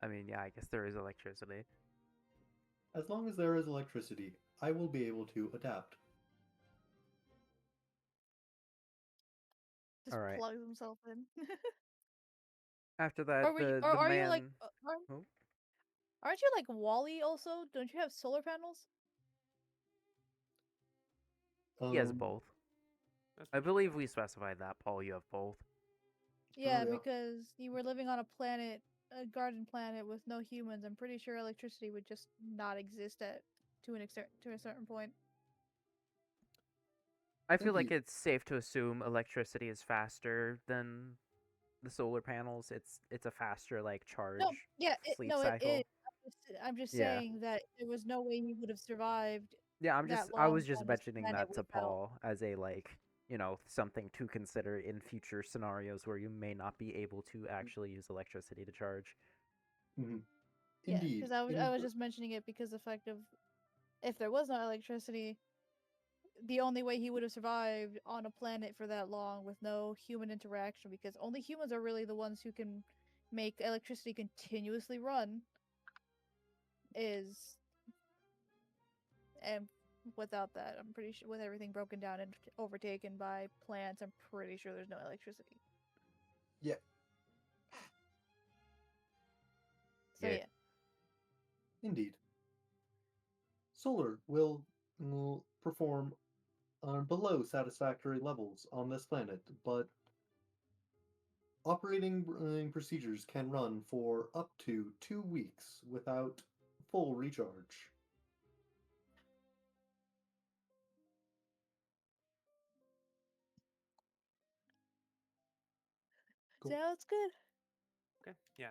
I mean, yeah, I guess there is electricity. As long as there is electricity, I will be able to adapt. Just Alright. plugs himself in. After that, Or the are man... you like? Oh. Aren't you like Wally? Also, don't you have solar panels? He has both. I believe we specified that, Paul. You have both. Yeah, yeah. because you were living on a planet, a garden planet with no humans. I'm pretty sure electricity would just not exist to a certain point. I feel like Indeed. it's safe to assume electricity is faster than the solar panels. It's a faster like charge sleep cycle. It is. I'm just Yeah. saying that there was no way you would have survived. Yeah, I was just on this mentioning planet that to without- Paul as a like, you know, something to consider in future scenarios where you may not be able to actually use electricity to charge. Mm-hmm. Yeah, Indeed. because I was just mentioning it because the fact of if there was no electricity, the only way he would have survived on a planet for that long with no human interaction, because only humans are really the ones who can make electricity continuously run, is and without that, I'm pretty sure with everything broken down and overtaken by plants, I'm pretty sure there's no electricity. Yeah. So Yeah. yeah. Indeed. Solar will perform below satisfactory levels on this planet, but operating procedures can run for up to 2 weeks without full recharge. Cool. Sounds good. Okay, yeah.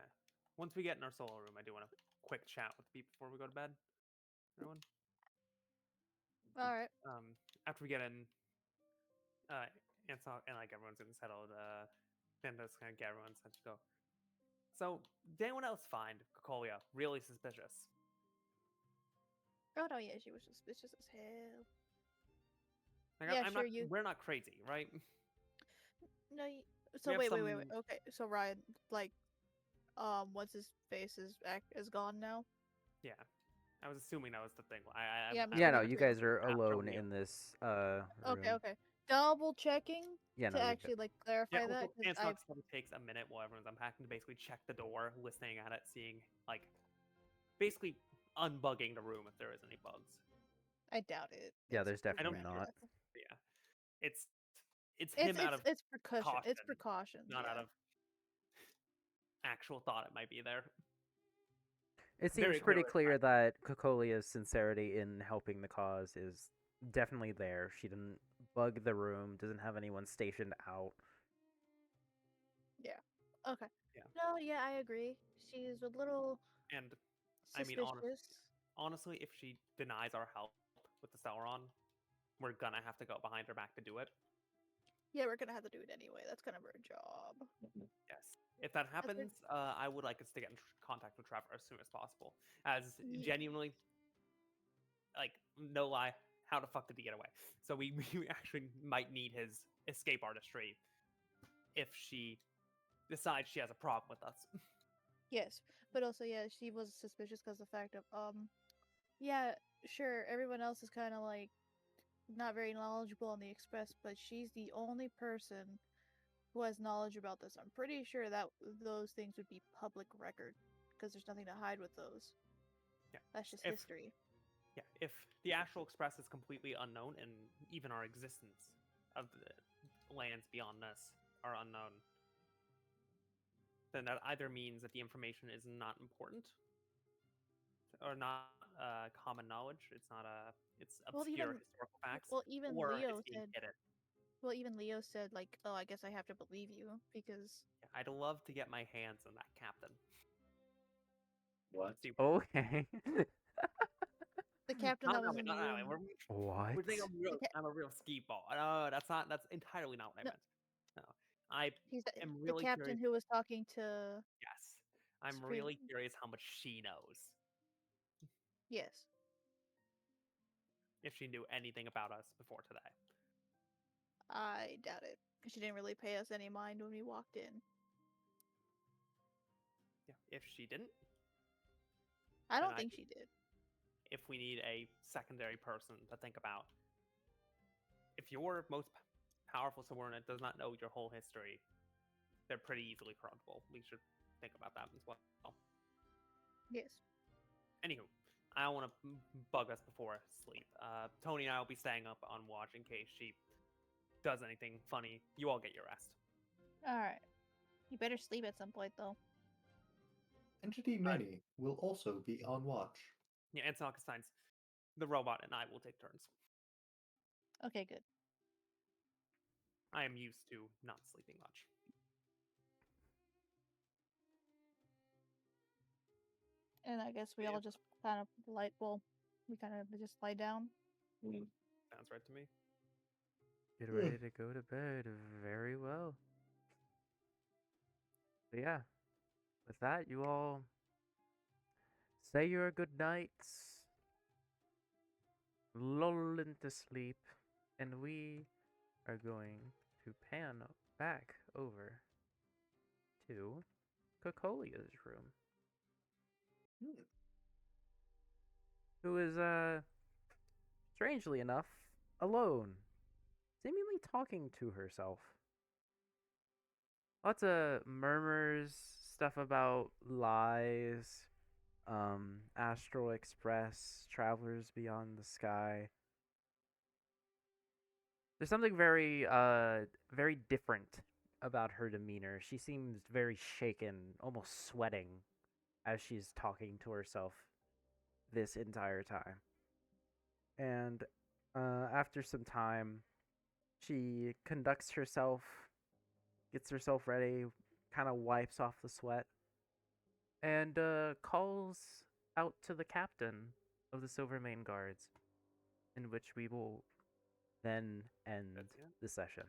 Once we get in our solo room, I do want a quick chat with people before we go to bed. Everyone. All right. After we get in, and like everyone's getting settled, then just kind of get everyone set to go. So, did anyone else find Cocolia really suspicious? Oh no, yeah, she was suspicious as hell. Like, Yeah, I'm sure, not. you- We're not crazy, right? No, so have wait. some- Okay, so Ryan, like, what's his face is gone now. Yeah, I was assuming that was the thing. Yeah, I Yeah, was no, gonna you say guys are after alone Leo. in this Okay, room. okay. Double checking Yeah, no, to you're actually good. like clarify Yeah, that also, because I Anstalk probably takes a minute while everyone's unpacking to basically check the door, listening at it, seeing like basically unbugging the room if there is any bugs. doubt it. Yeah, It's there's pretty definitely random. not. But yeah, it's him out of It's precaution. It's caution, precaution. not Yeah. out of actual thought it might be there. It Very seems pretty clearly clear that Cocolia's sincerity in helping the cause is definitely there. She didn't bug the room, doesn't have anyone stationed out. Okay. Yeah. No, yeah, I agree. She's a little And I mean, suspicious. honestly, if she denies our help with the Sauron, we're gonna have to go behind her back to do it. Yeah, we're gonna have to do it anyway. That's kind of our job. Yes. If that it- happens, I would like us to get in contact with Trevor as soon as possible. As Ye- genuinely, like, no lie, how the fuck did he get away? So we actually might need his escape artistry if she decides she has a problem with us. Yes, but also yeah, she was suspicious because the fact of yeah, sure, everyone else is kind of like not very knowledgeable on the Express, but she's the only person who has knowledge about this. I'm pretty sure that those things would be public record because there's nothing to hide with those. Yeah. That's just If- history. Yeah, if the Astral Express is completely unknown and even our existence of the lands beyond this are unknown, then that either means that the information is not important or not common knowledge. It's not it's Well, obscure even- historical facts, Well, even or Leo it's being said. hidden. Well, even Leo said like, "Oh, I guess I have to believe you because." Yeah, I'd love to get my hands on that captain. What? See, Okay. The captain that was in the not room. What? We're thinking I'm a real ski ball. No, that's entirely not what I No. meant. No, I He's am the really captain curious. who was talking to. Yes, I'm Supreme- really curious how much she knows. Yes. If she knew anything about us before today. I doubt it because she didn't really pay us any mind when we walked in. Yeah, if she didn't, I don't I think think- she did. if we need a secondary person to think about, if your most powerful subordinate does not know your whole history, they're pretty easily corruptible. We should think about that as well. Yes. Anywho, I don't want to bug us before sleep. Tony and I will be staying up on watch in case she does anything funny. You all get your rest. All right. You better sleep at some point though. Entity Manny will also be on watch. Yeah, and Snockenstein's the robot and I will take turns. Okay, good. I am used to not sleeping much. And I guess we Yeah. all just kind of we kind of just lie down. Sounds right to me. Get ready to go to bed. Very well. But yeah, with that, you all say your good nights, lull into sleep, And we are going to pan back over to Cocolia's room, Hmm. who is, strangely enough, alone, seemingly talking to herself. Lots of murmurs, stuff about lies, Astral Express, Travelers Beyond the Sky. There's something very different about her demeanor. She seems very shaken, almost sweating, as she's talking to herself this entire time. And after some time, she conducts herself, gets herself ready, kind of wipes off the sweat, and calls out to the captain of the Silvermane Guards, in which we will then end That's it. the session.